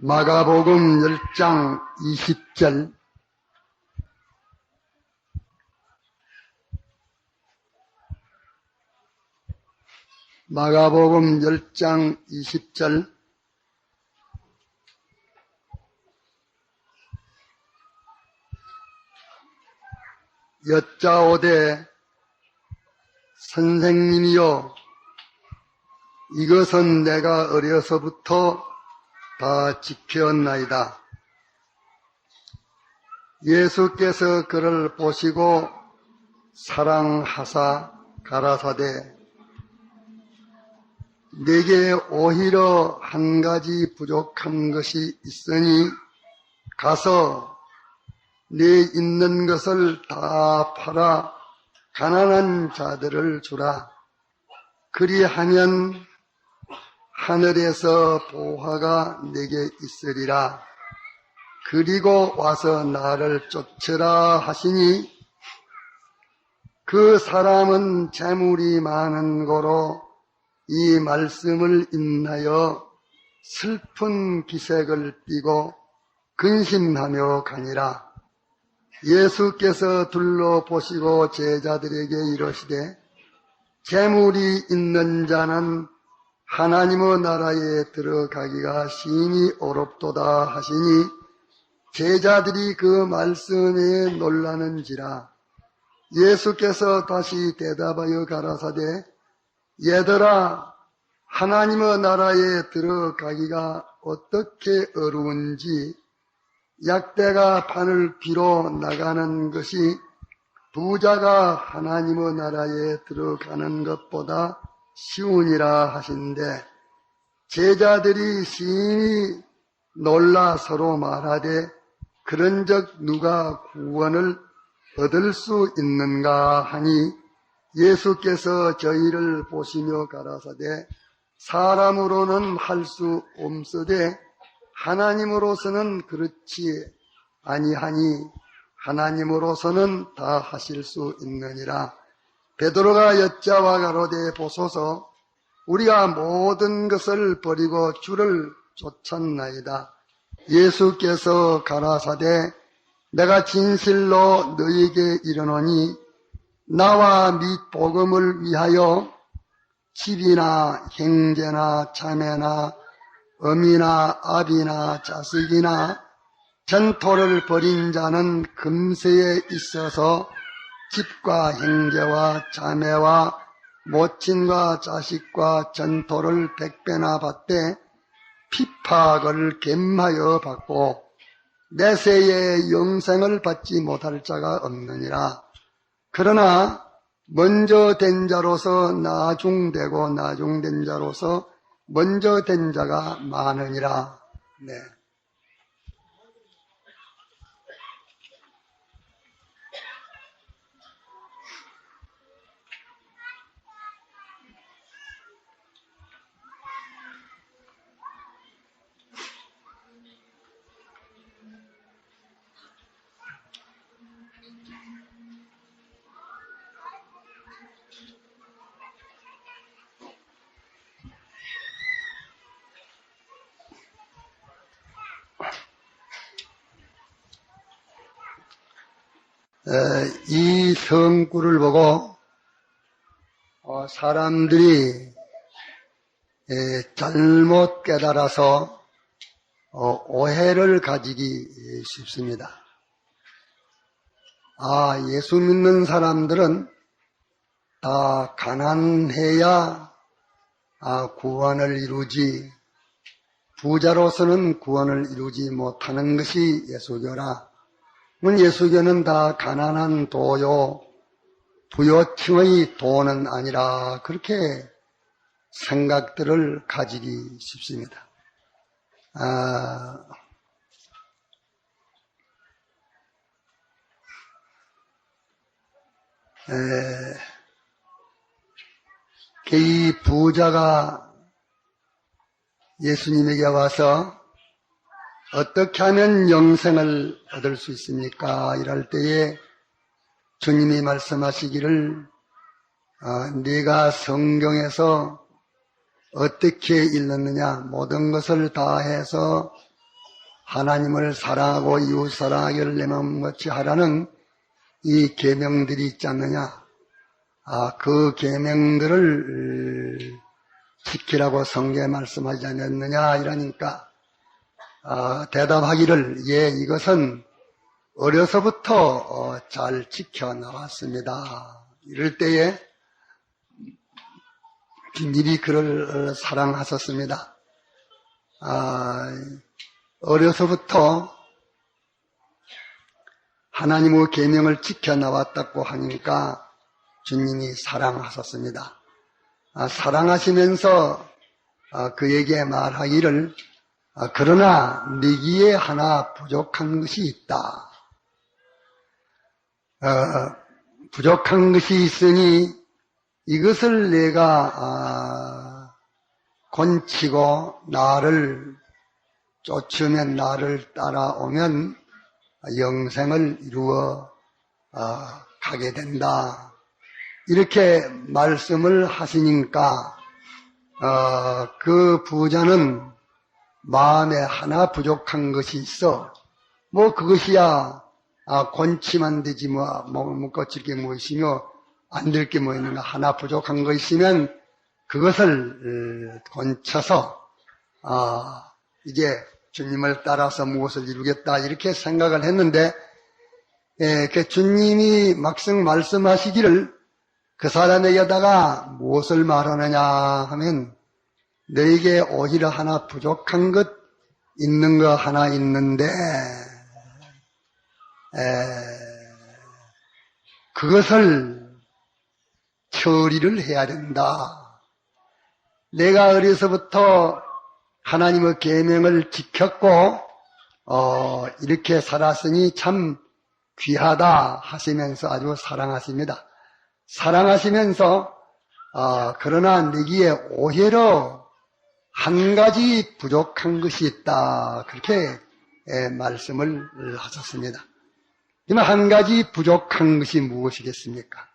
마가복음 10장 20절. 마가복음 10장 20절. 여짜오되 선생님이여, 이것은 내가 어려서부터 다 지켰나이다. 예수께서 그를 보시고 사랑하사 가라사대, 내게 오히려 한 가지 부족한 것이 있으니 가서 네 있는 것을 다 팔아 가난한 자들을 주라. 그리하면 하늘에서 보화가 내게 있으리라. 그리고 와서 나를 쫓으라 하시니, 그 사람은 재물이 많은 고로 이 말씀을 인하여 슬픈 기색을 띠고 근심하며 가니라. 예수께서 둘러보시고 제자들에게 이르시되, 재물이 있는 자는 하나님의 나라에 들어가기가 심히 어렵도다 하시니, 제자들이 그 말씀에 놀라는지라. 예수께서 다시 대답하여 가라사대, 얘들아, 하나님의 나라에 들어가기가 어떻게 어려운지, 약대가 바늘 비로 나가는 것이 부자가 하나님의 나라에 들어가는 것보다 쉬우니라 하신대, 제자들이 심히 놀라 서로 말하되, 그런즉 누가 구원을 얻을 수 있는가 하니, 예수께서 저희를 보시며 가라사대, 사람으로는 할 수 없으되 하나님으로서는 그렇지 아니하니 하나님으로서는 다 하실 수 있느니라. 베드로가 여짜와 가로되, 보소서, 우리가 모든 것을 버리고 주를 쫓았나이다. 예수께서 가라사대, 내가 진실로 너희에게 이르노니 나와 및 복음을 위하여 집이나 형제나 자매나 어미나 아비나 자식이나 전토를 벌인 자는 금세에 있어서 집과 형제와 자매와 모친과 자식과 전토를 100배나 받되 핍박을 겜하여 받고 내세에 영생을 받지 못할 자가 없느니라. 그러나 먼저 된 자로서 나중되고 나중된 자로서 먼저 된 자가 많으니라. 네. 이 성구를 보고 사람들이 잘못 깨달아서 오해를 가지기 쉽습니다. 예수 믿는 사람들은 다 가난해야 구원을 이루지, 부자로서는 구원을 이루지 못하는 것이 예수교라. 예수교는 다 가난한 도요, 부요층의 도는 아니라, 그렇게 생각들을 가지기 쉽습니다. 이 부자가 예수님에게 와서 어떻게 하면 영생을 얻을 수 있습니까? 이럴 때에 주님이 말씀하시기를, 네가 성경에서 어떻게 읽었느냐, 모든 것을 다 해서 하나님을 사랑하고 이웃 사랑하기를 내 마음같이 하라는 이 계명들이 있지 않느냐. 그 계명들을 지키라고 성경에 말씀하지 않았느냐 이러니까 대답하기를 예, 이것은 어려서부터 잘 지켜나왔습니다. 이럴 때에 미리 그를 사랑하셨습니다. 어려서부터 하나님의 계명을 지켜나왔다고 하니까 주님이 사랑하셨습니다. 사랑하시면서 그에게 말하기를 그러나 네기에 하나 부족한 것이 있다. 부족한 것이 있으니 이것을 내가 권치고 나를 쫓으면 나를 따라오면 영생을 이루어 가게 된다. 이렇게 말씀을 하시니까 그 부자는 마음에 하나 부족한 것이 있어. 뭐 그것이야 권치면 되지 뭐 거칠 게 무엇이며 안 될 게 뭐 있는가. 하나 부족한 거 있으면 그것을 권쳐서 이제 주님을 따라서 무엇을 이루겠다 이렇게 생각을 했는데 그 주님이 막상 말씀하시기를 그 사람에게다가 무엇을 말하느냐 하면 너에게 오히려 하나 부족한 것 있는 거 하나 있는데 그것을 처리를 해야 된다. 내가 어려서부터 하나님의 계명을 지켰고 이렇게 살았으니 참 귀하다 하시면서 아주 사랑하십니다. 사랑하시면서 그러나 내기에 오히려 한 가지 부족한 것이 있다. 그렇게 말씀을 하셨습니다. 그러면 한 가지 부족한 것이 무엇이겠습니까?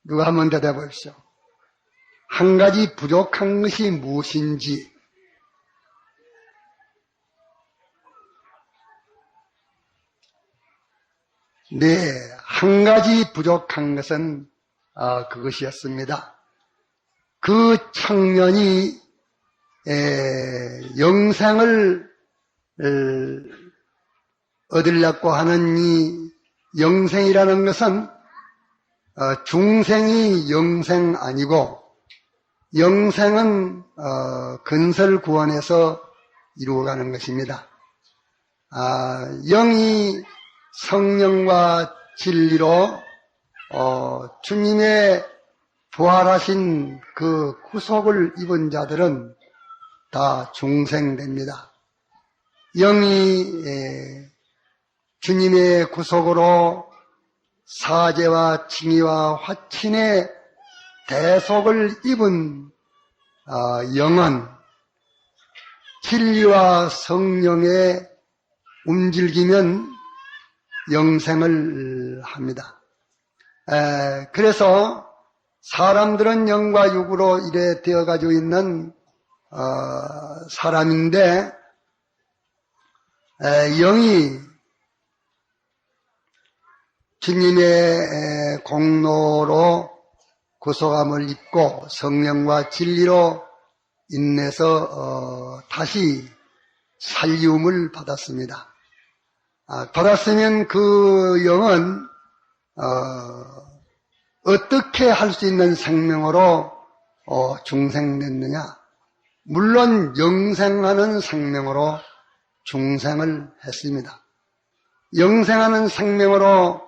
누가 한번 대답해 보십시오. 한 가지 부족한 것이 무엇인지. 네, 한 가지 부족한 것은 그것이었습니다. 그 청년이 영생을 얻으려고 하는 이 영생이라는 것은 중생이 영생 아니고 영생은 근설 구원에서 이루어가는 것입니다. 영이 성령과 진리로 주님의 부활하신 그 구속을 입은 자들은 다 중생됩니다. 영이 주님의 구속으로 사죄와 칭의와 화친의 대속을 입은 영은 진리와 성령에 움직이면 영생을 합니다. 그래서 사람들은 영과 육으로 이래 되어가지고 있는 사람인데 영이 주님의 공로로 구속함을 입고 성령과 진리로 인내서 다시 살리움을 받았습니다. 받았으면 그 영은 어떻게 할 수 있는 생명으로 중생됐느냐? 물론 영생하는 생명으로 중생을 했습니다. 영생하는 생명으로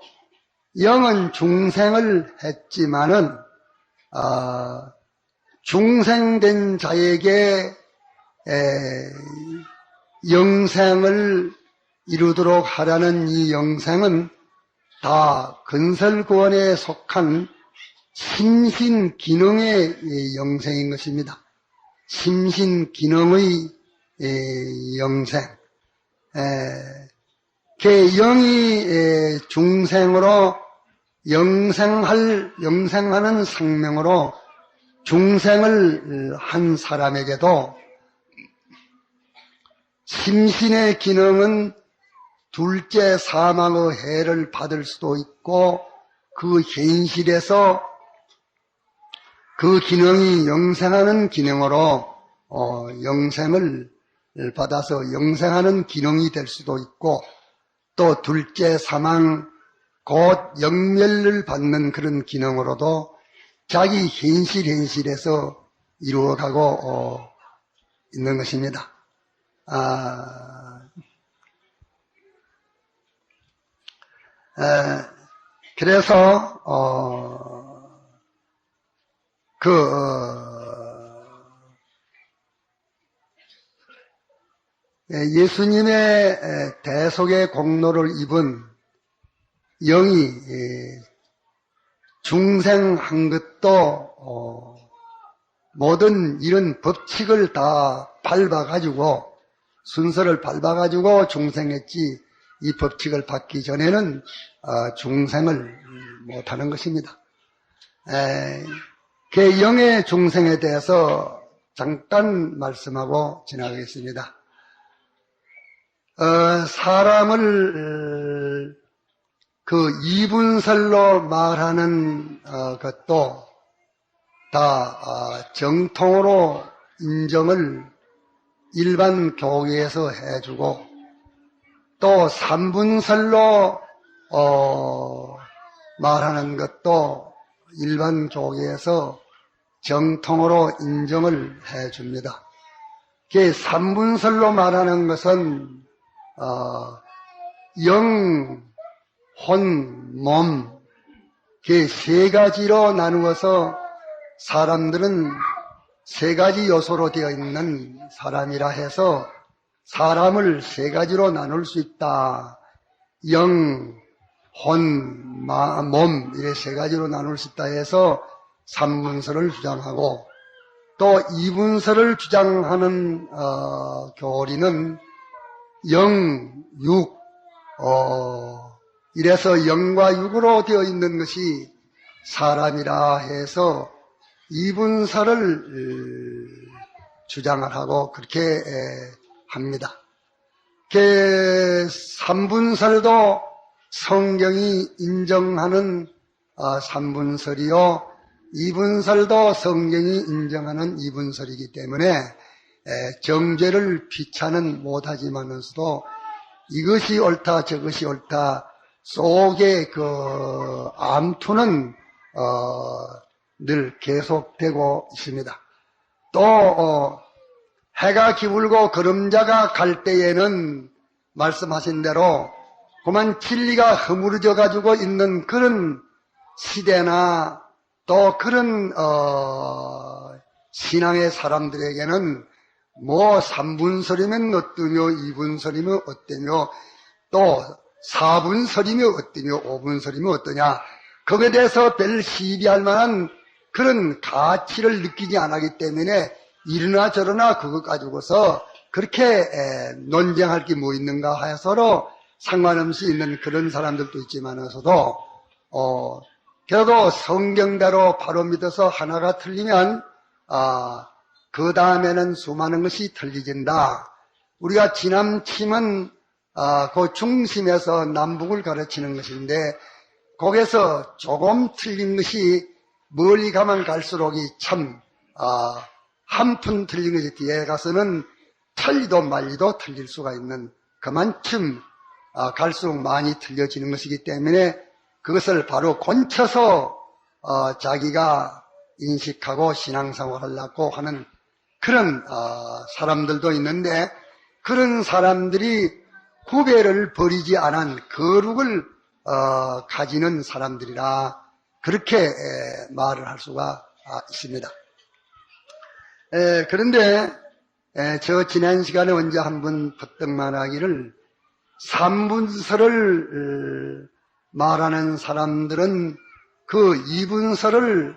영은 중생을 했지만은 중생된 자에게 영생을 이루도록 하라는 이 영생은 다 근설구원에 속한 심신기능의 영생인 것입니다. 심신기능의 영생. 그 영이 중생으로 영생하는 생명으로 중생을 한 사람에게도 심신의 기능은 둘째 사망의 해를 받을 수도 있고 그 현실에서 그 기능이 영생하는 기능으로 영생을 받아서 영생하는 기능이 될 수도 있고 또 둘째 사망 곧 영멸을 받는 그런 기능으로도 자기 현실에서 이루어가고 있는 것입니다. 그래서 예수님의 대속의 공로를 입은 영이 중생한 것도 모든 이런 법칙을 다 밟아가지고 순서를 밟아가지고 중생했지 이 법칙을 받기 전에는 중생을 못하는 것입니다. 그 영의 중생에 대해서 잠깐 말씀하고 지나가겠습니다. 사람을 그 이분설로 말하는 것도 다 정통으로 인정을 일반 교계에서 해주고 또 삼분설로 말하는 것도 일반 교계에서 정통으로 인정을 해줍니다. 그 삼분설로 말하는 것은 영, 혼, 몸, 그 세 가지로 나누어서 사람들은 세 가지 요소로 되어 있는 사람이라 해서 사람을 세 가지로 나눌 수 있다. 영, 혼, 몸 이렇게 세 가지로 나눌 수 있다 해서 삼분설을 주장하고 또 이분설을 주장하는 교리는 영, 육, 이래서 영과 육으로 되어 있는 것이 사람이라 해서 이분설을 주장을 하고 그렇게 합니다. 그 삼분설도 성경이 인정하는 삼분설이요 이분설도 성경이 인정하는 이분설이기 때문에 정죄를 귀찮은 못하지만서도 이것이 옳다 저것이 옳다 속에 그 암투는 늘 계속되고 있습니다. 또 해가 기울고 그림자가 갈 때에는 말씀하신 대로 그만 진리가 허물어져 가지고 있는 그런 시대나 또 그런 신앙의 사람들에게는 뭐 3분설이면 어떠며 2분설이면 어떠며 또 4분설이면 어떠며 5분설이면 어떠냐 거기에 대해서 별 시비할 만한 그런 가치를 느끼지 않았기 때문에 이러나 저러나 그것 가지고서 그렇게 논쟁할 게 뭐 있는가 하여 서로 상관없이 있는 그런 사람들도 있지만서도 그래도 성경대로 바로 믿어서 하나가 틀리면 그 다음에는 수많은 것이 틀리진다. 우리가 지남침은 그 중심에서 남북을 가르치는 것인데 거기서 조금 틀린 것이 멀리 가면 갈수록이 참 한 푼 틀린 것이 뒤에 가서는 틀리도 말리도 틀릴 수가 있는 그만큼 갈수록 많이 틀려지는 것이기 때문에 그것을 바로 곤쳐서 자기가 인식하고 신앙생활을 하려고 하는 그런 사람들도 있는데 그런 사람들이 구별을 버리지 않은 거룩을 가지는 사람들이라 그렇게 말을 할 수가 있습니다. 그런데 저 지난 시간에 언제 한번 퍼뜩 말하기를 삼분설을 말하는 사람들은 그 이분설을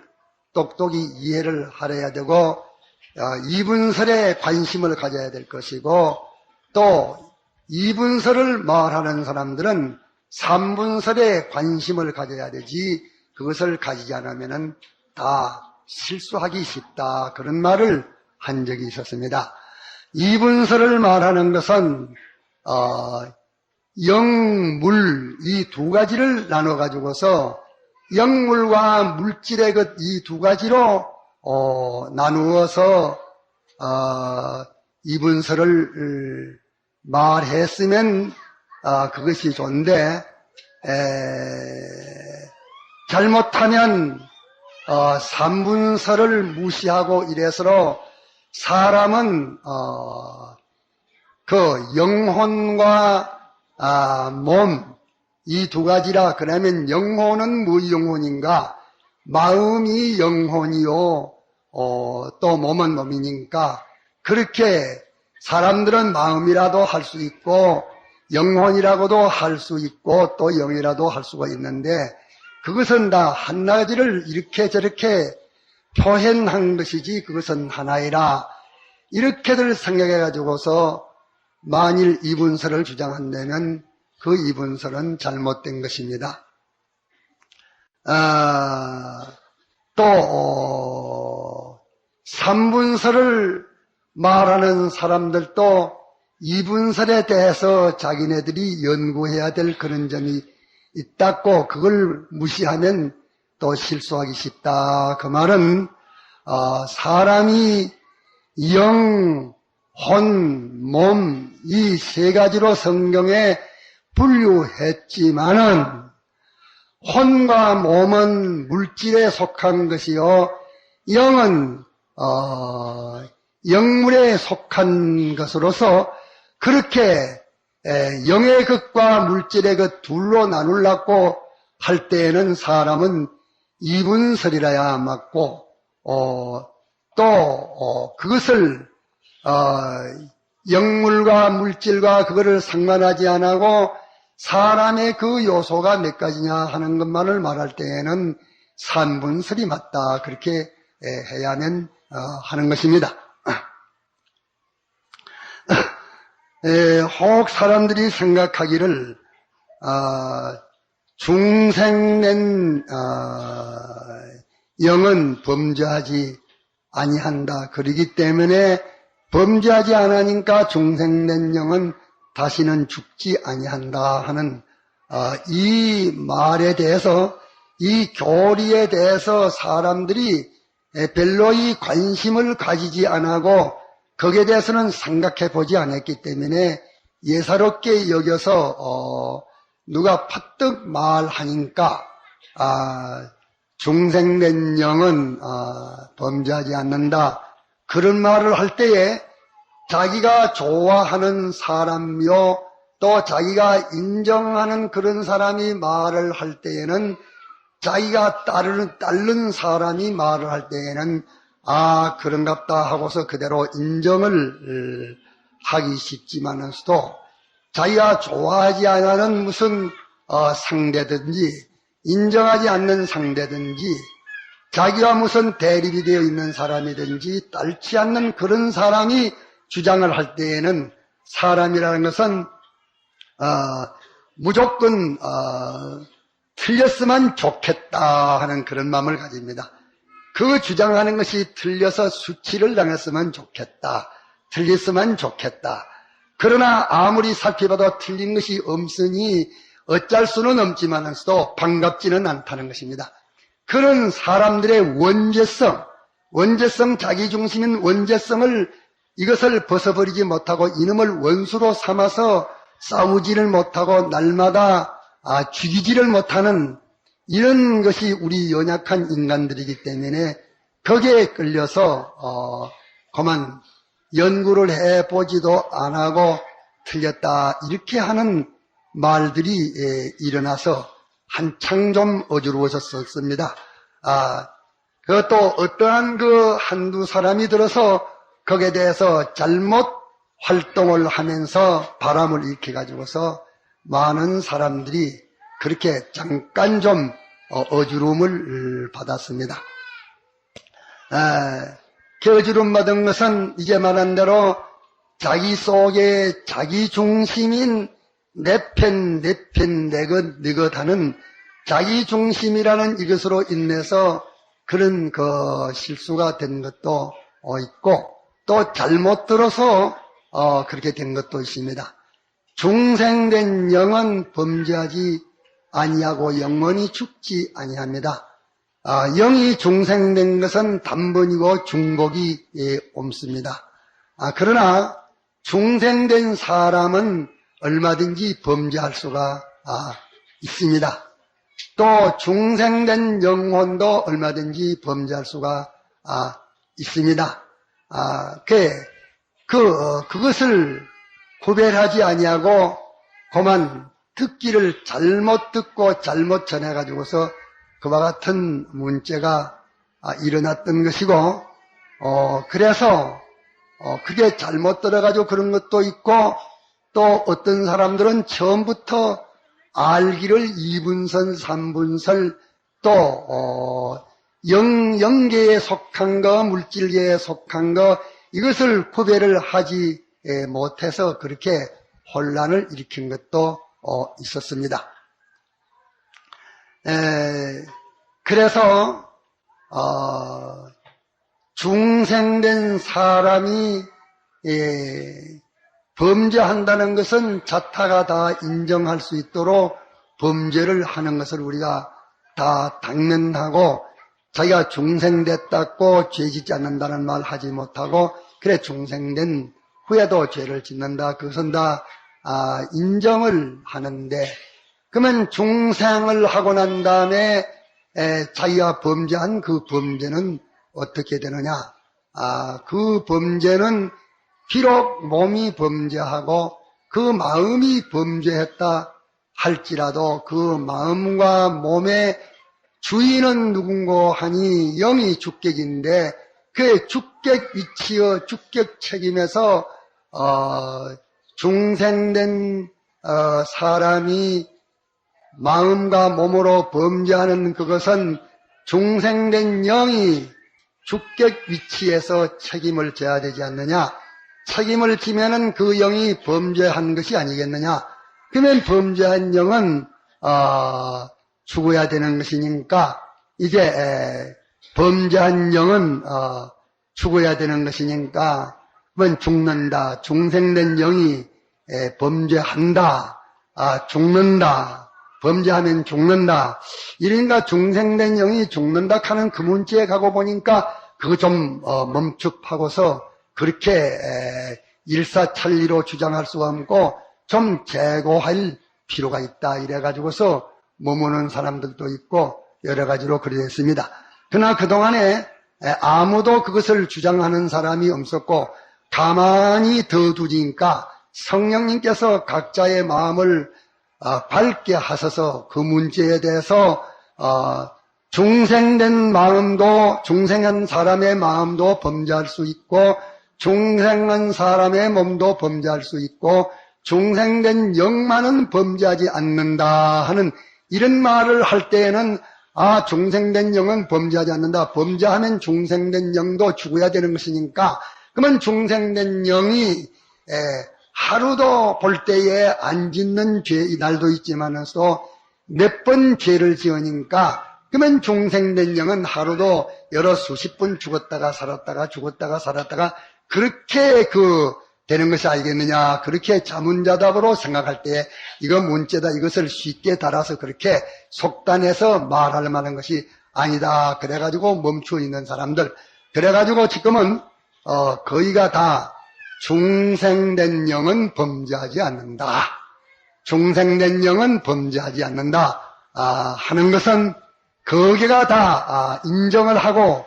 똑똑히 이해를 하려야 되고 이분설에 관심을 가져야 될 것이고 또 이분설을 말하는 사람들은 삼분설에 관심을 가져야 되지 그것을 가지지 않으면 다 실수하기 쉽다 그런 말을 한 적이 있었습니다. 이분설을 말하는 것은 영물 이 두 가지를 나눠 가지고서 영물과 물질의 것 이 두 가지로 나누어서 이분설을 말했으면 그것이 좋은데 잘못하면 삼분설을 무시하고 이래서로 사람은 그 영혼과 몸 이 두 가지라. 그러면 영혼은 무엇이 영혼인가? 마음이 영혼이요 또 몸은 몸이니까 그렇게 사람들은 마음이라도 할 수 있고 영혼이라고도 할 수 있고 또 영이라도 할 수가 있는데 그것은 다 한 가지를 이렇게 저렇게 표현한 것이지 그것은 하나이라. 이렇게들 생각해 가지고서 만일 이분설을 주장한다면 그 이분설은 잘못된 것입니다. 또 삼분설을 말하는 사람들도 이분설에 대해서 자기네들이 연구해야 될 그런 점이 있다고 그걸 무시하면 또 실수하기 쉽다. 그 말은 사람이 영, 혼, 몸 이 세 가지로 성경에 분류했지만은 혼과 몸은 물질에 속한 것이요 영은 영물에 속한 것으로서 그렇게 영의 것과 물질의 것 둘로 나누려고 할 때에는 사람은 이분설이라야 맞고 또 그것을 영물과 물질과 그거를 상관하지 않고 사람의 그 요소가 몇 가지냐 하는 것만을 말할 때에는 삼분설이 맞다. 그렇게 해야만 하는 것입니다. 혹 사람들이 생각하기를 중생된 영은 범죄하지 아니한다. 그러기 때문에 범죄하지 않으니까 중생된 영은 다시는 죽지 아니한다 하는 이 말에 대해서 이 교리에 대해서 사람들이 별로 이 관심을 가지지 않고 거기에 대해서는 생각해 보지 않았기 때문에 예사롭게 여겨서 누가 퍼뜩 말하니까 중생된 영은 범죄하지 않는다. 그런 말을 할 때에 자기가 좋아하는 사람이요 또 자기가 인정하는 그런 사람이 말을 할 때에는 자기가 따르는 사람이 말을 할 때에는 그런갑다 하고서 그대로 인정을 하기 쉽지만서도 자기가 좋아하지 않는 무슨 상대든지 인정하지 않는 상대든지 자기와 무슨 대립이 되어 있는 사람이든지 닳지 않는 그런 사람이 주장을 할 때에는 사람이라는 것은 무조건 틀렸으면 좋겠다 하는 그런 마음을 가집니다. 그 주장하는 것이 틀려서 수치를 당했으면 좋겠다. 틀렸으면 좋겠다. 그러나 아무리 살펴봐도 틀린 것이 없으니 어쩔 수는 없지만서도 반갑지는 않다는 것입니다. 그런 사람들의 원죄성 자기중심인 원죄성을 이것을 벗어버리지 못하고 이놈을 원수로 삼아서 싸우지를 못하고 날마다 죽이지를 못하는 이런 것이 우리 연약한 인간들이기 때문에 거기에 끌려서 그만 연구를 해보지도 안 하고 틀렸다 이렇게 하는 말들이 일어나서 한창 좀 어지러워졌었습니다. 그것도 어떠한 한두 사람이 들어서 거기에 대해서 잘못 활동을 하면서 바람을 일으켜가지고서 많은 사람들이 그렇게 잠깐 좀 어지러움을 받았습니다. 그 어지러움 받은 것은 이제 말한 대로 자기 속에 자기 중심인 내 편, 내 것 하는 자기 중심이라는 이것으로 인해서 그런 실수가 된 것도 있고 또 잘못 들어서 그렇게 된 것도 있습니다. 중생된 영은 범죄하지 아니하고 영원히 죽지 아니합니다. 영이 중생된 것은 단번이고 중복이 옮습니다. 그러나 중생된 사람은 얼마든지 범죄할 수가 있습니다. 또 중생된 영혼도 얼마든지 범죄할 수가 있습니다. 그것을 구별하지 아니하고 그만 듣기를 잘못 듣고 잘못 전해가지고서 그와 같은 문제가 일어났던 것이고, 그래서 그게 잘못 들어가지고 그런 것도 있고, 또 어떤 사람들은 처음부터 알기를 2분선, 3분설, 또 영계에 속한 거, 물질계에 속한 거, 이것을 구별을 하지 못해서 그렇게 혼란을 일으킨 것도 있었습니다. 그래서 중생된 사람이 범죄한다는 것은 자타가 다 인정할 수 있도록 범죄를 하는 것을 우리가 다 당면하고, 자기가 중생됐다고 죄 짓지 않는다는 말 하지 못하고, 그래 중생된 후에도 죄를 짓는다, 그것은 다 인정을 하는데, 그러면 중생을 하고 난 다음에 자기가 범죄한 그 범죄는 어떻게 되느냐? 그 범죄는 비록 몸이 범죄하고 그 마음이 범죄했다 할지라도 그 마음과 몸의 주인은 누군고 하니 영이 주객인데, 그 주객 위치의 주객 책임에서 중생된 사람이 마음과 몸으로 범죄하는 그것은 중생된 영이 주객 위치에서 책임을 져야 되지 않느냐? 책임을 지면은 그 영이 범죄한 것이 아니겠느냐? 그러면 범죄한 영은 죽어야 되는 것이니까, 이제 범죄한 영은 죽어야 되는 것이니까 그건 죽는다. 중생된 영이 범죄한다. 죽는다. 범죄하면 죽는다. 이러니까 중생된 영이 죽는다 하는 그 문제에 가고 보니까 그거 좀 멈축하고서 그렇게 일사천리로 주장할 수가 없고 좀 재고할 필요가 있다 이래가지고서 머무는 사람들도 있고 여러 가지로 그랬습니다. 그러나 그동안에 아무도 그것을 주장하는 사람이 없었고 가만히 둬두니까 성령님께서 각자의 마음을 밝게 하셔서 그 문제에 대해서 중생된 마음도, 중생한 사람의 마음도 범죄할 수 있고 중생한 사람의 몸도 범죄할 수 있고 중생된 영만은 범죄하지 않는다 하는 이런 말을 할 때에는 중생된 영은 범죄하지 않는다. 범죄하면 중생된 영도 죽어야 되는 것이니까 그러면 중생된 영이 하루도 볼 때에 안 짓는 죄, 날도 있지만서 몇 번 죄를 지으니까 그러면 중생된 영은 하루도 여러 수십 번 죽었다가 살았다가 죽었다가 살았다가 그렇게 되는 것이 알겠느냐. 그렇게 자문자답으로 생각할 때 이거 문제다. 이것을 쉽게 달아서 그렇게 속단해서 말할 만한 것이 아니다. 그래가지고 멈추어 있는 사람들. 그래가지고 지금은 거의가 다 중생된 영은 범죄하지 않는다. 중생된 영은 범죄하지 않는다. 하는 것은 거기가 다 인정을 하고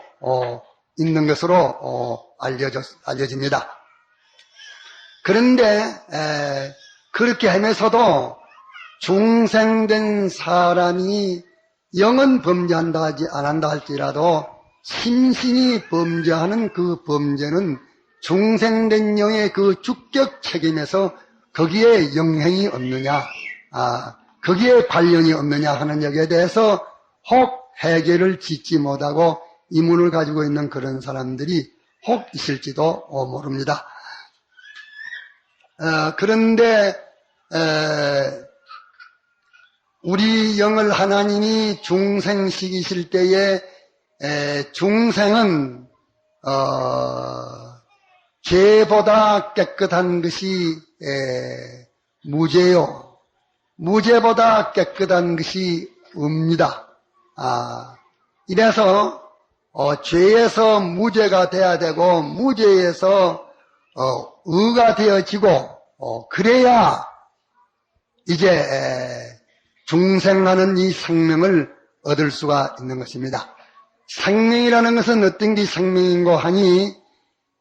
있는 것으로 알려집니다. 그런데 그렇게 하면서도 중생된 사람이 영은 범죄한다 하지 않는다 할지라도 심신이 범죄하는 그 범죄는 중생된 영의 그 주격 책임에서 거기에 영향이 없느냐, 거기에 관련이 없느냐 하는 여기에 대해서 혹 해결을 짓지 못하고 이문을 가지고 있는 그런 사람들이 혹 있을지도 모릅니다. 그런데 우리 영을 하나님이 중생시키실 때에 중생은 죄보다 깨끗한 것이 무죄요. 무죄보다 깨끗한 것이 없습니다. 이래서 죄에서 무죄가 돼야 되고 무죄에서 의가 되어지고 그래야 이제 중생하는 이 생명을 얻을 수가 있는 것입니다. 생명이라는 것은 어떤 게 생명인고 하니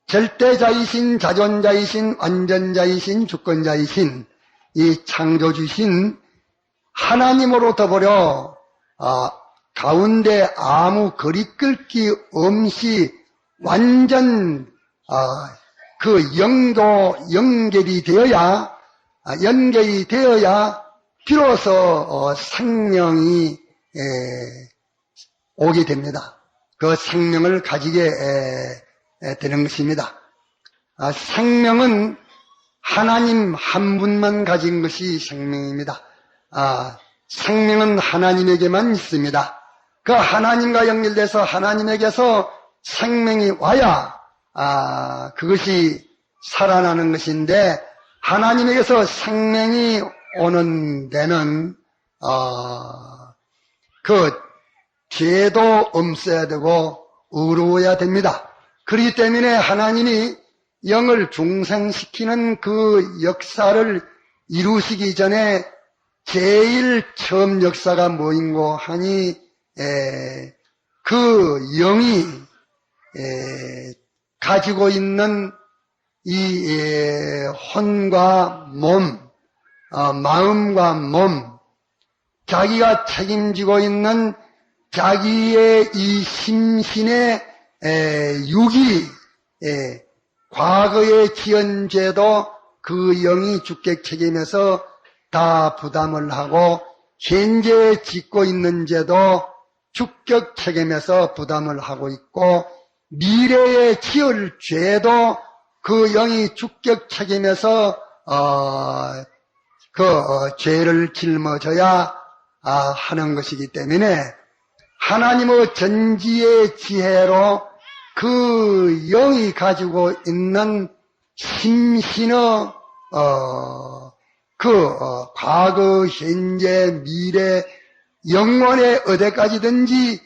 절대자이신, 자존자이신, 완전자이신, 주권자이신 이 창조주신 하나님으로 더불어 가운데 아무 거리끌기 없이 완전 그 연결이 되어야 비로소 생명이 오게 됩니다. 그 생명을 가지게 되는 것입니다. 생명은 하나님 한 분만 가진 것이 생명입니다. 생명은 하나님에게만 있습니다. 그 하나님과 연결돼서 하나님에게서 생명이 와야 그것이 살아나는 것인데 하나님에게서 생명이 오는 데는 그 죄도 없어야 되고 의로워야 됩니다. 그렇기 때문에 하나님이 영을 중생시키는 그 역사를 이루시기 전에 제일 처음 역사가 뭐인고 하니 그 영이 가지고 있는 이 혼과 몸, 마음과 몸, 자기가 책임지고 있는 자기의 이 심신의 육이 과거에 지은 죄도 그 영이 주께 책임해서 다 부담을 하고 현재 짓고 있는 죄도 주격 책임해서 부담을 하고 있고 미래에 지을 죄도 그 영이 주격 책임해서 죄를 짊어져야 하는 것이기 때문에 하나님의 전지의 지혜로 그 영이 가지고 있는 심신의 과거, 현재, 미래, 영원에 어디까지든지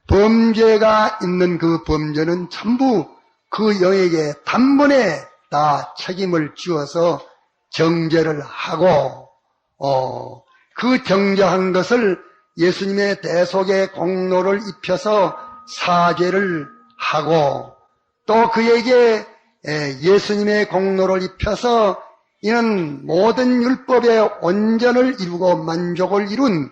범죄가 있는 그 범죄는 전부 그 영에게 단번에 다 책임을 지어서 정죄를 하고 그 정죄한 것을 예수님의 대속의 공로를 입혀서 사죄를 하고 또 그에게 예수님의 공로를 입혀서 이는 모든 율법의 온전을 이루고 만족을 이룬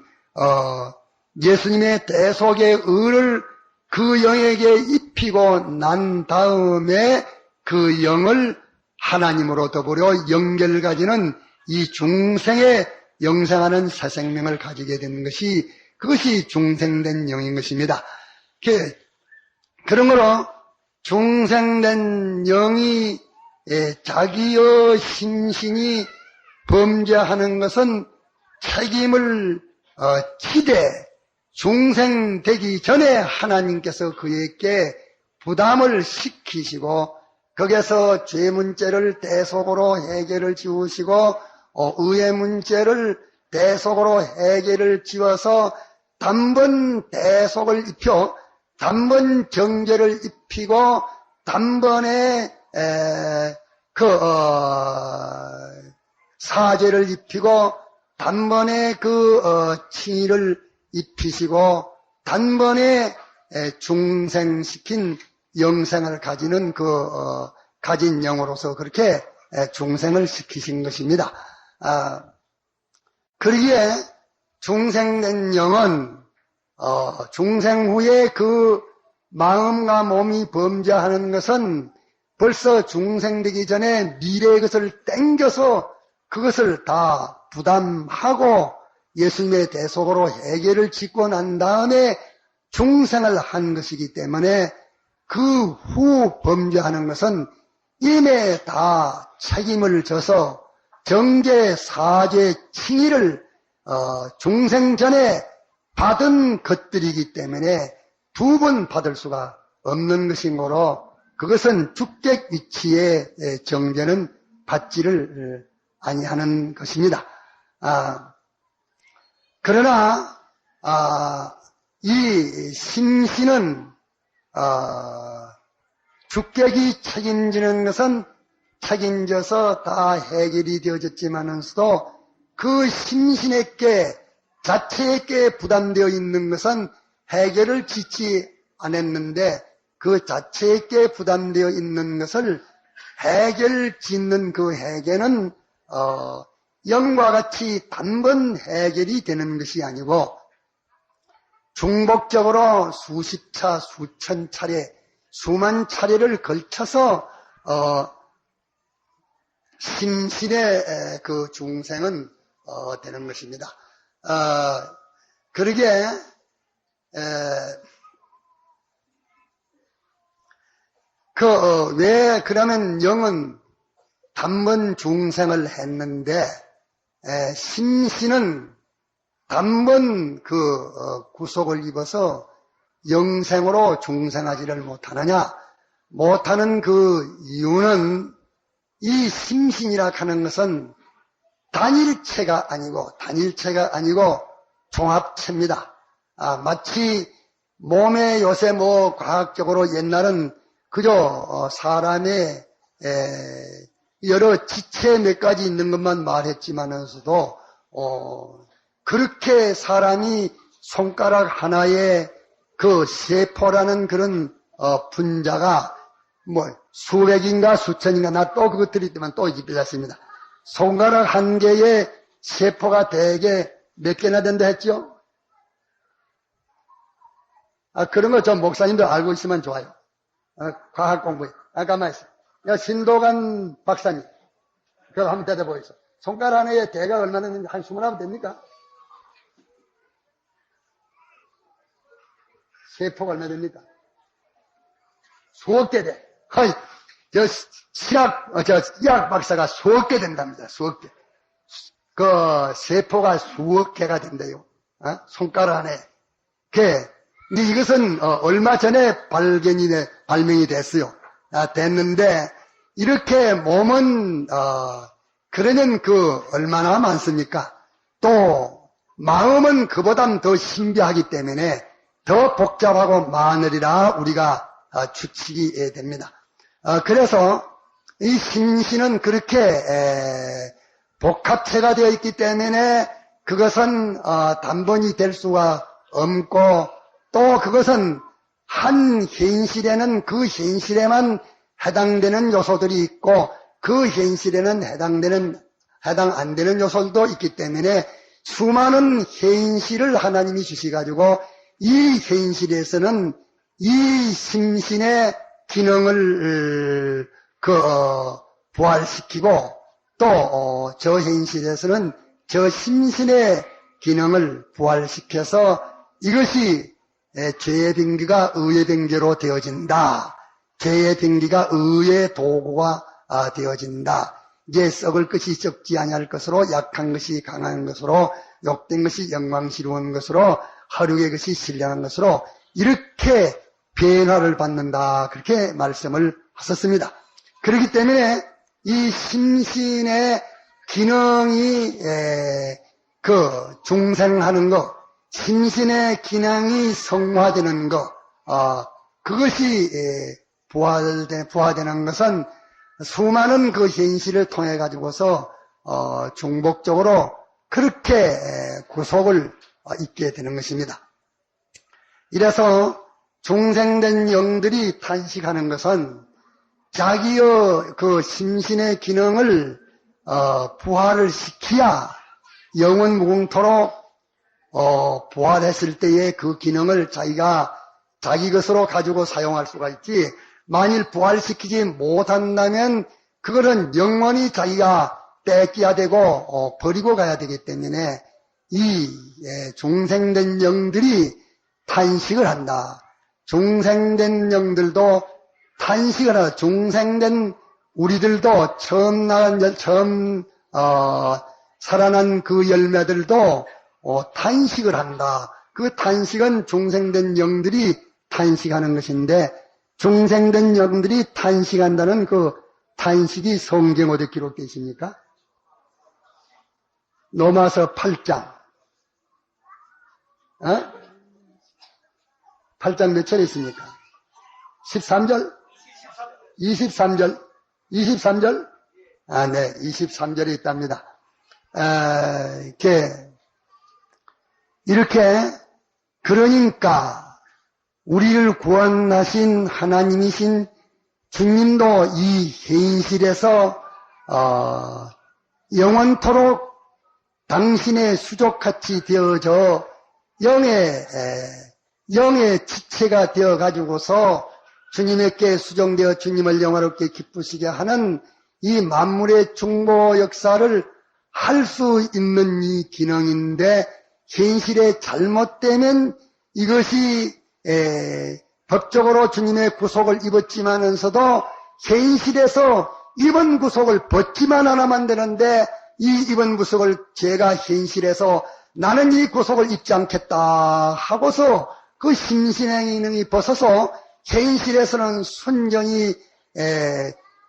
예수님의 대속의 의를 그 영에게 입히고 난 다음에 그 영을 하나님으로 더불어 연결 가지는 이 중생의 영생하는 새 생명을 가지게 되는 것이 그것이 중생된 영인 것입니다. 그러므로 중생된 영이 자기의 심신이 범죄하는 것은 책임을 지되 중생되기 전에 하나님께서 그에게 부담을 시키시고 거기에서 죄 문제를 대속으로 해결을 지우시고 의의 문제를 대속으로 해결을 지어서 단번 대속을 입혀 단번 정죄를 입히고 단번에 사죄를 입히고 단번에 칭의를 입히시고 단번에 중생시킨 영생을 가지는 가진 영으로서 그렇게 중생을 시키신 것입니다. 그러기에 중생된 영은 중생 후에 그 마음과 몸이 범죄하는 것은 벌써 중생되기 전에 미래의 것을 땡겨서 그것을 다 부담하고 예수님의 대속으로 해결을 짓고 난 다음에 중생을 한 것이기 때문에 그 후 범죄하는 것은 이미 다 책임을 져서 정죄, 사죄, 칭의를 중생 전에 받은 것들이기 때문에 두 번 받을 수가 없는 것이므로 그것은 주객 위치의 정죄는 받지를 아니하는 것입니다. 그러나 이 심신은 주객이 책임지는 것은 책임져서 다 해결이 되어졌지만서도 그 심신에게 자체에게 부담되어 있는 것은 해결을 짓지 않았는데 그 자체에게 부담되어 있는 것을 해결 짓는 그 해결은 영과 같이 단번 해결이 되는 것이 아니고 중복적으로 수십 차, 수천 차례, 수만 차례를 걸쳐서 심신의 그 중생은 되는 것입니다. 그러게 왜 그러면 영은 단번 중생을 했는데 심신은 단번 구속을 입어서 영생으로 중생하지를 못하느냐? 못하는 그 이유는 이 심신이라 하는 것은 단일체가 아니고 종합체입니다. 마치 몸에 요새 과학적으로 옛날은 그저 사람의 여러 지체 몇 가지 있는 것만 말했지만서도 그렇게 사람이 손가락 하나에 그 세포라는 그런 분자가 수백인가 수천인가 나 또 그것들이 있지만 또 잊어버렸습니다. 손가락 한 개의 세포가 대개 몇 개나 된다 했죠? 그런 거 저 목사님도 알고 있으면 좋아요. 과학 공부에. 가만히 있어. 야, 신도관 박사님. 그거 한번 대답해보겠어. 손가락 하나에 대가 얼마나 되는지 한 20하면 됩니까? 세포가 얼마나 됩니까? 수억 개 돼. 이학 박사가 수억 개 된답니다. 수억 개. 그 세포가 수억 개가 된대요. 손가락 안에. 근데 이것은 얼마 전에 발명이 됐어요. 됐는데 이렇게 몸은 그러면 얼마나 많습니까? 또 마음은 그보다 더 신비하기 때문에 더 복잡하고 많으리라 우리가 추측이 됩니다. 그래서 이 심신은 그렇게 복합체가 되어 있기 때문에 그것은 단번이 될 수가 없고 또 그것은 한 현실에는 그 현실에만 해당되는 요소들이 있고 그 현실에는 해당 안 되는 요소들도 있기 때문에 수많은 현실을 하나님이 주셔가지고 이 현실에서는 이 심신의 기능을 부활시키고 또 저 현실에서는 저 심신의 기능을 부활시켜서 이것이 죄의 병기가 의의 병기로 되어진다. 죄의 병기가 의의 도구가 되어진다. 이제 썩을 것이 썩지 아니할 것으로 약한 것이 강한 것으로 욕된 것이 영광스러운 것으로 하루의 것이 신령한 것으로 이렇게 변화를 받는다. 그렇게 말씀을 하셨습니다. 그렇기 때문에 이 심신의 기능이 중생하는 것, 심신의 기능이 성화되는 것, 그것이 부화되는 것은 수많은 그 현실을 통해 가지고서 중복적으로 그렇게 구속을 있게 되는 것입니다. 이래서 중생된 영들이 탄식하는 것은 자기의 그 심신의 기능을 부활을 시켜야 영원 무궁토록 부활했을 때의 그 기능을 자기가 자기 것으로 가지고 사용할 수가 있지, 만일 부활시키지 못한다면 그거는 영원히 자기가 뺏겨야 되고 버리고 가야 되기 때문에 이 중생된 영들이 탄식을 한다. 중생된 영들도 탄식을 하다. 중생된 우리들도 처음 살아난 그 열매들도 탄식을 한다. 그 탄식은 중생된 영들이 탄식하는 것인데 중생된 영들이 탄식한다는 그 탄식이 성경 어디 기록되어 있습니까? 로마서 8장. 8장 몇 절에 있습니까? 13절? 23절? 23절? 네, 23절에 있답니다. 이렇게, 그러니까, 우리를 구원하신 하나님이신 주님도 이 현실에서, 영원토록 당신의 수족같이 되어져 영의 지체가 되어가지고서 주님에게 수종되어 주님을 영화롭게 기쁘시게 하는 이 만물의 중보 역사를 할 수 있는 이 기능인데 현실에 잘못되면 이것이 법적으로 주님의 구속을 입었지만서도 현실에서 입은 구속을 벗지만 않으면 되는데 이 입은 구속을 제가 현실에서 나는 이 구속을 입지 않겠다 하고서 그 심신의 기능이 벗어서 현실에서는 순전히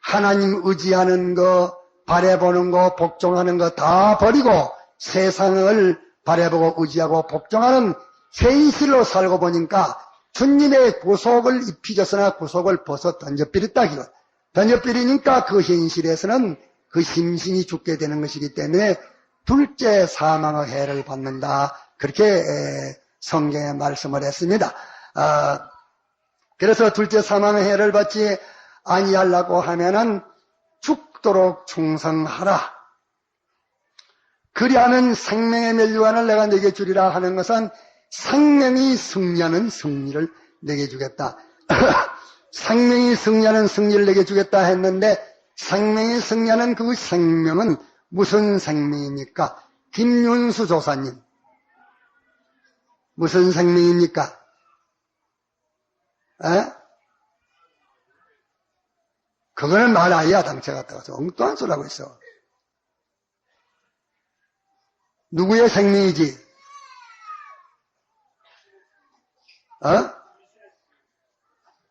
하나님 의지하는 거, 바라보는 거, 복종하는 거 다 버리고 세상을 바라보고 의지하고 복종하는 현실로 살고 보니까 주님의 구속을 입히졌으나 구속을 벗어 던져버렸다기로. 던져버리니까 그 현실에서는 그 심신이 죽게 되는 것이기 때문에 둘째 사망의 해를 받는다. 그렇게 성경에 말씀을 했습니다. 그래서 둘째 사망의 해를 받지 아니하려고 하면은 죽도록 충성하라. 그리하면 생명의 멸류관을 내가 내게 주리라 하는 것은 생명이 승리하는 승리를 내게 주겠다. 생명이 승리하는 승리를 내게 주겠다 했는데 생명이 승리하는 그 생명은 무슨 생명입니까? 김윤수 조사님. 무슨 생명입니까? 그거는 말 아니야, 당체 갖다 가서. 엉뚱한 소리 하고 있어. 누구의 생명이지?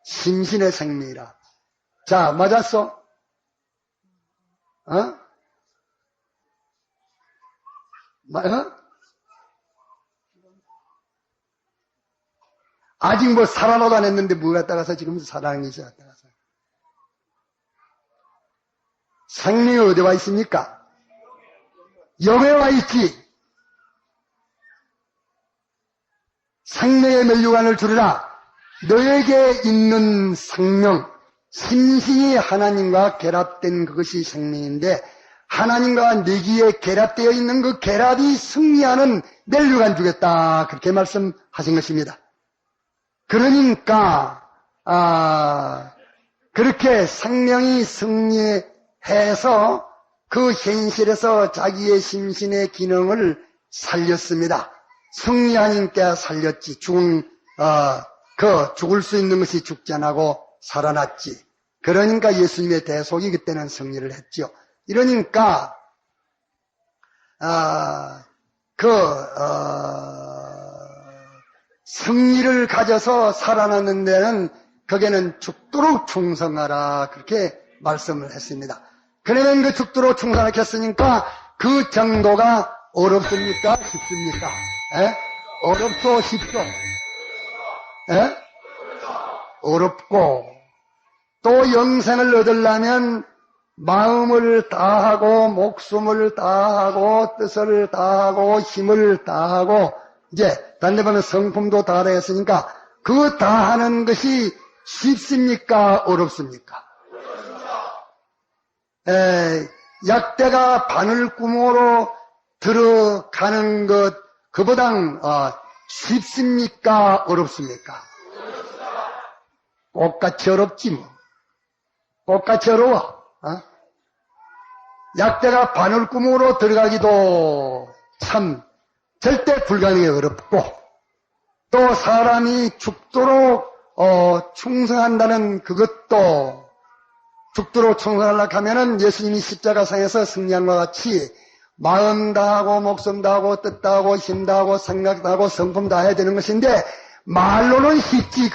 심신의 생명이라. 자, 맞았어? 아직 뭐 살아나도 안 했는데 뭐 갖다 가서 지금 사랑이 있어 갖다 가서. 생명이 어디 와 있습니까? 영에 와 있지. 생명의 멸류관을 주리라. 너에게 있는 생명, 심신이 하나님과 결합된 그것이 생명인데 하나님과 내기에 결합되어 있는 그 결합이 승리하는 멸류관 주겠다. 그렇게 말씀하신 것입니다. 그러니까 그렇게 생명이 승리해서 그 현실에서 자기의 심신의 기능을 살렸습니다. 승리하니까 살렸지. 죽을 수 있는 것이 죽지 않고 살아났지. 그러니까 예수님의 대속이 그때는 승리를 했죠. 이러니까 승리를 가져서 살아나는 데는 거기에는 죽도록 충성하라. 그렇게 말씀을 했습니다. 그러면 그 죽도록 충성하게 했으니까 그 정도가 어렵습니까? 쉽습니까? 어렵소, 쉽소? 어렵고, 또 영생을 얻으려면 마음을 다하고, 목숨을 다하고, 뜻을 다하고, 힘을 다하고, 이제, 단대보면 성품도 다하라 했으니까, 그 다하는 것이 쉽습니까? 어렵습니까? 약대가 바늘구멍으로 들어가는 것, 그보단, 쉽습니까? 어렵습니까? 똑같이 어렵지 뭐. 똑같이 어려워. 약대가 바늘구멍으로 들어가기도 참 절대 불가능해 어렵고 또 사람이 죽도록 충성한다는 그것도 죽도록 충성하려고 하면은 예수님이 십자가상에서 승리한 것 같이 마음 다하고 목숨 다하고 뜻 다하고 힘 다하고 생각 다하고 성품 다해야 되는 것인데 말로는 쉽지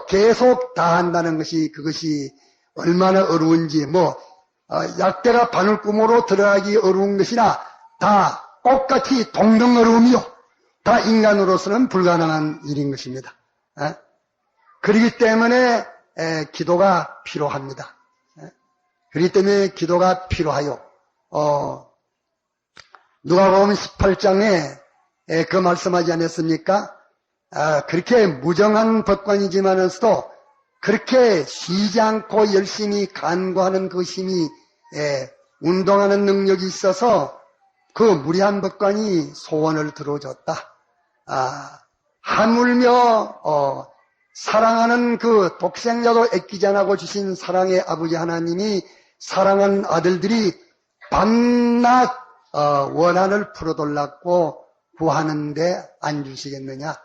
계속 다 한다는 것이 그것이 얼마나 어려운지 약대가 바늘구멍으로 들어가기 어려운 것이나 다 똑같이 동등 어려움이요. 다 인간으로서는 불가능한 일인 것입니다. 그렇기 때문에 기도가 필요합니다. 그렇기 때문에 기도가 필요하요. 누가복음 18장에 그 말씀하지 않았습니까? 그렇게 무정한 법관이지만서도 그렇게 쉬지 않고 열심히 간구하는 그 힘이 운동하는 능력이 있어서 그 무리한 법관이 소원을 들어줬다. 하물며 사랑하는 그 독생자도 애끼지 않고 주신 사랑의 아버지 하나님이 사랑하는 아들들이 밤낮 원한을 풀어달라고 구하는데 안 주시겠느냐?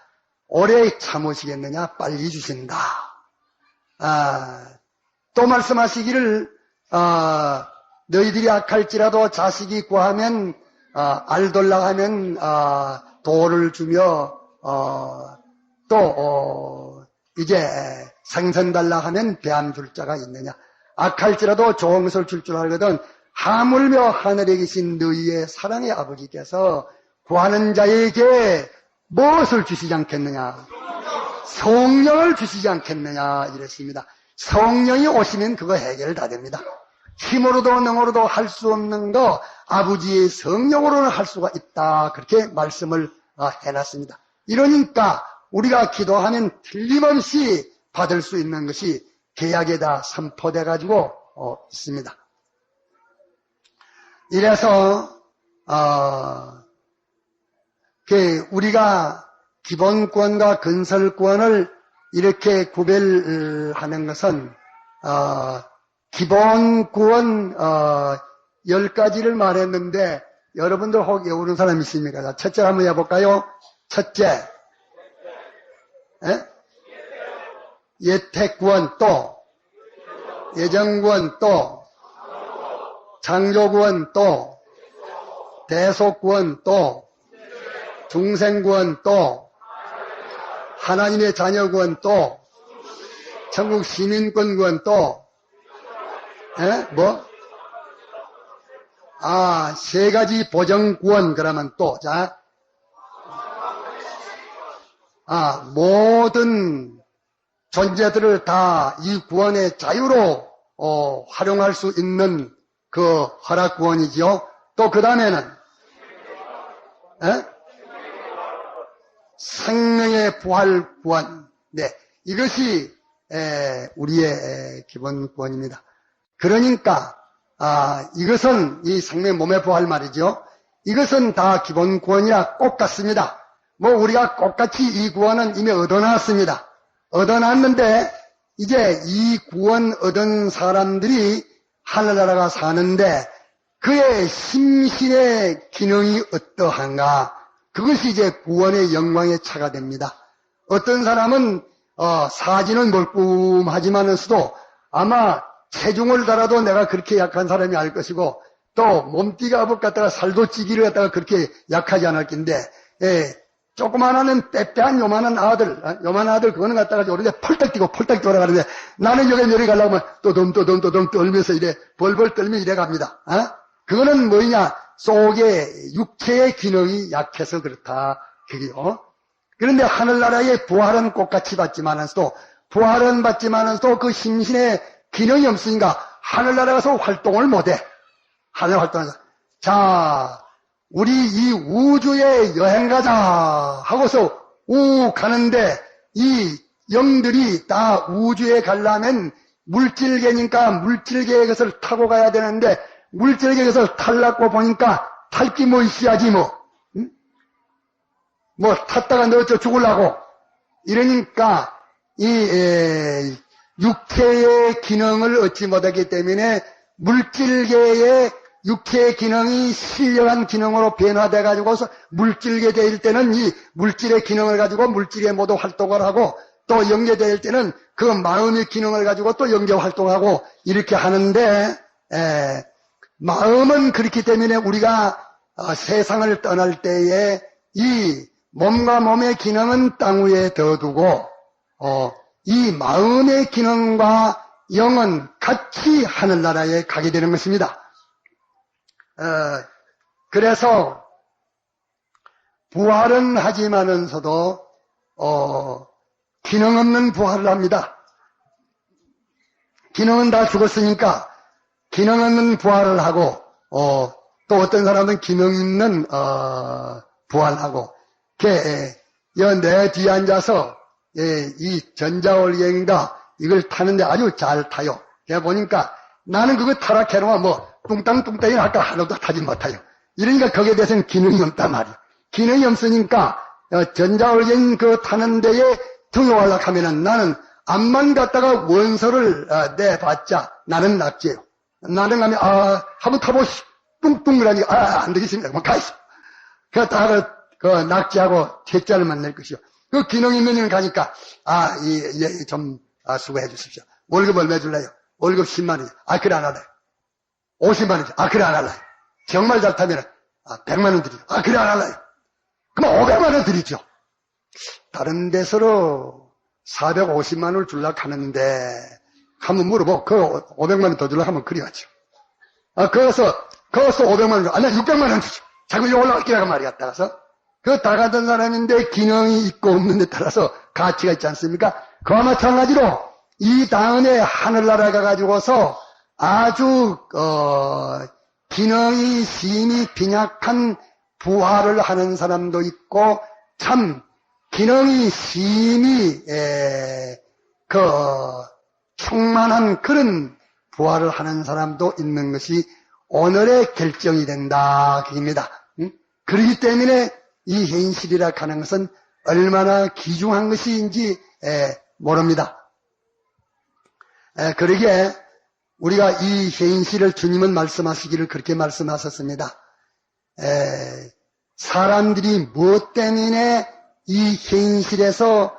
오래 참으시겠느냐? 빨리 주신다. 또 말씀하시기를 너희들이 악할지라도 자식이 구하면 알돌라 하면 돌을 주며 또 이제 생선 달라 하면 배암 줄 자가 있느냐. 악할지라도 좋은 것을 줄 알거든 하물며 하늘에 계신 너희의 사랑의 아버지께서 구하는 자에게 무엇을 주시지 않겠느냐? 성령을 주시지 않겠느냐 이랬습니다. 성령이 오시면 그거 해결 다 됩니다. 힘으로도 능으로도 할 수 없는 거 아버지의 성령으로는 할 수가 있다. 그렇게 말씀을 해놨습니다. 이러니까 우리가 기도하면 틀림없이 받을 수 있는 것이 계약에다 선포돼 가지고 있습니다. 이래서 우리가 기본권과 건설권을 이렇게 구별하는 것은 기본권 10가지를 말했는데 여러분들 혹 외우는 사람 있습니까? 자, 첫째 한번 해볼까요? 첫째 예택권 또 예정권 또 창조권 또 대속권 또 중생권 또 하나님의 자녀권 또 천국 시민권권 또 세 가지 보정권 그러면 또 자 모든 존재들을 다 이 구원의 자유로 활용할 수 있는 그 허락구원이지요. 또 그 다음에는 생명의 부활구원. 네, 이것이 우리의 기본구원입니다. 그러니까 이것은 이 생명 몸의 부활 말이죠. 이것은 다 기본구원이라 똑같습니다. 우리가 똑같이 이 구원은 이미 얻어놨습니다. 얻어놨는데 이제 이 구원 얻은 사람들이 하늘나라가 사는데 그의 심신의 기능이 어떠한가? 그것이 이제 구원의 영광의 차가 됩니다. 어떤 사람은 사지는 멀끔하지만서도 아마 체중을 달아도 내가 그렇게 약한 사람이 알 것이고 또 몸띠가 어복 갖다가 살도 찌기를 갖다가 그렇게 약하지 않을 텐데 조그만하는 빼빼한 요만한 아들 그거는 갖다가 오른데 펄떡 뛰고 펄떡 돌아가는데 나는 여기 내려가려면 또덤 떨면서 이래 벌벌 떨면 이래 갑니다. 그거는 뭐냐? 속에 육체의 기능이 약해서 그렇다. 그게요. 그런데 하늘나라의 부활은 똑같이 받지만서도 부활은 받지만서도 그 심신의 기능이 없으니까 하늘나라 가서 활동을 못해. 하늘 활동해서 자 우리 이 우주에 여행 가자 하고서 우 가는데 이 영들이 다 우주에 가려면 물질계니까 물질계의 것을 타고 가야 되는데 물질계의 것을 탈라고 보니까 탈기 있어야지 응? 탔다가 너 죽으려고 이러니까 이 육체의 기능을 얻지 못하기 때문에 물질계의 육체의 기능이 신령한 기능으로 변화돼 가지고서 물질계 될 때는 이 물질의 기능을 가지고 물질에 모두 활동을 하고 또 영계 될 때는 그 마음의 기능을 가지고 또 영계 활동하고 이렇게 하는데 마음은 그렇기 때문에 우리가 세상을 떠날 때에 이 몸과 몸의 기능은 땅 위에 둬두고 이 마음의 기능과 영은 같이 하늘나라에 가게 되는 것입니다. 그래서 부활은 하지만서도 기능 없는 부활을 합니다. 기능은 다 죽었으니까 기능 없는 부활을 하고 또 어떤 사람은 기능 있는 부활하고 내 뒤에 앉아서 이 전자올갱인가 이걸 타는데 아주 잘 타요. 그래 보니까 나는 그거 타라 해놓으면 뭐 뚱땅뚱땅이 할까 하나도 타지 못해요. 이러니까 거기에 대해서는 기능이 없단 말이에요. 기능이 없으니까 전자올갱 그 타는 데에 등록하려고 하면은 나는 앞만 갖다가 원서를 내봤자 나는 낙지예요. 나는 가면 한번 타보시 뚱뚱 그러니까 안 되겠습니다. 그만 가있어. 그러다가 그 낙지하고 퇴짜를만 낼 것이요. 그 기능 있는 일 가니까 좀 수고해 주십시오. 월급 얼마 줄래요? 월급 10만 원. 그래 안 할래요. 50만 원. 그래 안 할래요. 정말 잘 타면 100만 원 드리죠. 그래 안 할래요. 그럼 500만 원 드리죠. 다른 데서로 450만 원을 줄라고 하는데 한번 물어보. 그 500만 원 더 줄라고 하면 그래야죠. 거기서 500만 원 줘. 아니 600만 원 주죠. 자꾸 올라갈게라고 말이야. 따라서 그 다 가던 사람인데 기능이 있고 없는 데 따라서 가치가 있지 않습니까? 그와 마찬가지로 이 다음에 하늘나라 가가지고서 아주 기능이 심히 빈약한 부활을 하는 사람도 있고 참 기능이 심히 충만한 그런 부활을 하는 사람도 있는 것이 오늘의 결정이 된다 그입니다. 그렇기 때문에 이 현실이라 하는 것은 얼마나 귀중한 것인지 모릅니다. 그러기에 우리가 이 현실을 주님은 말씀하시기를 그렇게 말씀하셨습니다. 사람들이 무엇 때문에 이 현실에서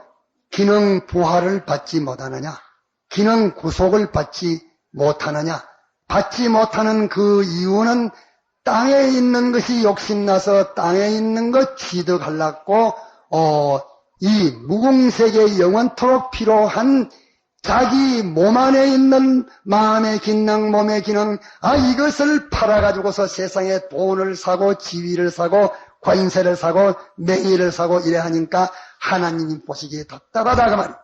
기능 부활을 받지 못하느냐, 기능 구속을 받지 못하느냐, 받지 못하는 그 이유는 땅에 있는 것이 욕심나서 땅에 있는 것 취득하려고 이 무궁세계 영원토록 필요한 자기 몸 안에 있는 마음의 기능, 몸의 기능, 이것을 팔아가지고서 세상에 돈을 사고 지위를 사고 관세를 사고 명예를 사고 이래 하니까 하나님이 보시기에 답답하다 그 말이에요.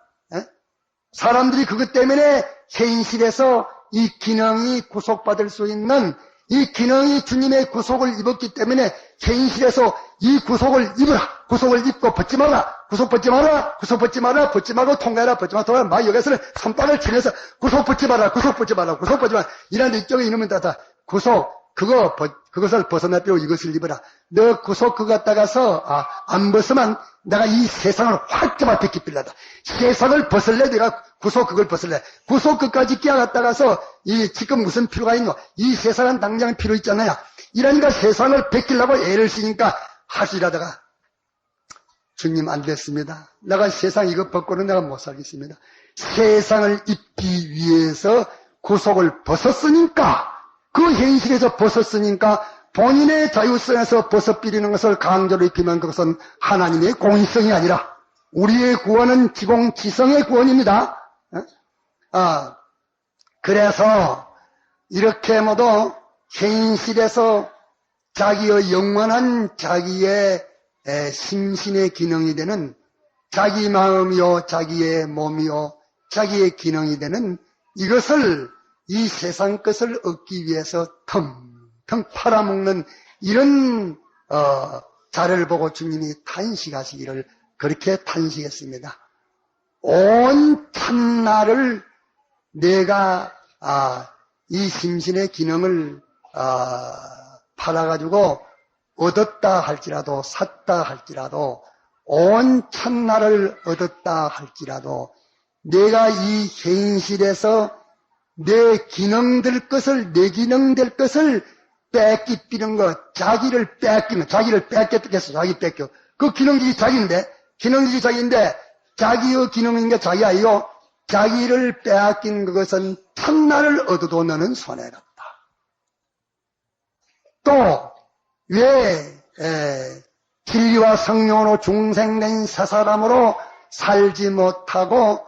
사람들이 그것 때문에 현실에서 이 기능이 구속받을 수 있는 이 기능이 주님의 구속을 입었기 때문에 현실에서 이 구속을 입으라. 구속을 입고 벗지 마라. 구속 벗지 마라. 구속 벗지 마라. 벗지 말고 통과해라. 벗지 마라. 통과해라. 막 여기서는 손바닥을 치면서 구속 벗지 마라. 구속 벗지 마라. 구속 벗지 마라. 이런 이쪽에 이놈은 다 구속 그것을 벗어나도록 이것을 입어라. 너 구속 그거 갖다가서 안 벗으면 내가 이 세상을 확 잡아 벗기필라다. 세상을 벗을래 내가 구속 그걸 벗을래. 구속 그까지 끼어갔다가서 지금 무슨 필요가 있노? 이 세상은 당장 필요 있잖아요. 이러니까 세상을 벗기려고 애를 쓰니까 하시라다가 주님 안 됐습니다. 내가 세상 이거 벗고는 내가 못 살겠습니다. 세상을 입기 위해서 구속을 벗었으니까 그 현실에서 벗었으니까 본인의 자유성에서 벗어버리는 것을 강조로 입히면 그것은 하나님의 공의성이 아니라 우리의 구원은 지공지성의 구원입니다. 그래서 이렇게 모두 현실에서 자기의 영원한 자기의 심신의 기능이 되는 자기 마음이요 자기의 몸이요 자기의 기능이 되는 이것을 이 세상 것을 얻기 위해서 텅텅 팔아먹는 이런 자를 보고 주님이 탄식하시기를 그렇게 탄식했습니다. 온 참나를 내가 이 심신의 기능을 팔아가지고 얻었다 할지라도 샀다 할지라도 온 참나를 얻었다 할지라도 내가 이 현실에서 내 기능될 것을, 내 기능될 것을 뺏기는 것, 자기를 뺏기면, 자기를 뺏겠다 했어, 자기 뺏겨. 그 기능이 자기인데, 자기의 기능인 게 자기 아니요. 자기를 빼앗긴 그것은 참나를 얻어도 너는 손해갔다. 또, 왜, 진리와 성령으로 중생된 새 사람으로 살지 못하고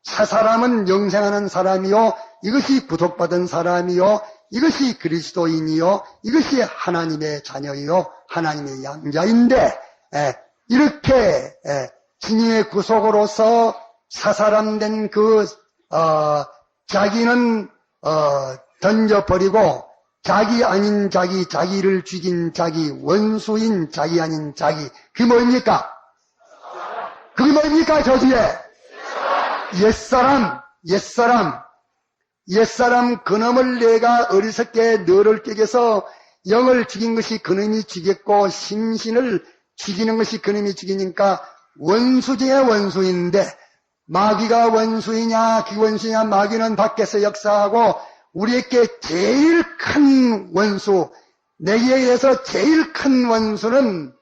새 사람은 영생하는 사람이요, 이것이 구속받은 사람이요, 이것이 그리스도인이요, 이것이 하나님의 자녀이요, 하나님의 양자인데, 이렇게 주님의 구속으로서 새 사람 된 자기는 던져버리고 자기 아닌 자기, 자기를 죽인 자기, 원수인 자기 아닌 자기, 그게 뭡니까? 그게 뭡니까? 저주에 옛사람 그놈을 내가 어리석게 너를 깨겨서 영을 죽인 것이 그놈이 죽였고 심신을 죽이는 것이 그놈이 죽이니까 원수 중에 원수인데, 마귀가 원수이냐 기원수이냐, 마귀는 밖에서 역사하고 우리에게 제일 큰 원수, 내게 의해서 제일 큰 원수는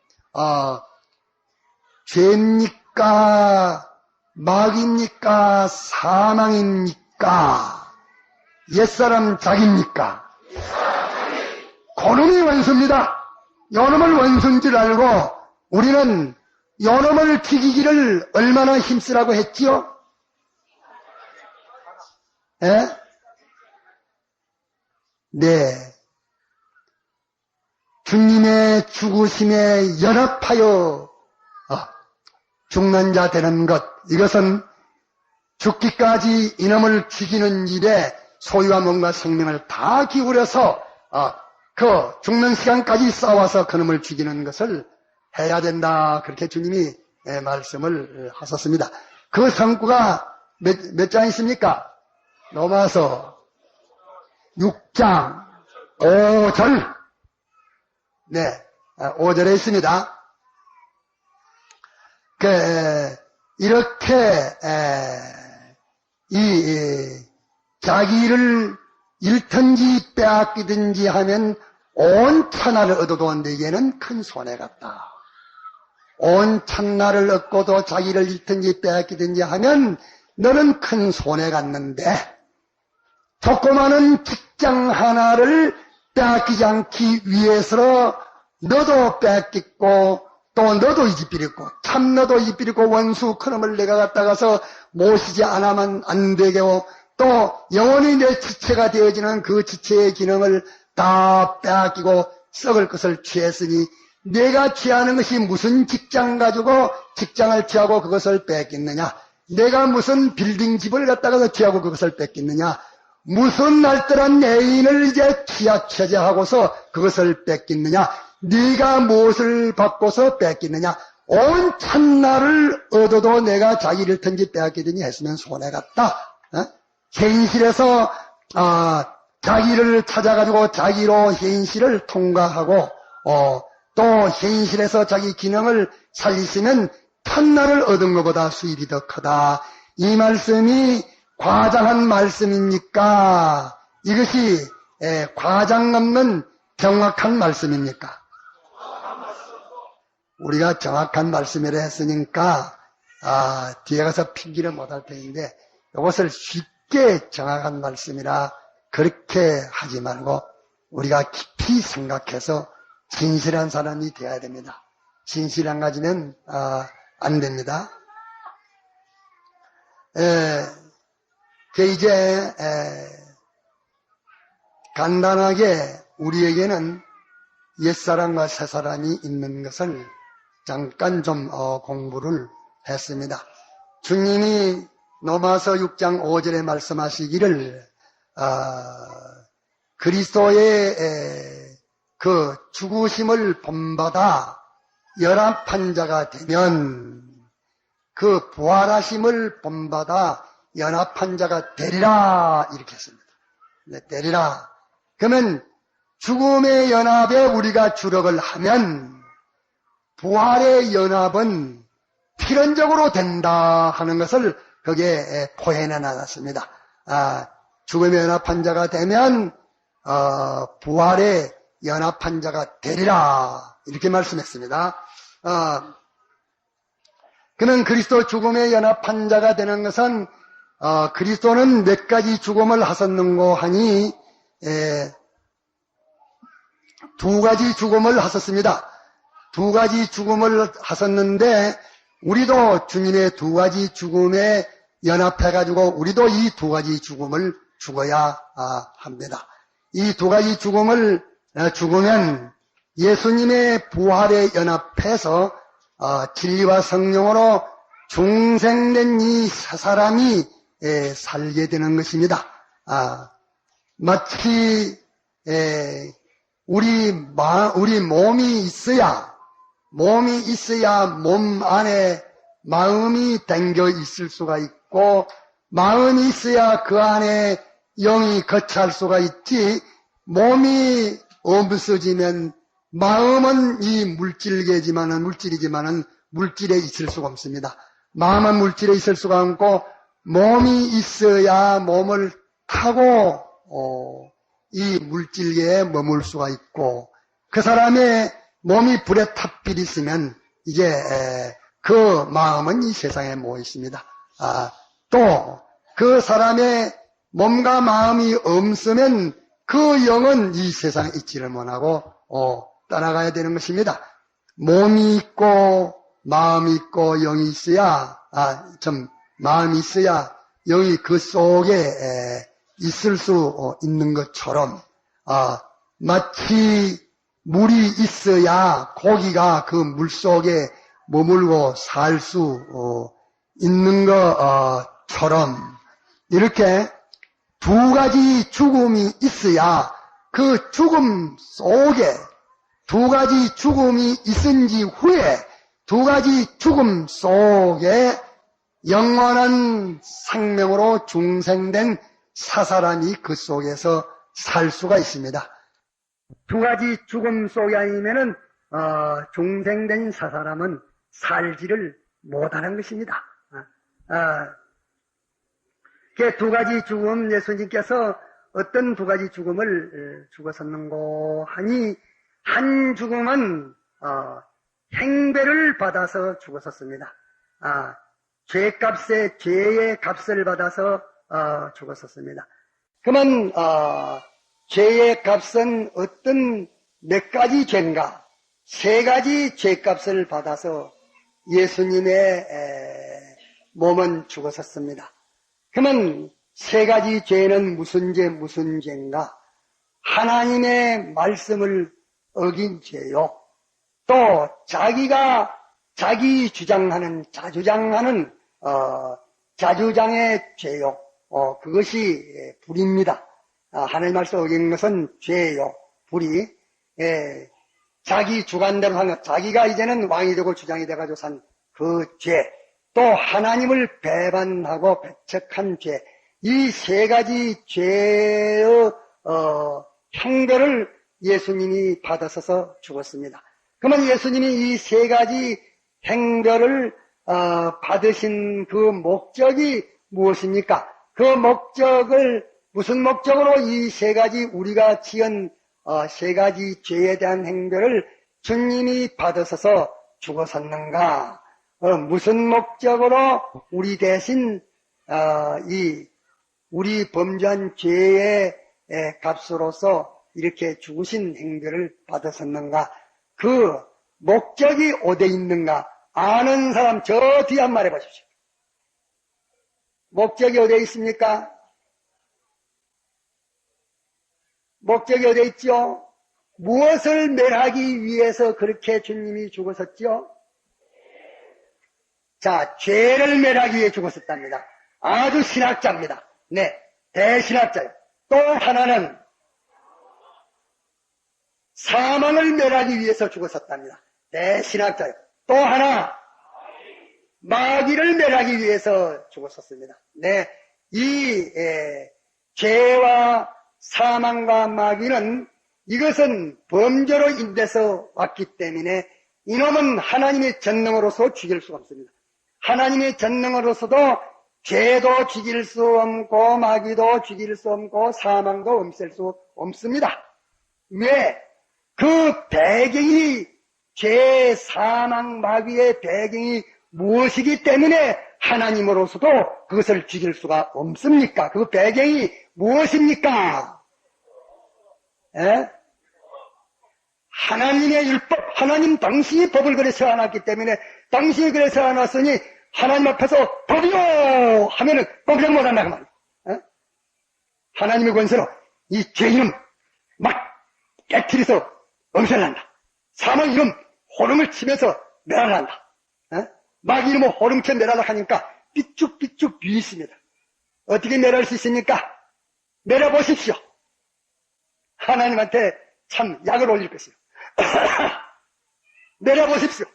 죄입니까? 마귀입니까? 사망입니까? 옛사람 자기입니까? 그놈이 원수입니다. 요놈을 원수인 줄 알고 우리는 요놈을 죽이기를 얼마나 힘쓰라고 했지요? 예? 네. 주님의 죽으심에 연합하여 죽는 자 되는 것, 이것은 죽기까지 이놈을 죽이는 일에 소유와 몸과 생명을 다 기울여서 그 죽는 시간까지 싸워서 그놈을 죽이는 것을 해야 된다. 그렇게 주님이 말씀을 하셨습니다. 그 성구가 몇 장 있습니까? 로마서 6장 5절. 네, 5절에 있습니다. 이렇게 자기를 잃든지 빼앗기든지 하면 온 천하를 얻어도 내게는 큰 손해 같다. 온 천하를 얻고도 자기를 잃든지 빼앗기든지 하면 너는 큰 손해 같는데, 조그마한 직장 하나를 빼앗기지 않기 위해서 너도 빼앗겼고 또 너도 이집비렸고 참 너도 이집비렸고 원수 큰놈을 내가 갖다가서 모시지 않으면 안 되고 또 영원히 내 지체가 되어지는 그 지체의 기능을 다 빼앗기고 썩을 것을 취했으니 내가 취하는 것이 무슨 직장 가지고 직장을 취하고 그것을 뺏겠느냐? 내가 무슨 빌딩 집을 갖다가 취하고 그것을 뺏겠느냐? 무슨 날들한 애인을 이제 취하하고서 그것을 뺏겠느냐? 네가 무엇을 받고서 뺏겠느냐? 온 찬나를 얻어도 내가 자기를 턴지 빼앗기더니 했으면 손해 같다. 현실에서 자기를 찾아가지고 자기로 현실을 통과하고 또 현실에서 자기 기능을 살리시면 찬나를 얻은 것보다 수입이 더 크다. 이 말씀이 과장한 말씀입니까? 이것이 과장 없는 정확한 말씀입니까? 우리가 정확한 말씀이라 했으니까 뒤에 가서 핑계를 못할 텐데 이것을 쉽게 정확한 말씀이라 그렇게 하지 말고 우리가 깊이 생각해서 진실한 사람이 되어야 됩니다. 진실한 가지면 안 됩니다. 이제 간단하게 우리에게는 옛사람과 새사람이 있는 것을 잠깐 좀 공부를 했습니다. 주님이 로마서 6장 5절에 말씀하시기를 그리스도의 그 죽으심을 본받아 연합한 자가 되면 그 부활하심을 본받아 연합한 자가 되리라 이렇게 했습니다. 네, 되리라. 그러면 죽음의 연합에 우리가 주력을 하면 부활의 연합은 필연적으로 된다 하는 것을 거기에 포해내 놨습니다. 죽음의 연합한 자가 되면 부활의 연합한 자가 되리라 이렇게 말씀했습니다. 그러면 그리스도 죽음의 연합한 자가 되는 것은 그리스도는 몇 가지 죽음을 하셨는고 하니 두 가지 죽음을 하셨습니다. 두 가지 죽음을 하셨는데 우리도 주님의 두 가지 죽음에 연합해가지고 우리도 이 두 가지 죽음을 죽어야 합니다. 이 두 가지 죽음을 죽으면 예수님의 부활에 연합해서 진리와 성령으로 중생된 이 사람이 살게 되는 것입니다. 마치 우리 몸이 있어야 몸 안에 마음이 담겨 있을 수가 있고, 마음이 있어야 그 안에 영이 거처할 수가 있지, 몸이 없어지면 마음은 이 물질이지만은 물질에 있을 수가 없습니다. 마음은 물질에 있을 수가 없고, 몸이 있어야 몸을 타고 이 물질계에 머물 수가 있고, 그 사람의 몸이 불에 탑필 있으면 이제 그 마음은 이 세상에 못 있습니다. 또 그 사람의 몸과 마음이 없으면 그 영은 이 세상에 있지를 못하고 떠나가야 되는 것입니다. 몸이 있고 마음이 있고 영이 있어야 마음이 있어야 영이 그 속에 있을 수 있는 것처럼 마치 물이 있어야 고기가 그 물 속에 머물고 살 수 있는 것처럼 이렇게 두 가지 죽음이 있어야 그 죽음 속에 두 가지 죽음이 있은 지 후에 두 가지 죽음 속에 영원한 생명으로 중생된 사사람이 그 속에서 살 수가 있습니다. 두 가지 죽음 속에 아니면은 중생된 사사람은 살지를 못하는 것입니다. 그 두 가지 죽음, 예수님께서 어떤 두 가지 죽음을 죽었었는고 하니, 한 죽음은 행배를 받아서 죽었었습니다. 죄의 값을 받아서 죽었었습니다. 그러면 죄의 값은 어떤 몇 가지 죄인가? 세 가지 죄값을 받아서 예수님의 몸은 죽었었습니다. 그러면 세 가지 죄는 무슨 죄인가? 하나님의 말씀을 어긴 죄요. 또 자기 자주장의 죄요. 그것이 불입니다. 하나님 말씀 어긴 것은 죄요. 불이. 자기 주관대로 한 것, 자기가 이제는 왕이 되고 주장이 돼가지고 산 그 죄, 또 하나님을 배반하고 배척한 죄, 이 세 가지 죄의 형벌을 예수님이 받아서서 죽었습니다. 그러면 예수님이 이 세 가지 형벌을 받으신 그 목적이 무엇입니까? 그 목적을 무슨 목적으로 이 세 가지 우리가 지은 세 가지 죄에 대한 행별을 주님이 받으셔서 죽었었는가? 무슨 목적으로 우리 대신 우리 범죄한 죄의 값으로서 이렇게 죽으신 행별을 받으셨는가? 그 목적이 어디에 있는가? 아는 사람 저 뒤에 한 말 해보십시오. 목적이 어디에 있습니까? 목적이 어디에 있죠? 무엇을 멸하기 위해서 그렇게 주님이 죽으셨죠? 자, 죄를 멸하기 위해 죽으셨답니다. 아주 신학자입니다. 네, 대신학자예요. 또 하나는 사망을 멸하기 위해서 죽으셨답니다. 대신학자예요. 또 하나 마귀를 멸하기 위해서 죽으셨습니다. 네, 이 죄와 사망과 마귀는 이것은 범죄로 인해서 왔기 때문에 이놈은 하나님의 전능으로서 죽일 수가 없습니다. 하나님의 전능으로서도 죄도 죽일 수 없고 마귀도 죽일 수 없고 사망도 없앨 수 없습니다. 왜? 그 배경이 죄, 사망, 마귀의 배경이 무엇이기 때문에 하나님으로서도 그것을 죽일 수가 없습니까? 그 배경이 무엇입니까? 에? 하나님의 율법, 하나님 당신이 법을 그래 세워놨기 때문에 당신이 그래 세워놨으니 하나님 앞에서 법이요 하면은 꼼짝 못한다 그 말이야. 어? 하나님의 권세로 이 죄인은 막 깨트려서 엄살난다. 사망 이름 호름을 치면서 멸하란다. 어? 막 이름을 호름쳐 멸하라 하니까 삐쭉삐쭉 비있습니다. 어떻게 멸할 수 있습니까? 멸해보십시오. 하나님한테 참 약을 올릴 것이요. 멸해보십시오.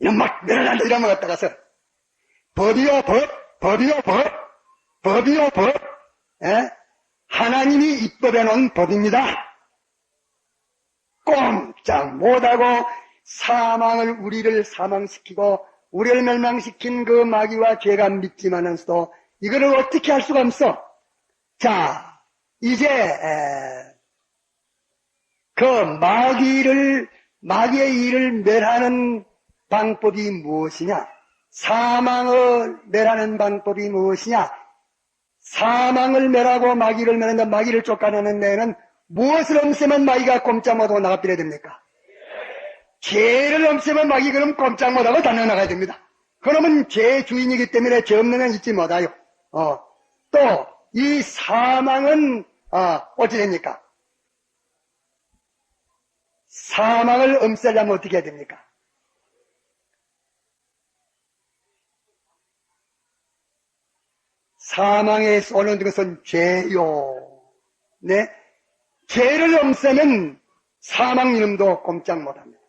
이런 막 멸한다 이런 것 갖다가서 법이요 법이요 법이요 법. 에? 하나님이 입법해 놓은 법입니다. 꼼짝 못하고 사망을 우리를 사망시키고 우리를 멸망시킨 그 마귀와 죄가 믿지만은서도 이거를 어떻게 할 수가 없어. 자, 이제 그 마귀의 일을 멸하는 방법이 무엇이냐? 사망을 멸하는 방법이 무엇이냐? 사망을 멸하고 마귀를 멸한다. 마귀를 쫓아내는 데에는 무엇을 없애면 마귀가 꼼짝 못하고 나가버려야 됩니까? 죄를 없애면 마귀 그럼 꼼짝 못하고 달려나가야 됩니다. 그러면 죄의 주인이기 때문에 죄 없는 건 잊지 못하요. 또 이 사망은 어찌 됩니까? 사망을 없애려면 어떻게 해야 됩니까? 사망에 쏘는 것은 죄요. 네? 죄를 없애면 사망 이름도 꼼짝 못합니다.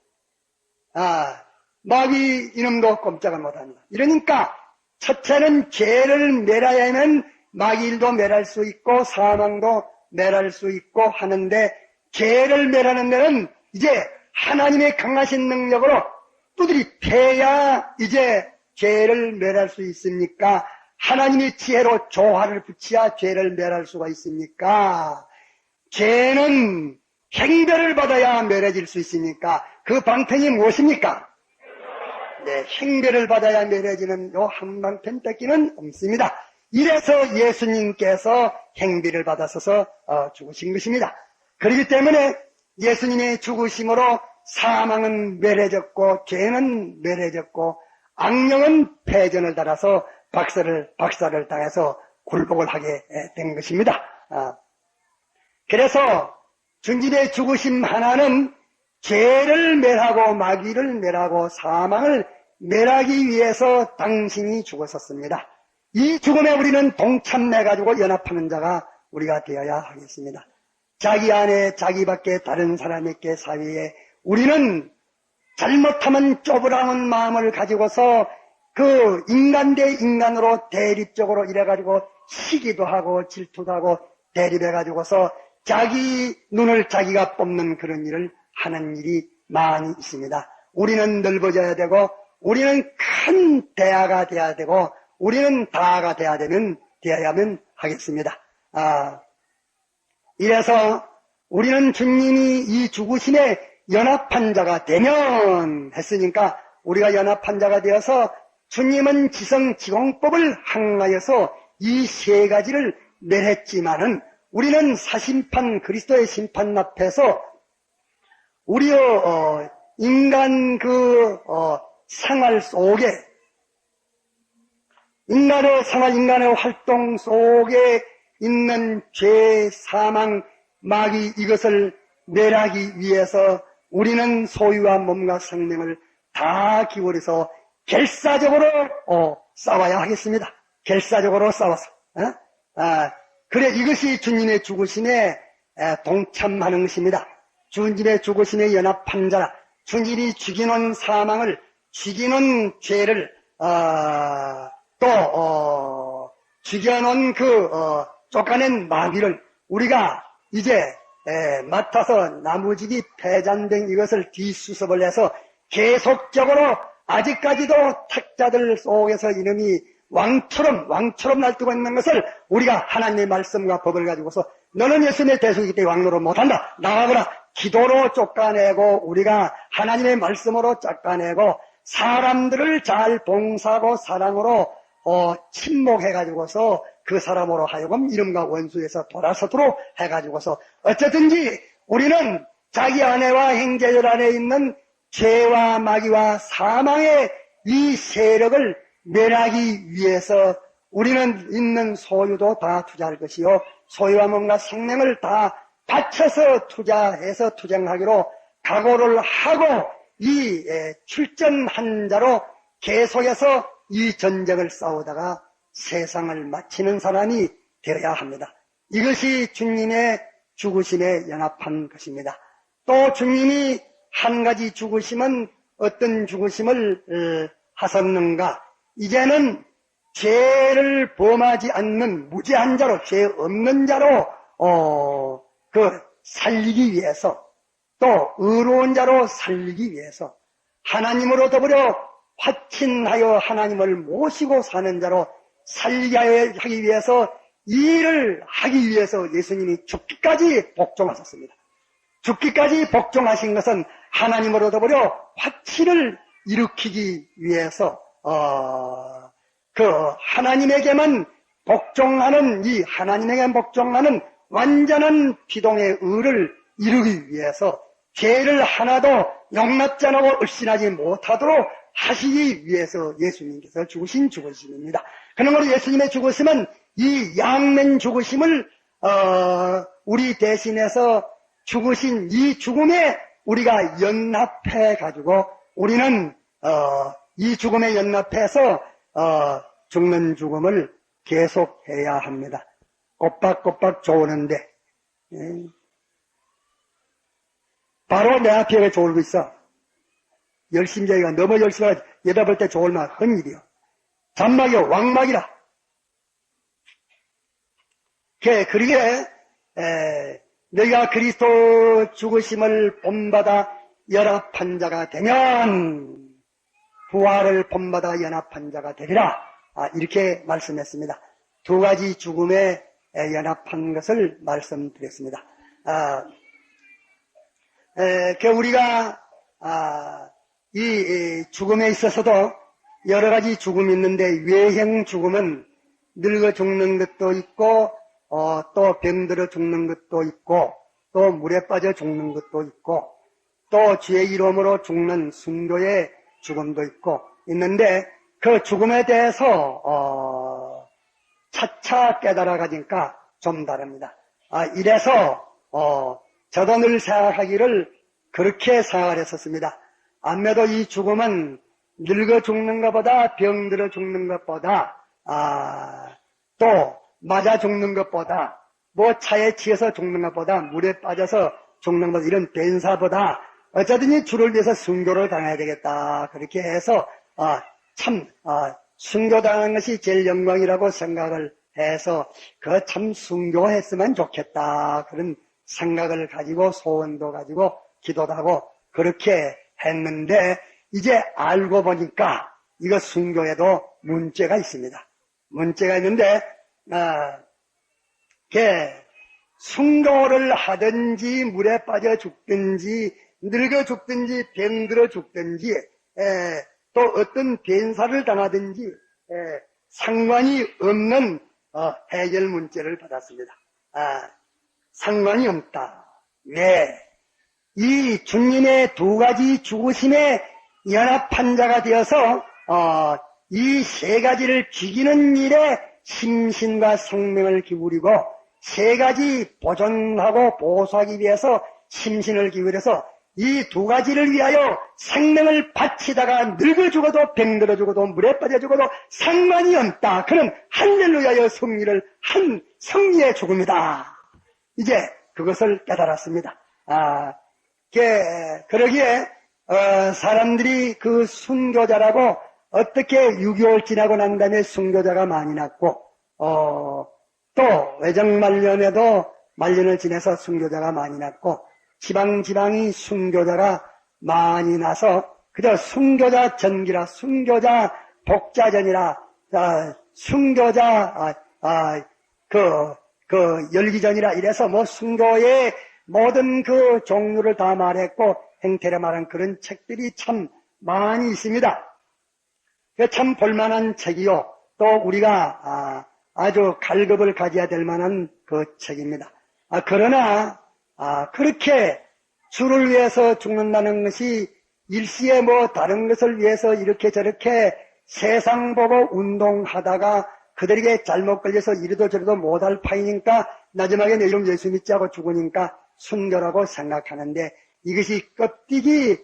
마귀 이름도 꼼짝을 못합니다. 이러니까 첫째는 죄를 멸해야 하면 마귀 일도 멸할 수 있고 사망도 멸할 수 있고 하는데 죄를 멸하는 데는 이제 하나님의 강하신 능력으로 두드리 패야 이제 죄를 멸할 수 있습니까? 하나님의 지혜로 조화를 붙여야 죄를 멸할 수가 있습니까? 죄는 행별을 받아야 멸해질 수 있습니까? 그 방편이 무엇입니까? 네, 행별을 받아야 멸해지는 요 한방편 뺏기는 없습니다. 이래서 예수님께서 행별을 받아서서 죽으신 것입니다. 그렇기 때문에 예수님의 죽으심으로 사망은 멸해졌고 죄는 멸해졌고 악령은 패전을 달아서 박살을 당해서 굴복을 하게 된 것입니다. 그래서 주님의 죽으심 하나는 죄를 멸하고 마귀를 멸하고 사망을 멸하기 위해서 당신이 죽었었습니다. 이 죽음에 우리는 동참해가지고 연합하는 자가 우리가 되어야 하겠습니다. 자기 안에 자기 밖에 다른 사람에게 사이에 우리는 잘못하면 쪼부라는 마음을 가지고서 그 인간 대 인간으로 대립적으로 이래가지고 시기도 하고 질투도 하고 대립해가지고서 자기 눈을 자기가 뽑는 그런 일을 하는 일이 많이 있습니다. 우리는 넓어져야 되고 우리는 큰 대화가 돼야 되고 우리는 다가 되어야만 하겠습니다. 이래서 우리는 주님이 이 죽으심에 연합한 자가 되면 했으니까 우리가 연합한 자가 되어서 주님은 지성지공법을 항하여서 이 세 가지를 멸했지만은 우리는 사심판 그리스도의 심판 앞에서 우리의 인간 생활 속에 인간의 생활, 인간의 활동 속에 있는 죄, 사망, 마귀 이것을 멸하기 위해서 우리는 소유와 몸과 생명을 다 기울여서 결사적으로 싸워야 하겠습니다. 결사적으로 싸워서. 그래 이것이 주님의 죽으심에 동참하는 것입니다. 주님의 죽으심에 연합한 자라 주님이 죽이는 사망을 죽이는 죄를 또 죽여놓은 쫓아낸 마귀를 우리가 이제 맡아서 나무지기 패잔된 이것을 뒤수습을 해서 계속적으로 아직까지도 탁자들 속에서 이놈이 왕처럼 날뛰고 있는 것을 우리가 하나님의 말씀과 법을 가지고서 너는 예수님의 대속이기 때문에 왕노로 못한다. 나가거라. 기도로 쫓아내고 우리가 하나님의 말씀으로 쫓아내고 사람들을 잘 봉사하고 사랑으로 침묵해가지고서 그 사람으로 하여금 이름과 원수에서 돌아서도록 해가지고서 어쨌든지 우리는 자기 아내와 형제들 안에 있는 죄와 마귀와 사망의 이 세력을 면하기 위해서 우리는 있는 소유도 다 투자할 것이요, 소유와 뭔가 생명을 다 바쳐서 투자해서 투쟁하기로 각오를 하고 이 출전한 자로 계속해서 이 전쟁을 싸우다가 세상을 마치는 사람이 되어야 합니다. 이것이 주님의 죽으심에 연합한 것입니다. 또 주님이 한 가지 죽으심은 어떤 죽으심을 하셨는가? 이제는 죄를 범하지 않는 무죄한 자로, 죄 없는 자로 살리기 위해서, 또 의로운 자로 살리기 위해서, 하나님으로 더불어 화친하여 하나님을 모시고 사는 자로 살게 하기 위해서, 이 일을 하기 위해서 예수님이 죽기까지 복종하셨습니다. 죽기까지 복종하신 것은 하나님으로 더불어 화친을 일으키기 위해서 그 하나님에게만 복종하는, 이 하나님에게 복종하는 완전한 피동의 의를 이루기 위해서 죄를 하나도 용납지 않고 얼씬하지 못하도록 하시기 위해서 예수님께서 죽으신 죽으심입니다. 그러므로 예수님의 죽으심은 이 양면 죽으심을 우리 대신해서 죽으신 이 죽음에 우리가 연합해 가지고 우리는 이 죽음에 연합해서 죽는 죽음을 계속해야 합니다. 꼬박꼬박 좋으는데 바로 내 앞에 졸고 있어. 열심자기가 너무 열심히 여다볼 때 졸면 헛일이요. 잔막이 왕막이라. 그러게 너희가 그리스도 죽으심을 본받아 연합한 자가 되면 부활을 본받아 연합한 자가 되리라. 이렇게 말씀했습니다. 두 가지 죽음에 연합한 것을 말씀드렸습니다. 우리가 이 죽음에 있어서도 여러 가지 죽음이 있는데, 외형 죽음은 늙어 죽는 것도 있고 또 병들어 죽는 것도 있고 또 물에 빠져 죽는 것도 있고 또 죄의 이름으로 죽는 순교의 죽음도 있는데, 그 죽음에 대해서 차차 깨달아 가니까 좀 다릅니다. 이래서 저도 늘 생각하기를 그렇게 생각을 했었습니다. 아무래도 이 죽음은 늙어 죽는 것보다, 병들어 죽는 것보다, 또 맞아 죽는 것보다, 뭐 차에 치여서 죽는 것보다, 물에 빠져서 죽는 것, 이런 변사보다 어쩌든지 주를 위해서 순교를 당해야 되겠다. 그렇게 해서 순교당하는 것이 제일 영광이라고 생각을 해서 참 순교했으면 좋겠다. 그런 생각을 가지고 소원도 가지고 기도도 하고 그렇게 했는데, 이제 알고 보니까 이거 순교에도 문제가 있습니다. 문제가 있는데 순교를 하든지 물에 빠져 죽든지 늙어 죽든지 병들어 죽든지 또 어떤 변사를 당하든지 상관이 없는 해결 문제를 받았습니다. 상관이 없다. 왜? 이 주님의 두 가지 죽으심에 연합한 자가 되어서 이 세 가지를 죽이는 일에 심신과 생명을 기울이고 세 가지 보존하고 보호하기 위해서 심신을 기울여서 이 두 가지를 위하여 생명을 바치다가 늙어 죽어도 병들어 죽어도 물에 빠져 죽어도 상관이 없다. 그런 할렐루야의 승리를 한 승리의 죽음이다. 이제 그것을 깨달았습니다. 그러기에 사람들이 그 순교자라고 어떻게 6개월 지나고 난 다음에 순교자가 많이 났고 또 외정말년에도 말년을 지내서 순교자가 많이 났고 지방이 순교자가 많이 나서 그저 순교자 전기라, 순교자 복자전이라, 순교자 열기전이라 이래서 뭐 순교의 모든 그 종류를 다 말했고 행태를 말한 그런 책들이 참 많이 있습니다. 참 볼만한 책이요. 또 우리가 아주 갈급을 가져야 될 만한 그 책입니다. 그러나 그렇게 주를 위해서 죽는다는 것이 일시에 뭐 다른 것을 위해서 이렇게 저렇게 세상 보고 운동하다가 그들에게 잘못 걸려서 이리도 저리도 못할 파이니까 마지막에 내 이름 예수 믿지 하고 죽으니까 순교라고 생각하는데 이것이 껍데기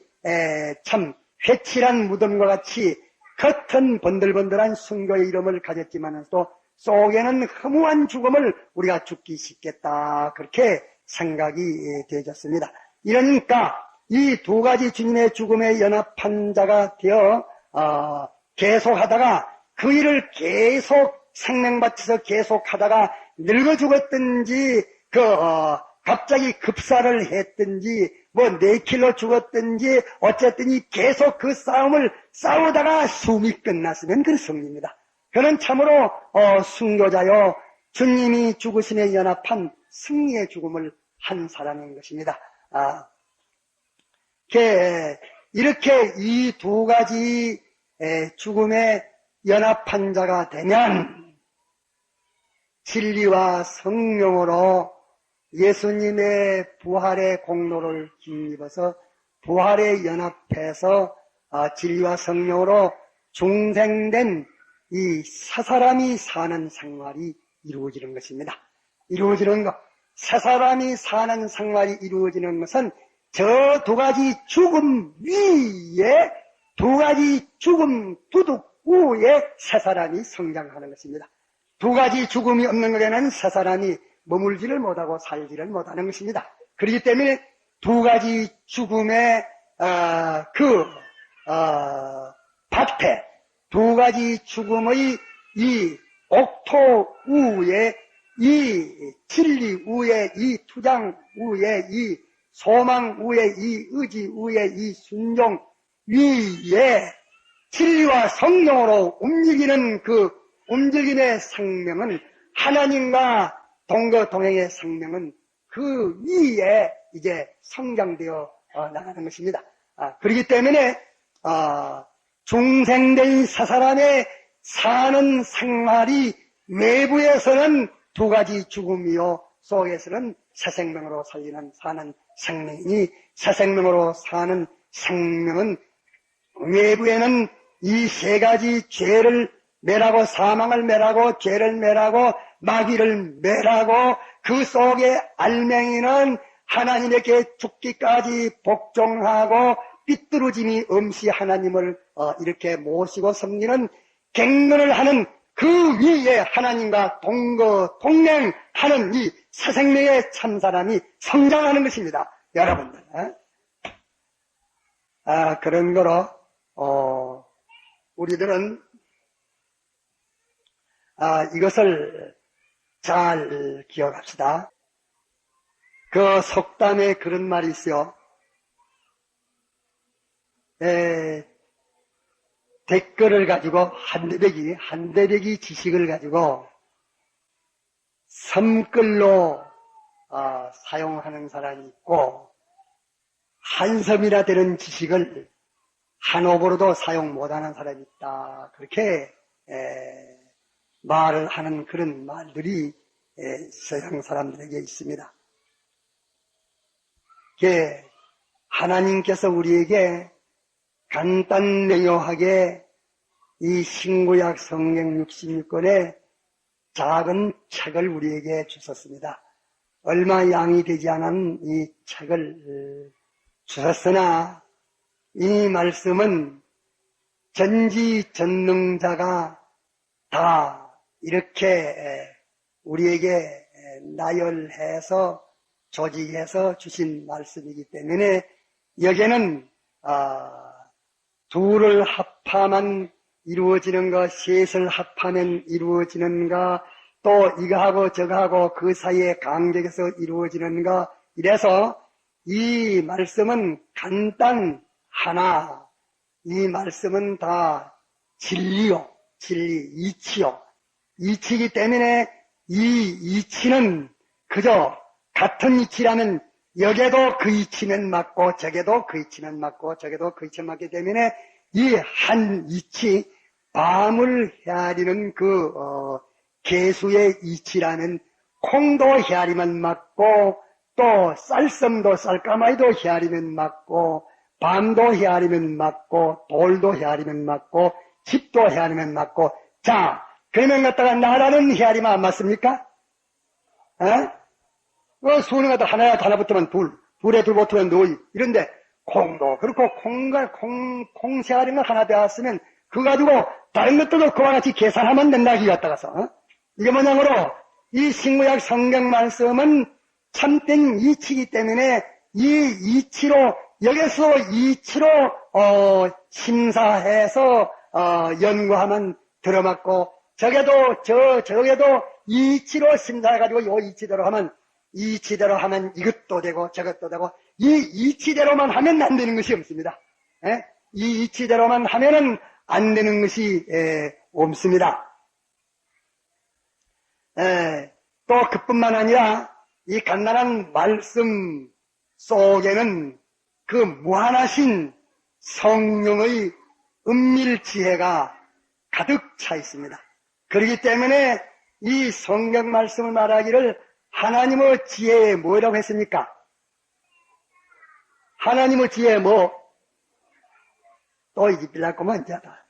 참 회칠한 무덤과 같이 겉은 번들번들한 순교의 이름을 가졌지만 또 속에는 허무한 죽음을 우리가 죽기 쉽겠다 그렇게 생각이 되어졌습니다. 이러니까 이 두 가지 주님의 죽음에 연합한 자가 되어 계속하다가 그 일을 계속 생명바쳐서 계속하다가 늙어 죽었든지 갑자기 급사를 했든지 뭐 4킬로 죽었든지 어쨌든지 계속 그 싸움을 싸우다가 숨이 끝났으면 그 승리입니다. 그는 참으로 순교자요 주님이 죽으심에 연합한 승리의 죽음을 한 사람인 것입니다. 이렇게 이 두 가지 죽음에 연합한 자가 되면 진리와 성령으로 예수님의 부활의 공로를 힘입어서 부활에 연합해서 진리와 성령으로 중생된 이 사사람이 사는 생활이 이루어지는 것입니다. 사사람이 사는 생활이 이루어지는 것은 저 두 가지 죽음 위에 두 가지 죽음 두둑 위에 사사람이 성장하는 것입니다. 두 가지 죽음이 없는 것에는 사사람이 머물지를 못하고 살지를 못하는 것입니다. 그렇기 때문에 두 가지 죽음의 밭에 두 가지 죽음의 이 옥토 위에 이 진리 위에 이 투장 위에 이 소망 위에 이 의지 위에 이 순종 위에 진리와 성령으로 움직이는 그 움직임의 생명은 하나님과 동거동행의 생명은 그 위에 이제 성장되어 나가는 것입니다. 그렇기 때문에 중생된 사사람의 사는 생활이 외부에서는 두 가지 죽음이요 속에서는 새 생명으로 사는 생명이니 새 생명으로 사는 생명은 외부에는 이 세 가지 죄를 매라고 사망을 매라고 죄를 매라고 마귀를 매라고 그 속에 알맹이는 하나님에게 죽기까지 복종하고 삐뚤어짐이 없이 하나님을 이렇게 모시고 섬기는 갱년을 하는 그 위에 하나님과 동행하는 이 새생명의 참사람이 성장하는 것입니다. 여러분들. 그런 거로 우리들은 이것을 잘 기억합시다. 그 속담에 그런 말이 있어요. 댓글을 가지고 한대배기 지식을 가지고 섬글로 사용하는 사람이 있고 한섬이나 되는 지식을 한옥으로도 사용 못하는 사람이 있다. 그렇게 말을 하는 그런 말들이 서양 사람들에게 있습니다. 하나님께서 우리에게 간단명료하게 이 신구약 성경 66권의 작은 책을 우리에게 주셨습니다. 얼마 양이 되지 않은 이 책을 주셨으나 이 말씀은 전지전능자가 다 이렇게 우리에게 나열해서 조직해서 주신 말씀이기 때문에 여기에는 둘을 합하면 이루어지는 것, 셋을 합하면 이루어지는 것, 또 이거하고 저거하고 그 사이에 간격에서 이루어지는 것, 이래서 이 말씀은 간단하나 이 말씀은 다 진리요, 이치요. 이치이기 때문에 이 이치는 그저 같은 이치라면 여기에도 그 이치면 맞고 저게도 그 이치면 맞고 저게도 그 이치면 맞기 때문에 이 한 이치 밤을 헤아리는 개수의 이치라면 콩도 헤아리면 맞고 또 쌀섬도 쌀까마이도 헤아리면 맞고 밤도 헤아리면 맞고 돌도 헤아리면 맞고 집도 헤아리면 맞고. 자, 그러면 갖다가 나라는 헤아리면 안 맞습니까? 수는 갖다 하나 붙으면 둘에 둘 붙으면 노이. 이런데 콩도 그렇고 콩 헤아리면 하나 되었으면 그거 가지고 다른 것들도 그와 같이 계산하면 된다. 이 갖다가서. 이게 뭐냐고로 이 신구약 성경 말씀은 참된 이치이기 때문에 이 이치로 여기서 이치로 심사해서 연구하면 들어맞고 저게도 이치로 심사해가지고 요 이치대로 하면 이것도 되고 저것도 되고 이 이치대로만 하면 안 되는 것이 없습니다. 이 이치대로만 하면은 안 되는 것이 없습니다. 또 그뿐만 아니라 이 간단한 말씀 속에는 그 무한하신 성령의 은밀 지혜가 가득 차 있습니다. 그렇기 때문에 이 성경 말씀을 말하기를 하나님의 지혜에 뭐라고 했습니까? 하나님의 지혜에 뭐? 또 이 집 빌릴 거면 이제다.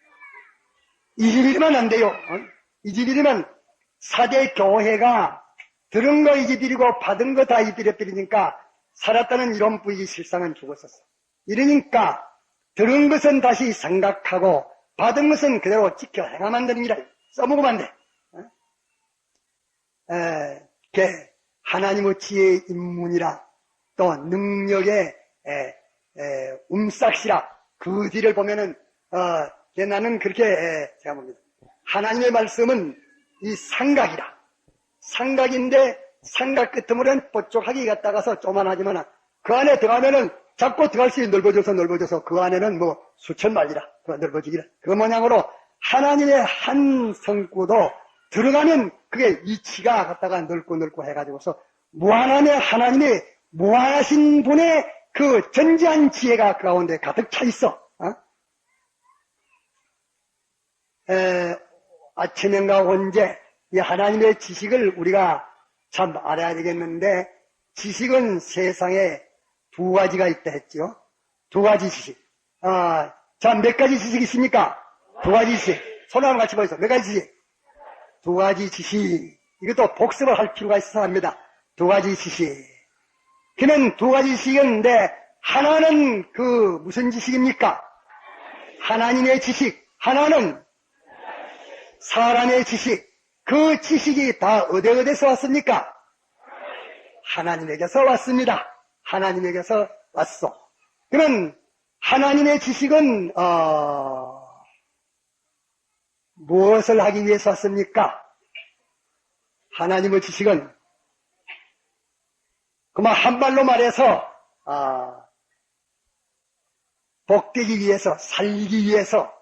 이 집이면 안 돼요. 이 집이면 사대 교회가 들은 거 이 집이고 받은 거 다 이 집이니까 살았다는 이런 부익이 실상은 죽었었어. 이러니까 들은 것은 다시 생각하고 받은 것은 그대로 지켜 행하면 되는 기라. 써먹으면 안 돼. 하나님의 지혜의 인문이라 또 능력의 움싹시라 그 뒤를 보면은 나는 그렇게 제가 봅니다. 하나님의 말씀은 이 삼각이라. 삼각인데 삼각 끝으로는 뽀쪽하게 갔다가서 조만하지만 그 안에 들어가면은 자꾸 들어갈 수 있는 넓어져서 그 안에는 뭐 수천 마리라 넓어지기라. 그 모양으로 하나님의 한 성구도 들어가면 그게 이치가 갖다가 넓고 해가지고서 무한함의 하나님의 무한하신 분의 그 전지한 지혜가 그 가운데 가득 차 있어. 아침인가 언제 이 하나님의 지식을 우리가 참 알아야 되겠는데 지식은 세상에 두 가지가 있다 했죠. 두 가지 지식. 자, 몇 가지 지식이 있습니까? 두 가지 지식. 손 한번 같이 보세요. 몇 가지 지식? 두 가지 지식. 이것도 복습을 할 필요가 있어서 합니다. 두 가지 지식. 그러면 두 가지 지식인데 하나는 그 무슨 지식입니까? 하나님의 지식. 하나는 사람의 지식. 그 지식이 다 어디에서 왔습니까? 하나님에게서 왔습니다. 하나님에게서 왔어. 그러면 하나님의 지식은 무엇을 하기 위해서 왔습니까? 하나님의 지식은 그만 한 말로 말해서 복되기 위해서, 살기 위해서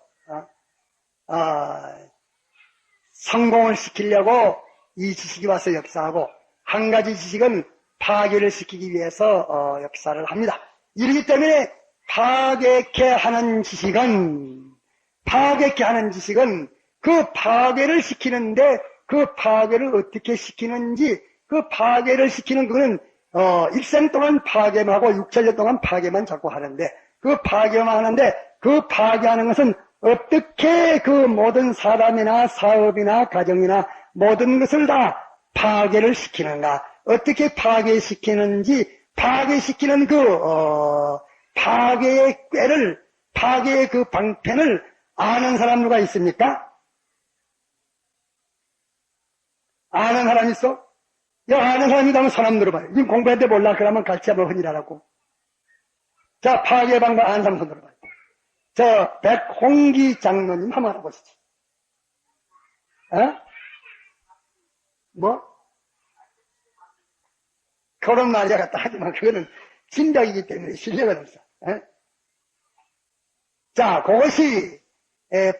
성공을 시키려고 이 지식이 와서 역사하고 한 가지 지식은 파괴를 시키기 위해서 역사를 합니다. 이렇기 때문에 파괴케 하는 지식은 그 파괴를 시키는데 그 파괴를 어떻게 시키는지 그 파괴를 시키는 그는 일생 동안 파괴만 하고 6,7년 동안 파괴만 자꾸 하는데 그 파괴만 하는데 그 파괴하는 것은 어떻게 그 모든 사람이나 사업이나 가정이나 모든 것을 다 파괴를 시키는가? 어떻게 파괴시키는지 파괴시키는 파괴의 꾀를 파괴의 그 방편을 아는 사람 누가 있습니까? 아는 사람 있어? 아는 사람이 있다면 사람 들어봐요. 지금 공부했는데 몰라. 그러면 같이 한번 흔히라고. 자, 파괴 방법 아는 사람 손 들어봐요. 저 백홍기 장로님 한번 알아보시죠. 뭐? 그런 말이야 같다 하지만 그거는 진작이기 때문에 신뢰가 없어. 자, 그것이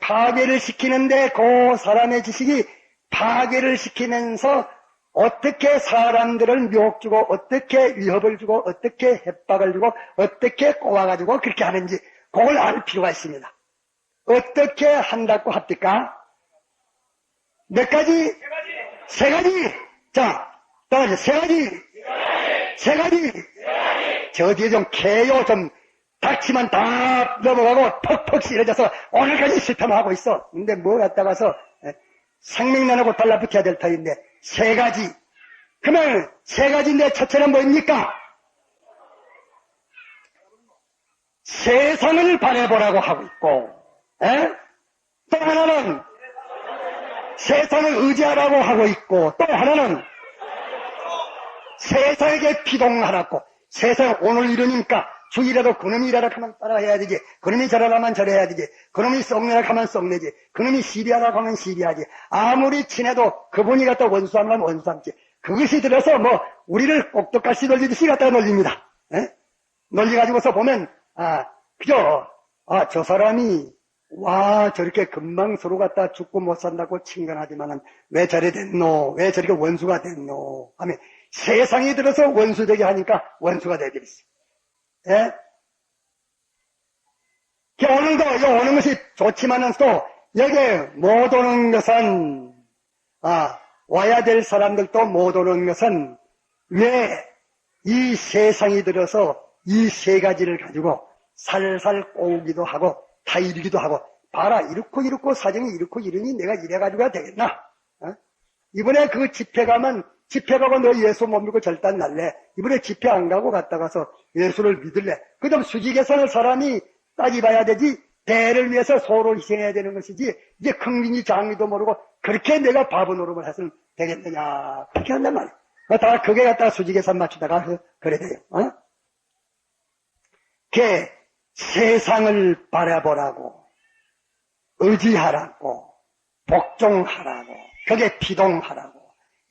파괴를 시키는데 그 사람의 지식이 파괴를 시키면서 어떻게 사람들을 미혹 주고 어떻게 위협을 주고 어떻게 협박을 주고 어떻게 꼬아가지고 그렇게 하는지 그걸 알 필요가 있습니다. 어떻게 한다고 합니까? 몇 가지? 세 가지. 자, 따라서 세 가지. 저 뒤에 좀 캐요. 좀 닥치면 다 넘어가고 퍽퍽 쓰러져서 오늘까지 실패만 하고 있어. 근데 뭐 갖다가서 생명난하고 달라붙어야 될 터인데 세 가지. 그러면 세 가지인데 첫째는 뭐입니까? 세상을 바라보라고 하고 있고, 또 하나는 세상을 의지하라고 하고 있고, 또 하나는 세상에게 피동하라고. 세상 오늘 이러니까 주일에도 그놈이 이래라 하면 따라해야 되지, 그놈이 저래라 하면 저래야 되지, 그놈이 썩내라 하면 썩내지, 그놈이 시비하라고 하면 시비하지. 아무리 친해도 그분이 갖다 원수하면 원수함지. 그것이 들어서 뭐 우리를 꼭두까시 놀리듯이 갖다가 놀립니다. 놀려가지고서 보면 그죠? 저 사람이 저렇게 금방 서로 갖다 죽고 못 산다고 칭찬하지만은 왜 저래 됐노? 왜 저렇게 원수가 됐노? 하면 세상이 들어서 원수되게 하니까 원수가 되어버렸어. 오늘도 이 오는 것이 좋지만은 또 여기에 못 오는 것은 와야 될 사람들도 못 오는 것은 왜 이 세상이 들어서 이 세 가지를 가지고 살살 꼬우기도 하고 타이르기도 하고 봐라 이렇고 사정이 이렇고 이러니 내가 이래가지고야 되겠나? 이번에 그 집회 가면 집회 가고 너 예수 못 믿고 절단 날래. 이번에 집회 안 가고 갔다 가서 예수를 믿을래. 그 다음 수지개선을 사람이 따지봐야 되지. 대를 위해서 소를 희생해야 되는 것이지. 이제 긍진이 장미도 모르고 그렇게 내가 바보 노름을 해서는 되겠느냐. 그렇게 한단 말이야. 다 그게 갖다가 수지개선 맞추다가 그래 돼요. 그게 세상을 바라보라고, 의지하라고, 복종하라고, 그게 피동하라고.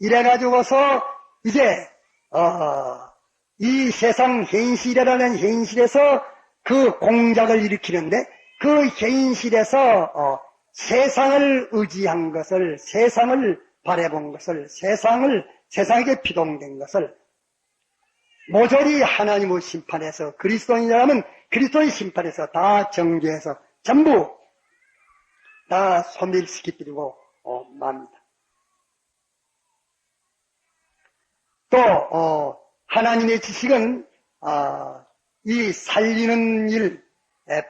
이래가지고서 이제 이 세상 현실이라는 현실에서 그 공작을 일으키는데 그 현실에서 세상을 의지한 것을, 세상을 바라본 것을, 세상에게 피동된 것을 모조리 하나님의 심판에서 그리스도인이라면 그리스도의 심판에서 다 정죄해서 전부 다 소멸시키려고 맙니다. 또 하나님의 지식은 이 살리는 일,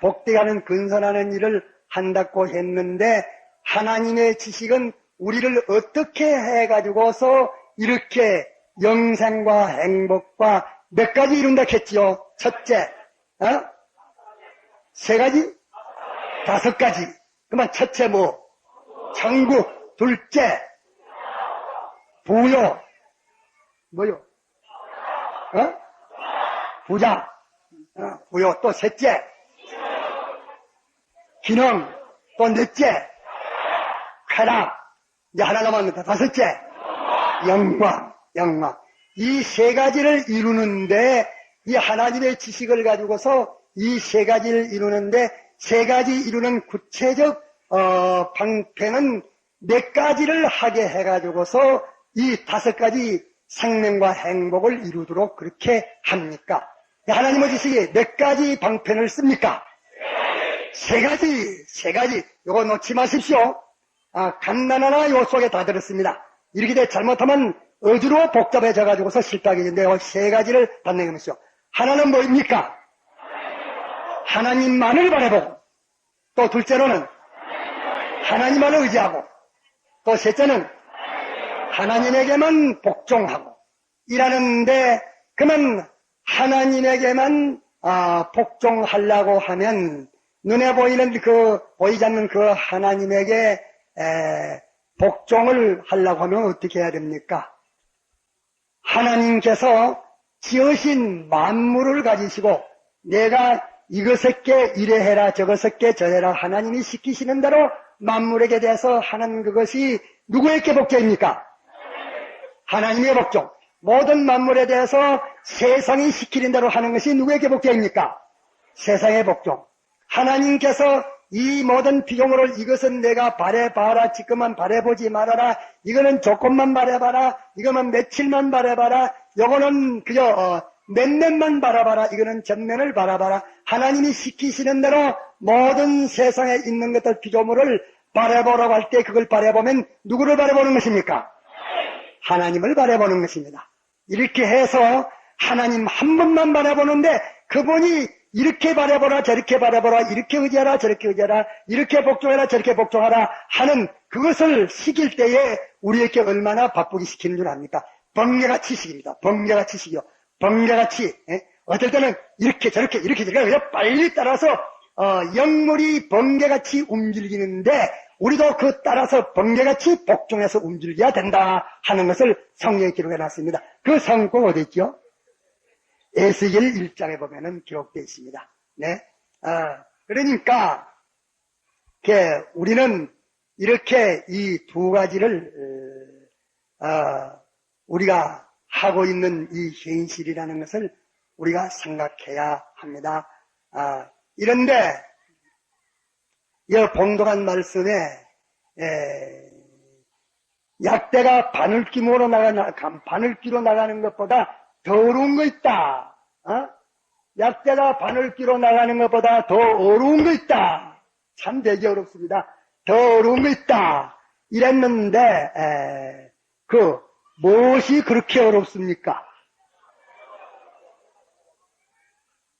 복되게 근선하는 일을 한다고 했는데 하나님의 지식은 우리를 어떻게 해가지고서 이렇게 영생과 행복과 몇 가지 이룬다 했지요? 첫째, 세 가지? 다섯 가지. 그러면 첫째 뭐? 천국. 둘째, 부요. 뭐요? 부자. 부요. 또 셋째, 기능. 또 넷째, 쾌락. 이제 하나 남았는데 다섯째, 영광. 이 세 가지를 이루는데 이 하나님의 지식을 가지고서 이 세 가지를 이루는데 세 가지 이루는 구체적 방편은 몇 가지를 하게 해가지고서 이 다섯 가지 생명과 행복을 이루도록 그렇게 합니까? 하나님의 지식이 몇 가지 방편을 씁니까? 세 가지. 요거 놓지 마십시오. 간단하나 요 속에 다 들었습니다. 이렇게 돼 잘못하면 어디로 복잡해져가지고서 실패하게 되는데 세 가지를 받는 것이죠. 하나는 뭐입니까? 하나님만을 바라보고, 또 둘째로는 하나님만을 의지하고, 또 셋째는 하나님에게만 복종하고 이라는데, 그러면 하나님에게만 복종하려고 하면 눈에 보이는 보이지 않는 그 하나님에게 복종을 하려고 하면 어떻게 해야 됩니까? 하나님께서 지으신 만물을 가지시고 내가 이것에게 이래해라 저것에게 저래라 하나님이 시키시는 대로 만물에게 대해서 하는 그것이 누구에게 복종입니까? 하나님의 복종. 모든 만물에 대해서 세상이 시키는 대로 하는 것이 누구에게 복종입니까? 세상의 복종. 하나님께서 이 모든 피조물을 이것은 내가 바라봐라, 지금만 바라보지 말아라, 이거는 조금만 바라봐라, 이거는 며칠만 바라봐라, 요거는 그저 몇몇만 바라봐라, 이거는 전면을 바라봐라. 하나님이 시키시는 대로 모든 세상에 있는 것들 피조물을 바라보라고 할 때 그걸 바라보면 누구를 바라보는 것입니까? 하나님을 바라보는 것입니다. 이렇게 해서 하나님 한 분만 바라보는데 그분이 이렇게 바라보라 저렇게 바라보라 이렇게 의지하라 저렇게 의지하라 이렇게 복종해라 저렇게 복종하라 하는 그것을 시킬 때에 우리에게 얼마나 바쁘게 시키는 줄 압니까? 번개같이 시킵니다. 번개같이 시켜. 번개같이. 어떨 때는 이렇게 저렇게 그냥 빨리 따라서 영물이 번개같이 움직이는데 우리도 그 따라서 번개같이 복종해서 움직여야 된다 하는 것을 성경에 기록해 놨습니다. 그 성경 꼭 어디 있죠? 에스겔 1장에 보면은 기록되어 있습니다. 네. 그러니까 우리는 이렇게 이 두 가지를 우리가 하고 있는 이 현실이라는 것을 우리가 생각해야 합니다. 이런데 이 봉독한 말씀에 약대가 바늘기로 나가는 것보다 더 어려운 거 있다. 약대가 바늘기로 나가는 것보다 더 어려운 거 있다. 참 되게 어렵습니다. 더 어려운 거 있다. 이랬는데 무엇이 그렇게 어렵습니까?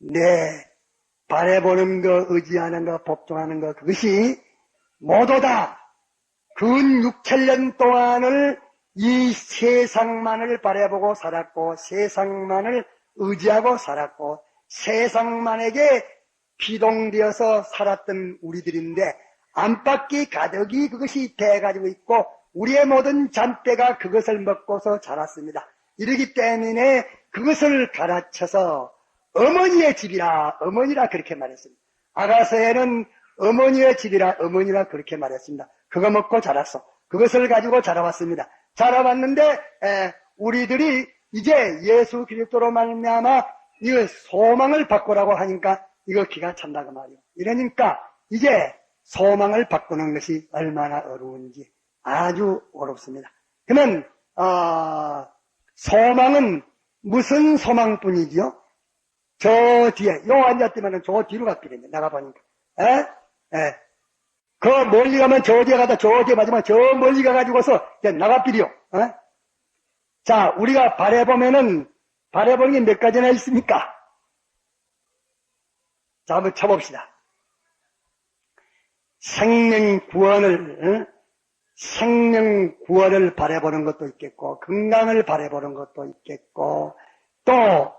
네, 바라보는 거, 의지하는 거, 복종하는 거, 그것이 모두 다 근 6,7년 동안을 이 세상만을 바라보고 살았고, 세상만을 의지하고 살았고, 세상만에게 비동되어서 살았던 우리들인데, 안팎이 가득이 그것이 돼가지고 있고, 우리의 모든 잔대가 그것을 먹고서 자랐습니다. 이러기 때문에 그것을 가르쳐서 어머니의 집이라, 어머니라 그렇게 말했습니다. 아가서에는 어머니의 집이라, 어머니라 그렇게 말했습니다. 그거 먹고 자랐어. 그것을 가지고 자라왔습니다. 자라왔는데 우리들이 이제 예수 그리스도로 말미암아 이 소망을 바꾸라고 하니까 이거 기가 찬다고 말이에요. 이러니까 이제 소망을 바꾸는 것이 얼마나 어려운지 아주 어렵습니다. 그러면 소망은 무슨 소망뿐이지요? 저 뒤에 요 앉았더니만 저 뒤로 갔거든요. 내가 보니까 그 멀리 가면 저 뒤에 가다 저 뒤에 맞으면 저 멀리 가가지고서 나가버려. 자, 우리가 바라보면은 바라보는 게 몇 가지나 있습니까? 자, 한번 쳐봅시다. 생명 구원을 바라보는 것도 있겠고, 건강을 바라보는 것도 있겠고, 또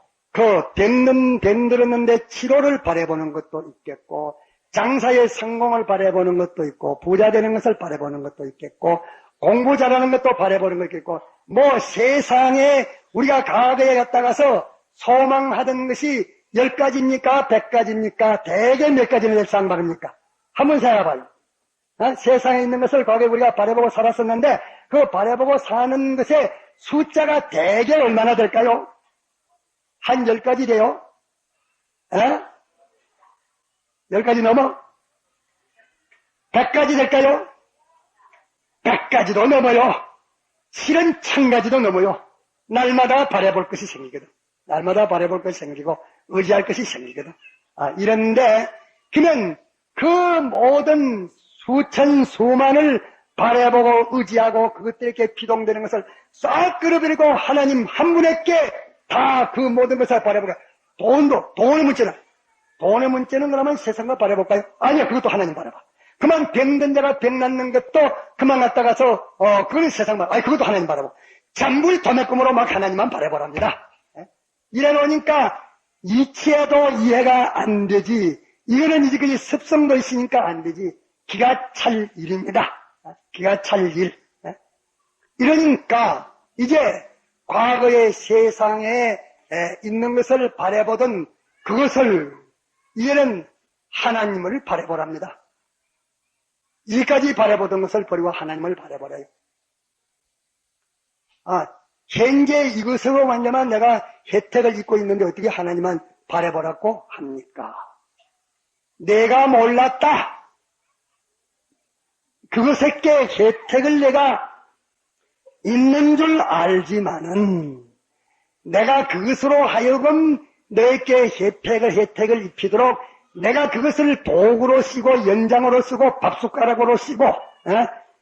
병들었는데 치료를 바라보는 것도 있겠고, 장사의 성공을 바라보는 것도 있고, 부자 되는 것을 바라보는 것도 있겠고, 공부 잘하는 것도 바라보는 것도 있겠고, 세상에 우리가 과거에 갔다가서 소망하던 것이 10가지입니까? 100가지입니까? 대개 몇 가지나 될 상방입니까? 한번 생각해봐요. 세상에 있는 것을 과거에 우리가 바라보고 살았었는데, 그 바라보고 사는 것의 숫자가 대개 얼마나 될까요? 한 10가지 돼요? 10가지 넘어? 100가지 될까요? 100가지도 넘어요. 실은 1000가지도 넘어요. 날마다 바라볼 것이 생기거든. 날마다 바라볼 것이 생기고 의지할 것이 생기거든. 이런데 그러면 그 모든 수천 수만을 바라보고 의지하고 그것들에게 피동되는 것을 싹 끌어버리고 하나님 한 분에게 다 그 모든 것을 바라보고 돈의 문제는 그러면 세상과 바라볼까요? 아니요, 그것도 하나님 바라봐. 그만 병든 자가 병 낫는 것도 그만 갔다가서 그건 세상만, 그것도 하나님 바라보고 전부 도매금으로 막 하나님만 바라보랍니다. 이래 놓으니까 이치해도 이해가 안 되지. 이거는 이제 그게 습성도 있으니까 안 되지. 기가 찰 일입니다. 기가 찰 일. 이러니까 이제 과거의 세상에 있는 것을 바라보던 그것을 이제는 하나님을 바라보랍니다. 이까지 바라보던 것을 버리고 하나님을 바라보래요. 현재 이것으로 말미암아 내가 혜택을 입고 있는데 어떻게 하나님만 바라보라고 합니까? 내가 몰랐다. 그것에게 혜택을 내가 있는 줄 알지만은 내가 그것으로 하여금 너에게 혜택을 입히도록 내가 그것을 도구로 쓰고 연장으로 쓰고 밥숟가락으로 쓰고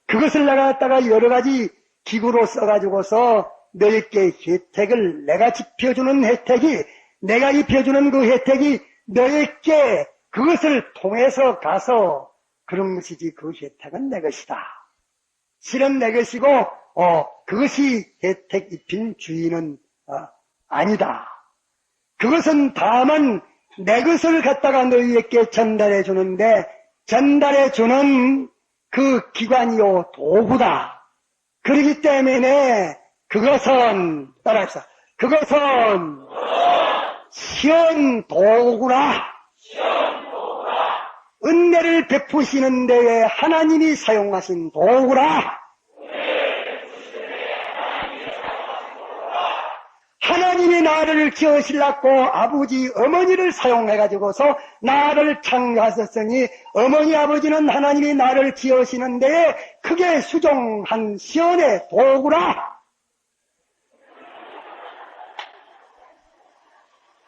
그것을 내가 갖다가 여러 가지 기구로 써가지고서 너에게 혜택을 내가 입혀주는 혜택이 내가 입혀주는 그 혜택이 너에게 그것을 통해서 가서 그런 것이지 그 혜택은 내 것이다. 실은 내 것이고 그것이 혜택 입힌 주인은 아니다. 그것은 다만 내 것을 갖다가 너희에게 전달해 주는데 전달해 주는 그 기관이요 도구다. 그렇기 때문에 그것은 따라합시다. 그것은 시험 도구라. 은혜를 베푸시는 데에 하나님이 사용하신 도구라. 하나님이 나를 지으시려고 아버지 어머니를 사용해가지고서 나를 창조하셨으니 어머니 아버지는 하나님이 나를 지으시는 데에 크게 수종한 시연의 도구라.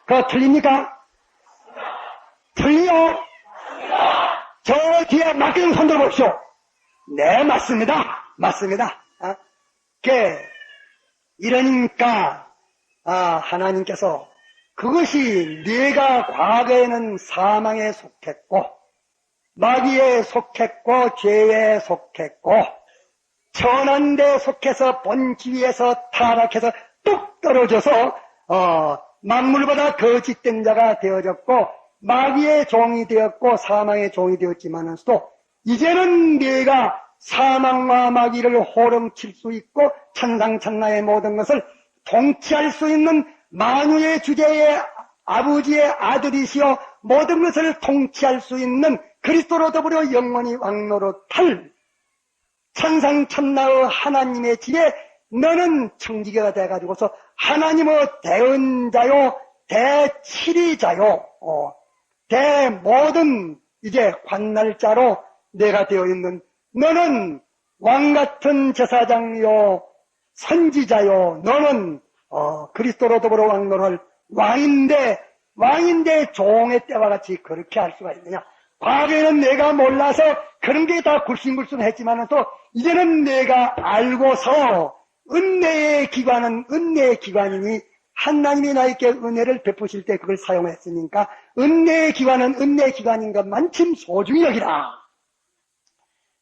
그거 틀립니까? 틀리요? 저 뒤에 맡기는 손 들어보십시오. 네, 맞습니다. 맞습니다. 이러니까 하나님께서 그것이 네가 과거에는 사망에 속했고 마귀에 속했고 죄에 속했고 천한 데 속해서 본지위에서 타락해서 뚝 떨어져서 만물보다 거짓된 자가 되어졌고 마귀의 종이 되었고 사망의 종이 되었지만서도 이제는 네가 사망과 마귀를 호령칠 수 있고 천상천하의 모든 것을 통치할 수 있는 만유의 주제의 아버지의 아들이시여 모든 것을 통치할 수 있는 그리스도로 더불어 영원히 왕노릇할 천상천하의 하나님의 집에 너는 청지기가 돼가지고서 하나님의 대언자요 대치리자요 대모든 이제 관날자로 내가 되어 있는 너는 왕같은 제사장이요 선지자요 너는 그리스도로 더불어 왕노를 왕인데 종의 때와 같이 그렇게 할 수가 있느냐. 과거에는 내가 몰라서 그런 게 다 굴신굴신했지만 또 이제는 내가 알고서 은혜의 기관은 은혜의 기관이니 하나님이 나에게 은혜를 베푸실 때 그걸 사용했으니까 은혜의 기관은 은혜의 기관인 것만큼 소중히 여기라.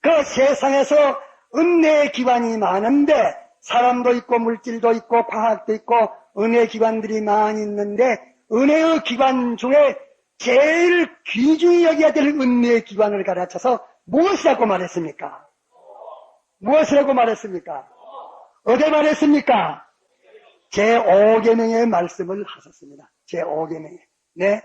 그 세상에서 은혜의 기관이 많은데 사람도 있고 물질도 있고 과학도 있고 은혜 기관들이 많이 있는데 은혜의 기관 중에 제일 귀중히 여겨야 될 은혜의 기관을 가르쳐서 무엇이라고 말했습니까? 무엇이라고 말했습니까? 어디 말했습니까? 제5계명의 말씀을 하셨습니다. 제5계명에. 네.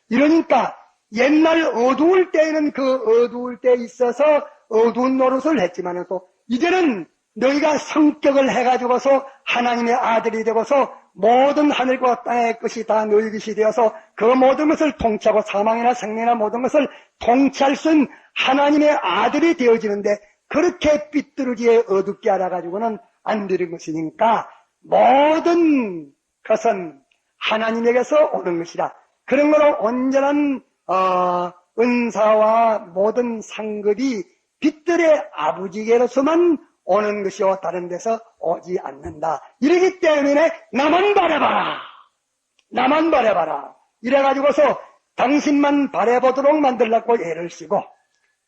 이러니까 옛날 어두울 때에는 그 어두울 때에 있어서 어두운 노릇을 했지만 또 이제는 너희가 성격을 해가지고서 하나님의 아들이 되고서 모든 하늘과 땅의 것이 다 너희 것이 되어서 그 모든 것을 통치하고 사망이나 생명이나 모든 것을 통치할 수 있는 하나님의 아들이 되어지는데 그렇게 삐뚤어지게 어둡게 알아가지고는 안 되는 것이니까 모든 것은 하나님에게서 오는 것이라. 그런 거로 온전한 은사와 모든 상급이 빛들의 아버지께로서만 오는 것이요 다른 데서 오지 않는다. 이러기 때문에 나만 바라봐라. 나만 바라봐라. 이래가지고서 당신만 바라보도록 만들라고 애를 쓰고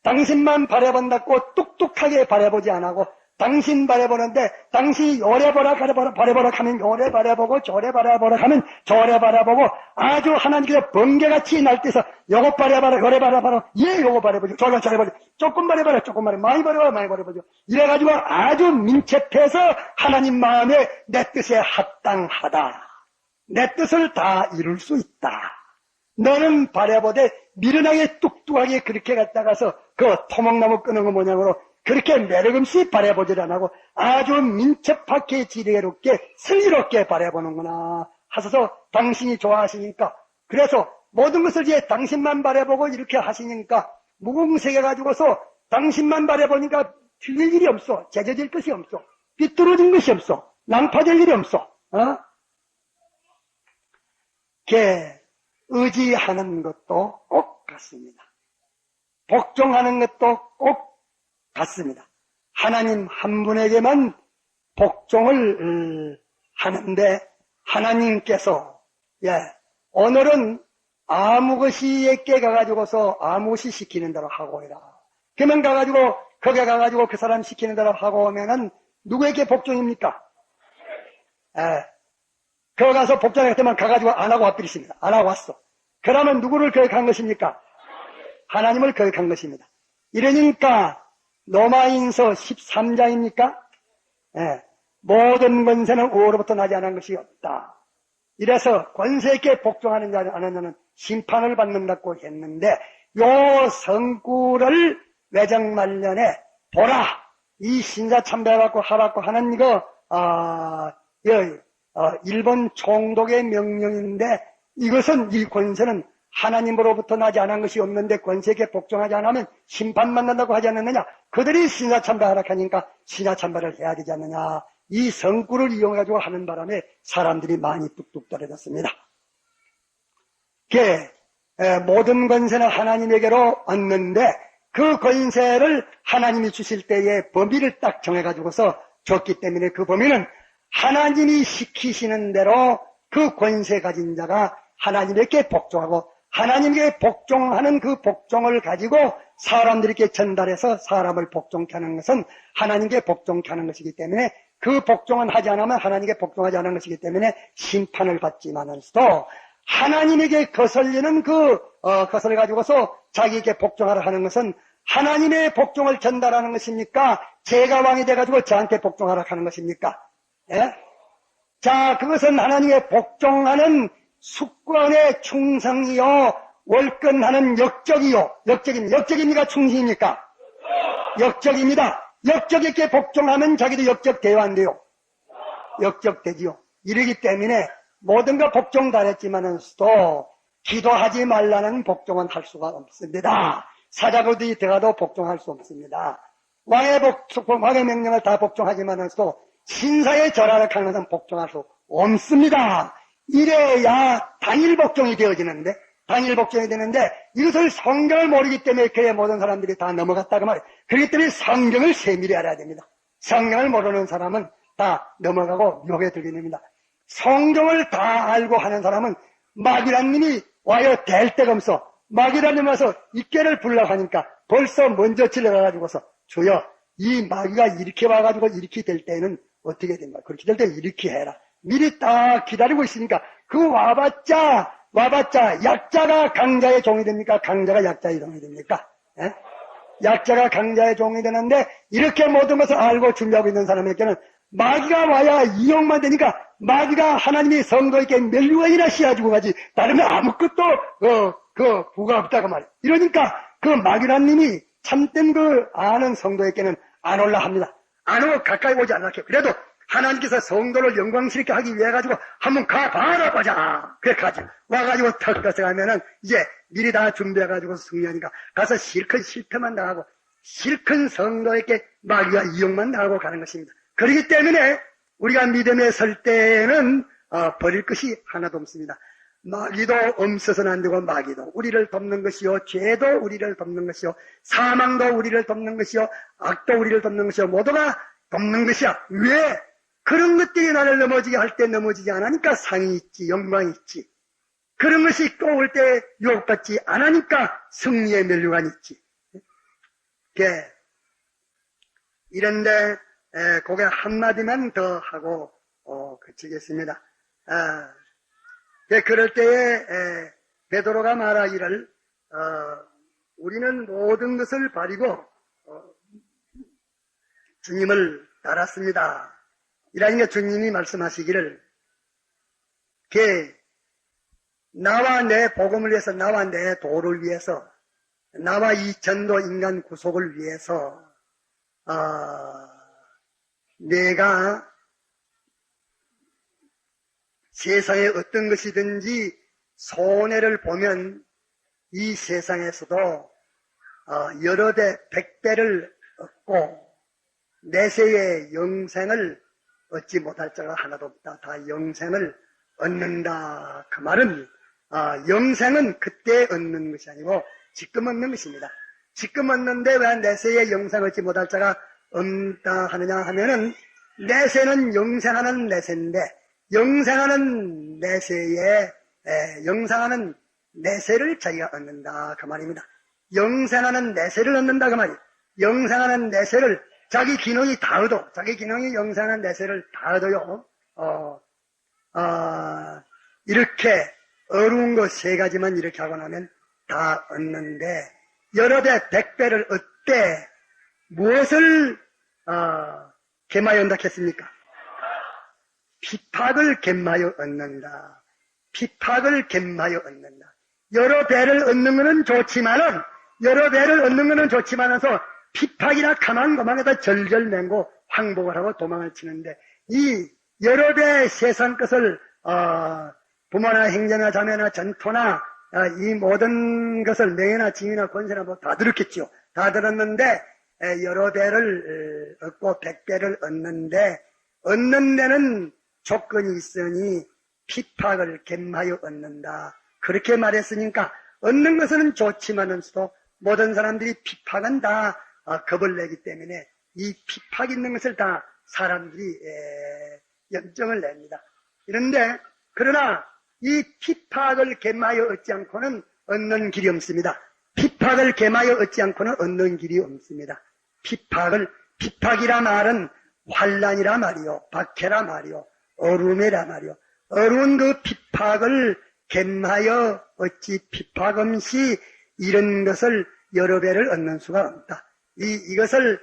당신만 바라본다고 뚝뚝하게 바라보지 않고 당신 바라보는데 당신이 요래 보라 바라보라 하면 요래 바라보고 저래 바라보라 하면 저래 바라보고 아주 하나님께서 번개같이 날뛰어서 요거 바라봐라 요래 바라봐라 예 요거 바라보죠 저래 바라보죠 조금 바라봐라 조금 바라봐 많이 바라봐 많이 바라보죠 이래가지고 아주 민첩해서 하나님 마음에 내 뜻에 합당하다 내 뜻을 다 이룰 수 있다 너는 바라보되 미련하게 뚝뚝하게 그렇게 갔다가서 그 토목나무 끄는 거 모양으로 그렇게 매력없이 바라보질 않고 아주 민첩하게 지혜롭게 슬기롭게 바라보는구나 하셔서 당신이 좋아하시니까 그래서 모든 것을 이제 당신만 바라보고 이렇게 하시니까 무궁색해가지고서 당신만 바라보니까 틀릴 일이 없어 제져질 것이 없어 삐뚤어진 것이 없어 낭파될 일이 없어 의지하는 것도 꼭 같습니다. 복종하는 것도 꼭 같습니다. 하나님 한 분에게만 복종을 하는데 하나님께서 오늘은 아무 것이에게 가가지고서 아무 것이 시키는 대로 하고 오라. 그러면 가가지고 거기에 가가지고 그 사람 시키는 대로 하고 오면은 누구에게 복종입니까? 거기 가서 복종했더만 가가지고 안 하고 와버리십니다. 안 하고 왔어. 그러면 누구를 거역한 것입니까? 하나님을 거역한 것입니다. 이러니까 로마인서 13장입니까? 모든 권세는 우로부터 나지 않은 것이 없다. 이래서 권세에게 복종하는 자는 안 하는 자는 심판을 받는다고 했는데 요 성구를 외정말년에 보라 이 신사참배하고 하라고 하는 이거 일본 총독의 명령인데 이것은 이 권세는 하나님으로부터 나지 않은 것이 없는데 권세에게 복종하지 않으면 심판받는다고 하지 않느냐. 그들이 신사참배하라 하니까 신사참배를 해야 되지 않느냐. 이 성구를 이용해가지고 하는 바람에 사람들이 많이 뚝뚝 떨어졌습니다. 모든 권세는 하나님에게로 왔는데 그 권세를 하나님이 주실 때에 범위를 딱 정해가지고서 줬기 때문에 그 범위는 하나님이 시키시는 대로 그 권세 가진 자가 하나님에게 복종하고 하나님에게 복종하는 그 복종을 가지고 사람들에게 전달해서 사람을 복종케 하는 것은 하나님께 복종케 하는 것이기 때문에 그 복종은 하지 않으면 하나님께 복종하지 않은 것이기 때문에 심판을 받지만서도 하나님에게 거슬리는 것을 가지고서 자기에게 복종하라 하는 것은 하나님의 복종을 전달하는 것입니까? 제가 왕이 돼가지고 저한테 복종하라 하는 것입니까? 예? 자, 그것은 하나님의 복종하는 수권의 충성이요, 월권하는 역적입니까? 충성입니까? 역적입니다. 역적에게 복종하면 자기도 역적돼야 안 돼요. 역적되지요. 이러기 때문에 모든 거 복종 다 했지만은도 기도하지 말라는 복종은 할 수가 없습니다. 사자고들이 들어가도 복종할 수 없습니다. 왕의 명령을 다 복종하지만은도 신사에 절하라 하는 것은 복종할 수 없습니다. 이래야 단일 복종이 되어지는데, 이것을 성경을 모르기 때문에 그의 모든 사람들이 다 넘어갔다고 말이에요. 그렇기 때문에 성경을 세밀히 알아야 됩니다. 성경을 모르는 사람은 다 넘어가고 유혹에 들게 됩니다. 성경을 다 알고 하는 사람은 마귀라님이 와요 될 데가 없어. 마귀라님 와서 이깨를 불라고 하니까 벌써 먼저 질러가지고서 주여 이 마귀가 이렇게 와가지고 이렇게 될 때는 어떻게 된가? 그렇게 될 때 이렇게 해라. 미리 딱 기다리고 있으니까 그 와봤자 약자가 강자의 종이 됩니까? 강자가 약자의 종이 됩니까? 예? 약자가 강자의 종이 되는데 이렇게 모든 것을 알고 준비하고 있는 사람에게는 마귀가 와야 이용만 되니까 마귀가 하나님이 성도에게 멸류관이나 씌워주고 가지 다르면 아무것도 부가 없다고 말이에요. 이러니까 그 마귀란 님이 참된 아는 성도에게는 안 올라 합니다. 안 오고 가까이 오지 않게. 그래도 하나님께서 성도를 영광스럽게 하기 위해 가지고 한번 가봐라 보자. 그래 가지. 와가지고 턱 가서 가면은 이제 미리 다 준비해가지고 승리하니까 가서 실컷 실패만 당하고 실컷 성도에게 마귀가 이용만 당하고 가는 것입니다. 그렇기 때문에 우리가 믿음에 설 때는 버릴 것이 하나도 없습니다. 마귀도 없어서는 안 되고 마귀도 우리를 덮는 것이요, 죄도 우리를 덮는 것이요, 사망도 우리를 덮는 것이요, 악도 우리를 덮는 것이요, 모두가 덮는 것이야. 왜? 그런 것들이 나를 넘어지게 할 때 넘어지지 않으니까 상이 있지, 영광이 있지. 그런 것이 또 올 때 유혹받지 않으니까 승리의 멸류관이 있지. 이런데 그게 한마디만 더 하고 그치겠습니다. 그럴 때에 베드로가 말하기를 우리는 모든 것을 버리고 주님을 따랐습니다. 이라니까 주님이 말씀하시기를 나와 내 복음을 위해서, 나와 내 도를 위해서, 나와 이 전도 인간 구속을 위해서 내가 세상에 어떤 것이든지 손해를 보면 이 세상에서도 여러 배, 100배를 얻고 내세의 영생을 얻지 못할 자가 하나도 없다. 다 영생을 얻는다. 그 말은 영생은 그때 얻는 것이 아니고 지금 얻는 것입니다. 지금 얻는데 왜 내세의 영생을 얻지 못할 자가 없다 하느냐 하면은 내세는 영생하는 내세인데 영생하는 내세에 영생하는 내세를 자기가 얻는다 그 말입니다. 영생하는 내세를 얻는다 그 말이에요. 영생하는 내세를 자기 기능이 다 얻어. 자기 기능이 영생하는 내세를 다 얻어요. 이렇게 어려운 거 세 가지만 이렇게 하고 나면 다 얻는데 여러 배 백배를 얻되 무엇을 gem하여 얻는다 했습니까? 핍박을 gem하여 얻는다. 핍박을 gem하여 얻는다. 여러 배를 얻는 것은 좋지만은 핍박이나 가만가만에다 절절맹고 항복을 하고 도망을 치는데 이 여러 배 세상 것을 부모나 형제나 자매나 전토나 이 모든 것을 명예나 징이나 권세나 뭐 다 들었겠죠. 다 들었는데 여러 배를 얻고 백배를 얻는데 얻는 데는 조건이 있으니 핍박을 gem하여 얻는다. 그렇게 말했으니까 얻는 것은 좋지만은서도 모든 사람들이 핍박은 다 겁을 내기 때문에 이 핍박 있는 것을 다 사람들이 염증을 냅니다. 그러나 이 핍박을 gem하여 얻지 않고는 얻는 길이 없습니다. 핍박을 gem하여 얻지 않고는 얻는 길이 없습니다. 핍박이라 말은 환난이라 말이요, 박해라 말이요, 어려움이라 말이요. 어려운 그 핍박을 gem하여 얻지 핍박 없이 이런 것을 여러 배를 얻는 수가 없다. 이것을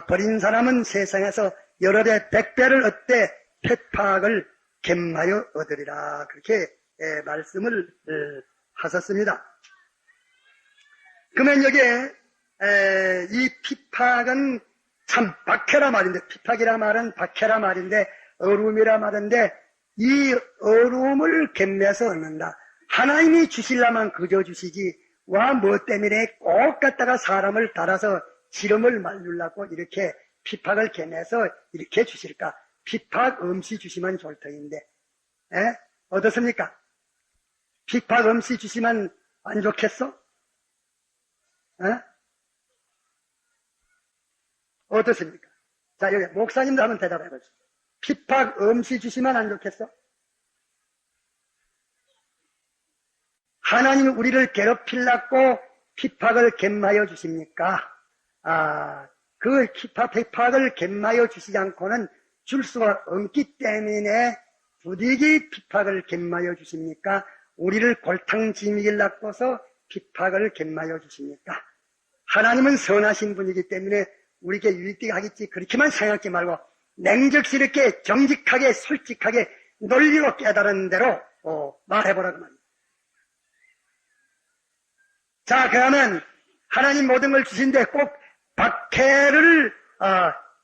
버린 사람은 세상에서 여러 배, 백배를 얻되 핍박을 gem하여 얻으리라. 그렇게 말씀을 하셨습니다. 그러면 여기에 이 핍박은 참 박해라 말인데, 핍박이라 말은 박해라 말인데, 어려움이라 말인데, 이 어려움을 gem매서 얻는다. 하나님이 주실라면 그저 주시지, 와 뭐 때문에 꼭 갖다가 사람을 달아서 지름을 말리려고 이렇게 핍박을 gem해서 이렇게 주실까? 핍박 없이 주시면 좋을 터인데, 어떻습니까? 핍박 없이 주시면 안 좋겠어? 어떻습니까? 자, 여기 목사님도 한번 대답해 보시죠. 핍박 없이 주시면 안 좋겠어? 하나님이 우리를 괴롭히려고 핍박을 gem하여 주십니까? 그 핍박을 gem하여 주시지 않고는 줄 수가 없기 때문에 부디기 핍박을 gem하여 주십니까? 우리를 골탕 지미길라고서 핍박을 gem하여 주십니까? 하나님은 선하신 분이기 때문에 우리에게 유익되게 하겠지 그렇게만 생각하지 말고 냉적스럽게 정직하게 솔직하게 논리로 깨달은 대로 말해보라고 말입니다. 자, 그러면 하나님 모든 걸 주신데 꼭 박해를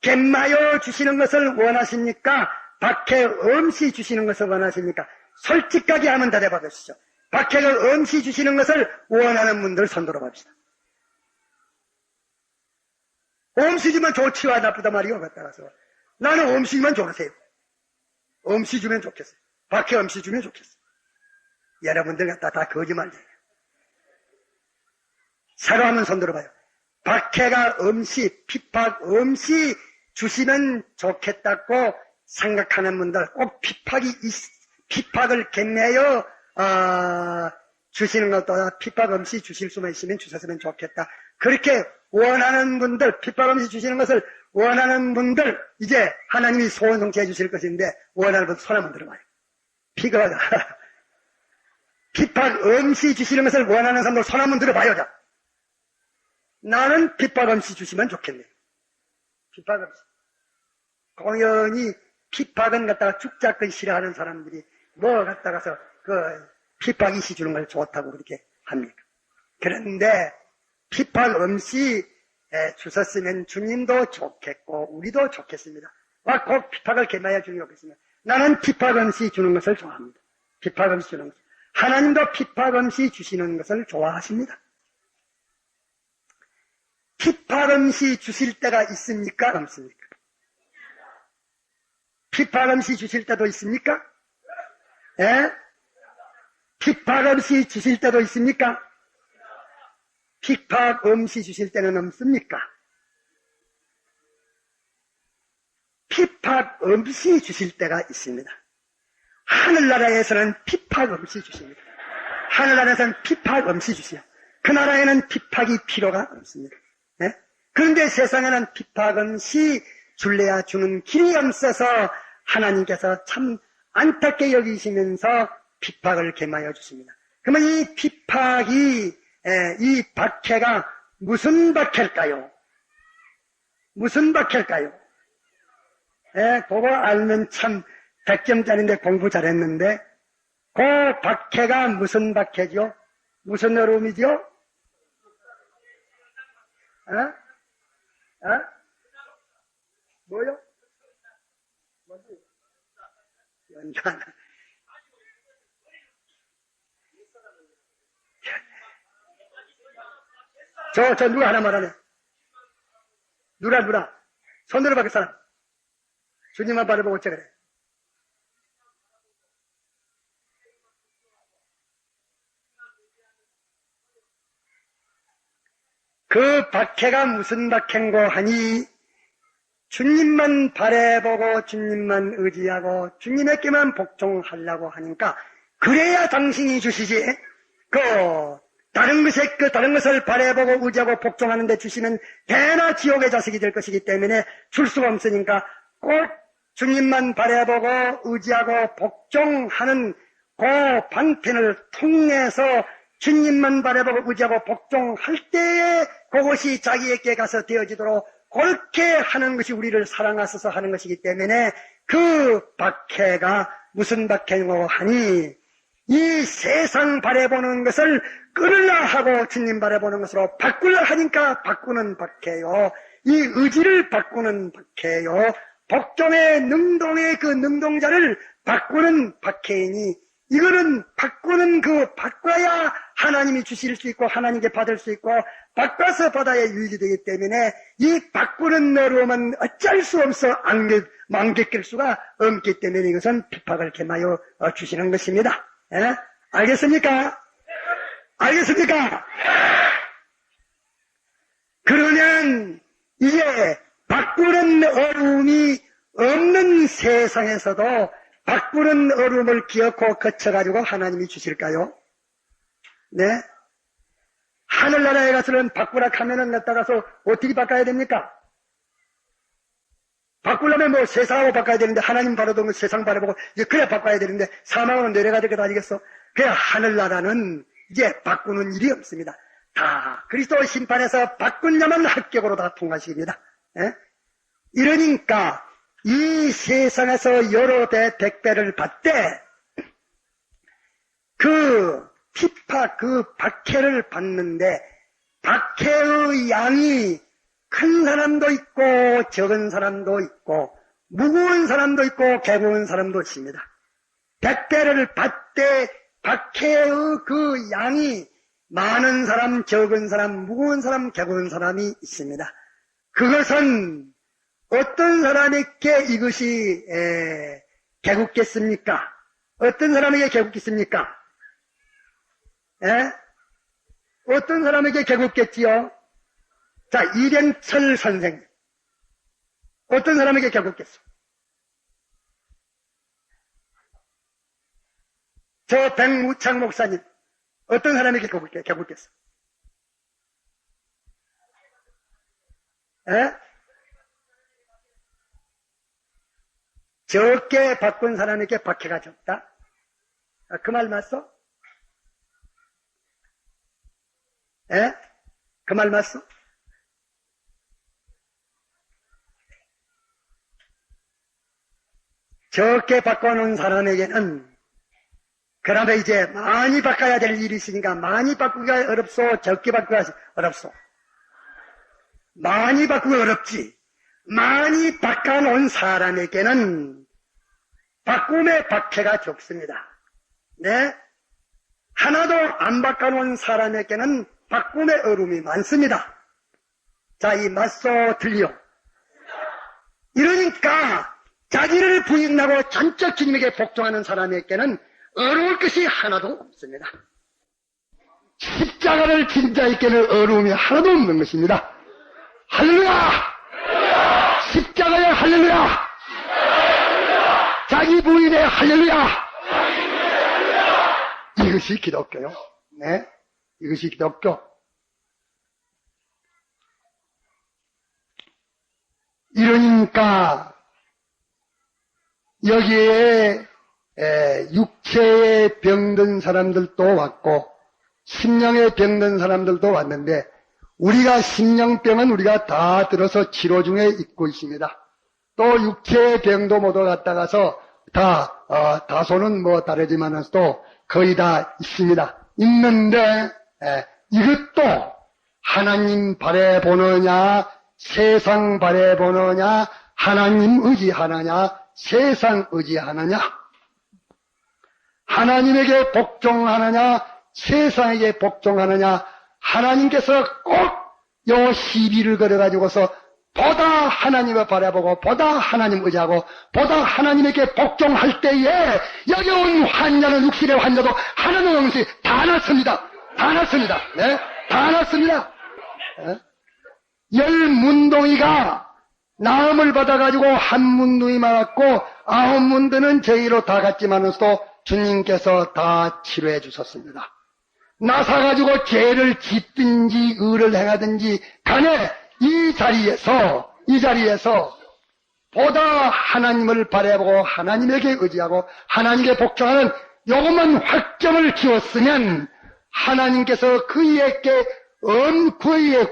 gem하여 주시는 것을 원하십니까? 박해 없이 주시는 것을 원하십니까? 솔직하게 하면 대답해 보시죠. 박해를 없이 주시는 것을 원하는 분들 손 들어봅시다. 엄시 주면 좋지와 나쁘다 말이요. 갖다가서 나는 엄시 주면 좋으세요. 엄시 주면 좋겠어요. 박해 엄시 주면 좋겠어요. 여러분들 갖다 다 거짓말이에요. 사과하면 손 들어봐요. 박해가 엄시, 핍박 엄시 주시면 좋겠다고 생각하는 분들 꼭 핍박을 gem매여 주시는 것보다 핍박 없이 주실 수만 있으면 주셨으면 좋겠다. 그렇게 원하는 분들, 핍박 없이 주시는 것을 원하는 분들, 이제 하나님이 소원 성취해 주실 것인데 원하는 분들 손 한번 들어봐요. 핍박 없이 주시는 것을 원하는 사람들 손 한번 들어봐요. 자. 나는 핍박 없이 주시면 좋겠네. 핍박 없이. 공연히 핍박은 갖다가 죽자건 싫어하는 사람들이 뭐 갖다가서 핍박 이시 주는 걸 좋다고 그렇게 합니까? 그런데 핍박 없이 주셨으면 주님도 좋겠고 우리도 좋겠습니다. 꼭 핍박을 gem하여 주는 게 없겠습니다. 나는 핍박 없이 주는 것을 좋아합니다. 핍박 없이 주는 것. 하나님도 핍박 없이 주시는 것을 좋아하십니다. 핍박 없이 주실 때가 있습니까? 없습니까? 핍박 없이 주실 때도 있습니까? 핍박 없이 주실 때도 있습니까? 핍박 없이 주실 때는 없습니까? 핍박 없이 주실 때가 있습니다. 하늘나라에서는 핍박 없이 주십니다. 하늘나라에서는 핍박 없이 주시오. 그 나라에는 핍박이 필요가 없습니다. 예? 그런데 세상에는 핍박 없이 줄래야 주는 길이 없어서 하나님께서 참 안타깝게 여기시면서 핍박을 gem하여 주십니다. 그러면 이 핍박이, 이 박해가 무슨 박해일까요? 무슨 박해일까요? 그거 알면 참 100점짜리인데 공부 잘했는데, 그 박해가 무슨 박해죠? 무슨 어려움이죠? 뭐요? 연단. 저 누가 하나 말하네. 누라. 손으로 받을 사람. 주님만 바라보고 어째 그래. 그 박해가 무슨 박해인고 하니 주님만 바라보고 주님만 의지하고 주님에게만 복종하려고 하니까 그래야 당신이 주시지. 다른 것을 바라보고 의지하고 복종하는데 주시면 대나 지옥의 자식이 될 것이기 때문에 줄 수가 없으니까 꼭 주님만 바라보고 의지하고 복종하는 그 방편을 통해서 주님만 바라보고 의지하고 복종할 때에 그것이 자기에게 가서 되어지도록 그렇게 하는 것이 우리를 사랑하셔서 하는 것이기 때문에 그 박해가 무슨 박해인고 하니 이 세상 바라보는 것을 끊으려 하고 주님 바라보는 것으로 바꾸려 하니까 바꾸는 박해요. 이 의지를 바꾸는 박해요. 복종의 능동의 그 능동자를 바꾸는 박해이니 이거는 바꿔야 하나님이 주실 수 있고 하나님께 받을 수 있고 바꿔서 받아야 유익이 되기 때문에 이 바꾸는 어려움은 어쩔 수 없어 안 겪을 수가 없기 때문에 이것은 핍박을 gem하여 주시는 것입니다. 예? 알겠습니까? 알겠습니까? 그러면 이제 바꾸는 어려움이 없는 세상에서도 바꾸는 어려움을 기어코 거쳐가지고 하나님이 주실까요? 네? 하늘나라에 가서는 바꾸라 하면은 나타가서 어떻게 바꿔야 됩니까? 바꾸려면 뭐 세상하고 바꿔야 되는데 하나님 바라보고 세상 바라보고 이제 그래 바꿔야 되는데 사망으로 내려가야 될 것 아니겠어? 그래 하늘나라는 이제 바꾸는 일이 없습니다. 다 그리스도 심판에서 바꾼 자만 합격으로 다 통과시킵니다. 예? 이러니까 이 세상에서 여러 대 백배를 받되 그 핍박 그 박해를 받는데 박해의 양이 큰 사람도 있고 적은 사람도 있고 무거운 사람도 있고 가벼운 사람도 있습니다. 백배를 받되 박해의 그 양이 많은 사람, 적은 사람, 무거운 사람, 가벼운 사람이 있습니다. 그것은 어떤 사람에게 이것이 개국겠습니까? 어떤 사람에게 개국겠습니까? 어떤 사람에게 개국겠지요? 자, 이ren철 선생 어떤 사람에게 개국겠어? 저 백무창 목사님 어떤 사람에게 개국겠어? 적게 바꾼 사람에게 박해가 적다? 그 말 맞소? 그 말 맞소? 적게 바꿔놓은 사람에게는 그러면 이제 많이 바꿔야 될 일이 있으니까 많이 바꾸기가 어렵소? 적게 바꾸기가 어렵소? 많이 바꾸기 어렵지. 많이 바꿔놓은 사람에게는 바꿈의 박해가 적습니다. 네? 하나도 안 바꿔놓은 사람에게는 바꿈의 어려움이 많습니다. 자, 이 맞소 들려? 이러니까 자기를 부인하고 전적 주님에게 복종하는 사람에게는 어려울 것이 하나도 없습니다. 십자가를 진 자에게는 어려움이 하나도 없는 것입니다. 할렐루야! 십자가의 할렐루야! 자기 부인의 할렐루야! 이것이 기독교요. 네, 이것이 기독교. 이러니까 여기에 육체에 병든 사람들도 왔고 심령에 병든 사람들도 왔는데 우리가 심령병은 우리가 다 들어서 치료 중에 있고 있습니다. 또 육체의 병도 모두 갖다가서 다소는 뭐 다르지만은 또 거의 다 있습니다. 있는데 이것도 하나님 바라보느냐 세상 바라보느냐 하나님 의지하느냐 세상 의지하느냐 하나님에게 복종하느냐 세상에게 복종하느냐 하나님께서 꼭 요 시비를 걸어가지고서 보다 하나님을 바라보고 보다 하나님 의지하고 보다 하나님에게 복종할 때에 여기 온 환자는 육신의 환자도 하나님 없이 다 났습니다. 다 났습니다. 네? 다 났습니다. 네? 10문동이가 나음을 받아가지고 한 문둥이 맞았고 9문드는 저희로 다 갔지만서도 주님께서 다 치료해 주셨습니다. 나사가지고 죄를 짓든지 의를 행하든지 간에 이 자리에서 보다 하나님을 바라보고 하나님에게 의지하고 하나님께 복종하는 요것만 확정을 지었으면 하나님께서 그의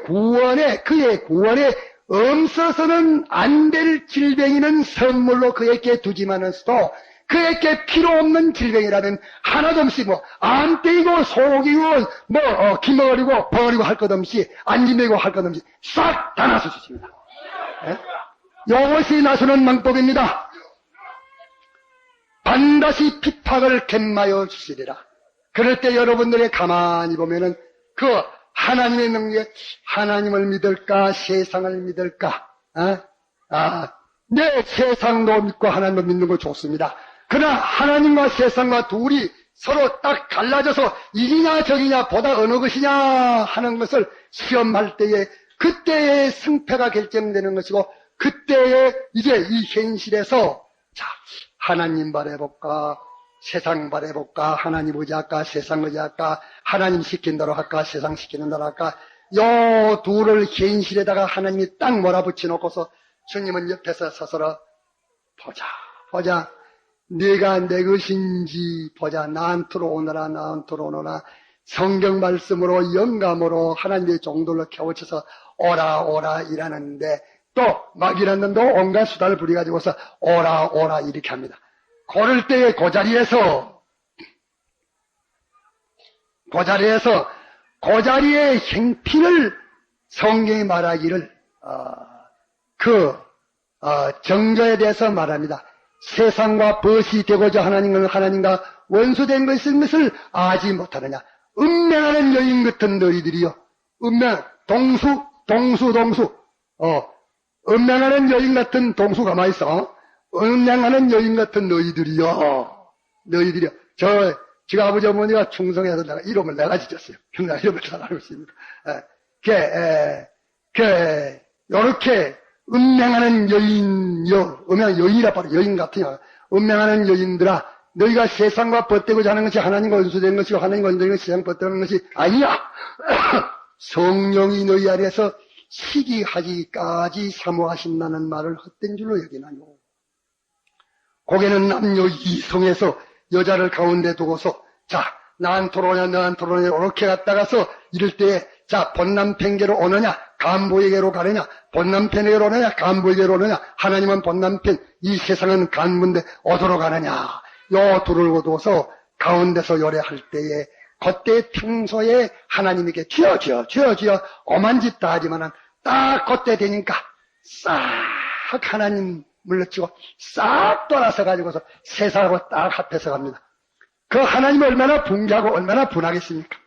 구원에 없어서는 안 될 질병이는 선물로 그에게 두지만서도 그에게 필요 없는 질병이라면 하나도 없이 암 때이고 속이고 기머리고 버리고 할 것 없이 안지매고 할 것 없이 싹 다 나서 주십니다. 이것이 나서는 방법입니다. 반드시 핍박을 갯마여 주시리라. 그럴 때 여러분들이 가만히 보면은 그 하나님의 능력에 하나님을 믿을까 세상을 믿을까? 네, 세상도 믿고 하나님도 믿는 거 좋습니다. 그러나 하나님과 세상과 둘이 서로 딱 갈라져서 이기냐 저기냐 보다 어느 것이냐 하는 것을 시험할 때에 그때의 승패가 결정되는 것이고 그때에 이제 이 현실에서 자 하나님 바라볼까 세상 바라볼까 하나님 의지할까 세상 의지할까 하나님 시킨 대로 할까 세상 시키는 대로 할까 요 둘을 현실에다가 하나님이 딱 몰아붙여 놓고서 주님은 옆에서 서서러 보자 네가 내 것인지 보자 나한테로 오너라 성경 말씀으로 영감으로 하나님의 종들로 깨우쳐서 오라 이라는데 또 막 이랬는데 온갖 수단을 부려가지고서 오라 이렇게 합니다. 그럴 때에 그 자리의 행필을 성경이 말하기를 정조에 대해서 말합니다. 세상과 벗이 되고자 하나님과 원수된 것을 아지 못하느냐. 음행하는 여인 같은 너희들이요. 동수. 음행하는 여인 같은 동수 가만히 있어. 음행하는 여인 같은 너희들이요. 제가 아버지 어머니가 충성해서 내가 이름을 내가 지었어요. 평생 이름을 잘 알고 있습니다. 요렇게 음행하는 여인이요. 여인이라 바로 여인 같으냐. 음행하는 여인들아, 너희가 세상과 벗대고자 하는 것이 하나님과 원수된 것이고 하나님과 원수된 것이 세상 벗대는 것이 아니야. 성령이 너희 안에서 시기하기까지 사모하신다는 말을 헛된 줄로 여기나요. 고개는 남녀 이성에서 여자를 가운데 두고서 나한테로 오냐 이렇게 갔다가서 이럴 때에 본남편에게로 오느냐 간부에게로 가느냐 본남편에게로 오느냐 간부에게로 오느냐 하나님은 본남편 이 세상은 간부인데 어디로 가느냐 요 둘을 두어서 가운데서 요래할 때에 그때 평소에 하나님에게 주여 오만 짓 다 하지만은 딱 그때 되니까 싹 하나님 물러치고 싹 돌아서 가지고서 세상하고 딱 합해서 갑니다. 그 하나님이 얼마나 붕괴하고 얼마나 분하겠습니까?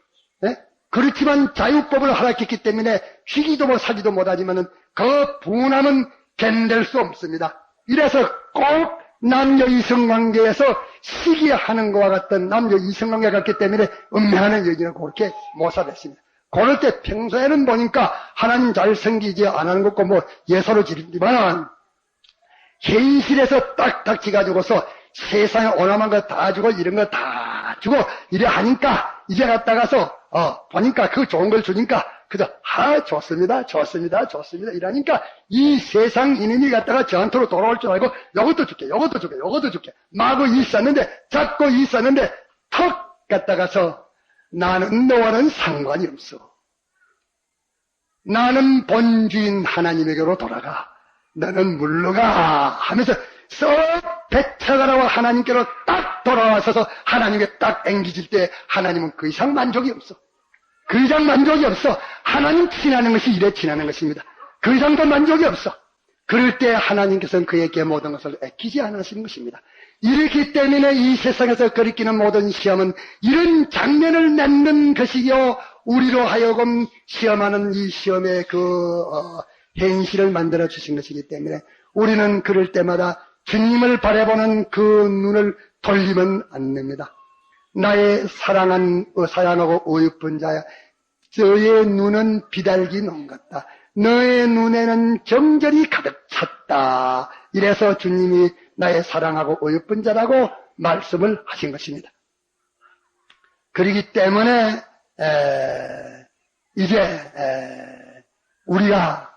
네? 그렇지만 자유법을 허락했기 때문에 휘기도 사기도 못하지만은 그 분함은 견딜 수 없습니다. 이래서 꼭 남녀 이성 관계에서 시기하는 것과 같은 남녀 이성 관계가 같기 때문에 음행하는 여인을 그렇게 모살했습니다. 그럴 때 평소에는 보니까 하나님 잘 섬기지 안 하는 것고 예서로 지르지만 현실에서 딱 닥치가지고서 세상에 오남한 거 다 주고 이런 거 다 주고 이래 하니까 이제 갔다가서 보니까 그 좋은 걸 주니까 그저 좋습니다 좋습니다 좋습니다 이러니까 이 세상 이놈이 갔다가 저한테로 돌아올 줄 알고 요것도 줄게 요것도 줄게 요것도 줄게 마구 있었는데 자꾸 있었는데 턱 갔다가서 나는 너와는 상관이 없어. 나는 본주인 하나님에게로 돌아가. 너는 물러가 하면서 썩 배쳐가라고 하나님께로 딱 돌아와서서 하나님께 딱 앵기질 때 하나님은 그 이상 만족이 없어. 그 이상 만족이 없어. 하나님 친하는 것이 이래 친하는 것입니다. 그 이상 더 만족이 없어. 그럴 때 하나님께서는 그에게 모든 것을 아끼지 않으시는 것입니다. 이렇기 때문에 이 세상에서 거리끼는 모든 시험은 이런 장면을 맺는 것이요 우리로 하여금 시험하는 이 시험의 현실을 만들어 주신 것이기 때문에 우리는 그럴 때마다 주님을 바라보는 그 눈을 돌리면 안 됩니다. 나의 사랑하고 의롭은 자야, 너의 눈은 비달기 눈 같다. 너의 눈에는 정절이 가득 찼다. 이래서 주님이 나의 사랑하고 의롭은 자라고 말씀을 하신 것입니다. 그렇기 때문에 이제 우리가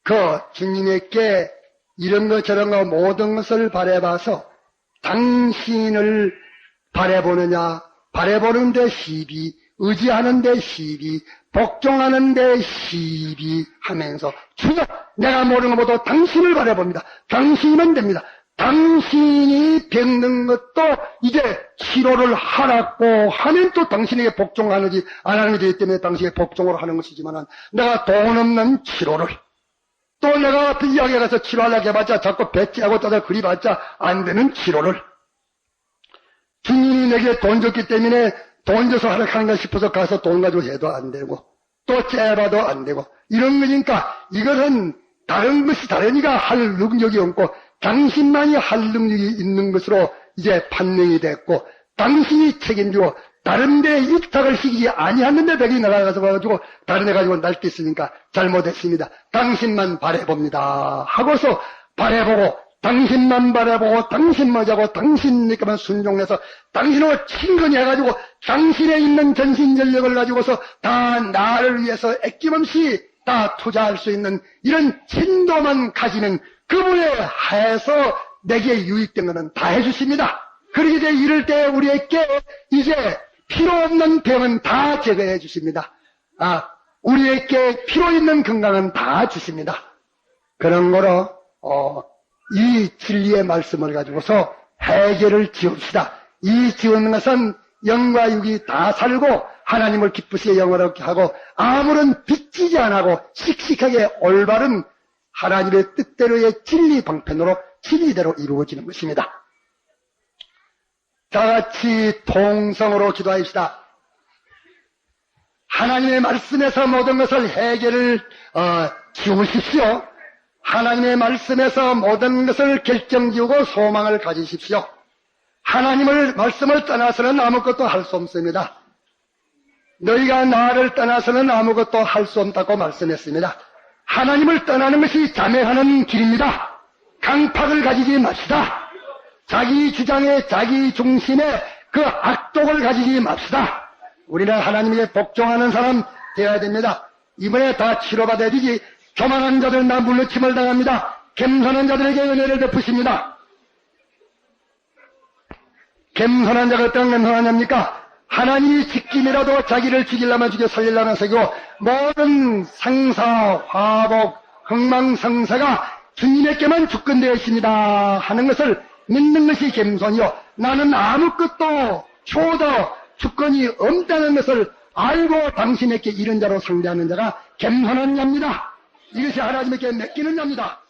그 주님에게 이런 것 저런 거 모든 것을 바라봐서 당신을 바라보느냐, 바라보는 데 시비, 의지하는 데 시비, 복종하는 데 시비 하면서 주여 내가 모르는 것보다 당신을 바라봅니다. 당신이면 됩니다. 당신이 병든 것도 이제 치료를 하라고 하면 또 당신에게 복종하는지 안 하는 게 되기 때문에 당신에게 복종을 하는 것이지만 내가 돈 없는 치료를 또 내가 이야기에 가서 치료하려고 해봤자 자꾸 배치하고 따다 그리봤자 안 되는 치료를 주님이 내게 돈 줬기 때문에 돈 줘서 하락하는가 싶어서 가서 돈 가지고 해도 안 되고 또 째봐도 안 되고 이런 거니까 이것은 다른 것이 다르니까 할 능력이 없고 당신만이 할 능력이 있는 것으로 이제 판명이 됐고 당신이 책임지고 다른 데 입탁을 시키지 아니하는데 벽이 나가서 가지고 다른 데 가지고 날뛰었으니까 잘못했습니다. 당신만 바라봅니다 하고서 바라보고 당신만 바라보고 당신만 자고 당신에게만 순종해서 당신을 친근히 해가지고 당신에 있는 전신전력을 가지고서 다 나를 위해서 아낌없이 다 투자할 수 있는 이런 진도만 가지면 그분에 하에서 내게 유익된 것은 다 해주십니다. 그렇게 이제 이럴 때 우리에게 이제 필요 없는 병은 다 제거해 주십니다. 우리에게 필요 있는 건강은 다 주십니다. 그런 거로 이 진리의 말씀을 가지고서 해결을 지읍시다. 이 지은 것은 영과 육이 다 살고 하나님을 기쁘시게 영원하게 하고 아무런 빚지지 않고 씩씩하게 올바른 하나님의 뜻대로의 진리 방편으로 진리대로 이루어지는 것입니다. 다 같이 통성으로 기도합시다. 하나님의 말씀에서 모든 것을 해결을 지우십시오. 하나님의 말씀에서 모든 것을 결정지우고 소망을 가지십시오. 하나님의 말씀을 떠나서는 아무것도 할 수 없습니다. 너희가 나를 떠나서는 아무것도 할 수 없다고 말씀했습니다. 하나님을 떠나는 것이 자매하는 길입니다. 강팍을 가지지 맙시다. 자기 주장에 자기 중심에 그 악독을 가지지 맙시다. 우리는 하나님에게 복종하는 사람 되어야 됩니다. 이번에 다 치료받아야 되지. 교만한 자들은 다 물리침을 당합니다. 겸손한 자들에게 은혜를 베푸십니다. 겸손한 자가 어떤 겸손한 자입니까? 하나님이 지킴이라도 자기를 죽이려면 죽여 살리려면 살리고 모든 상사, 화복, 흥망성쇠가 주님에게만 주권되어 있습니다 하는 것을 믿는 것이 겸손이요. 나는 아무것도 초도 주권이 없다는 것을 알고 당신에게 이런 자로 상대하는 자가 겸손한 자입니다. 이것이 하나님에게 맡기는 자입니다.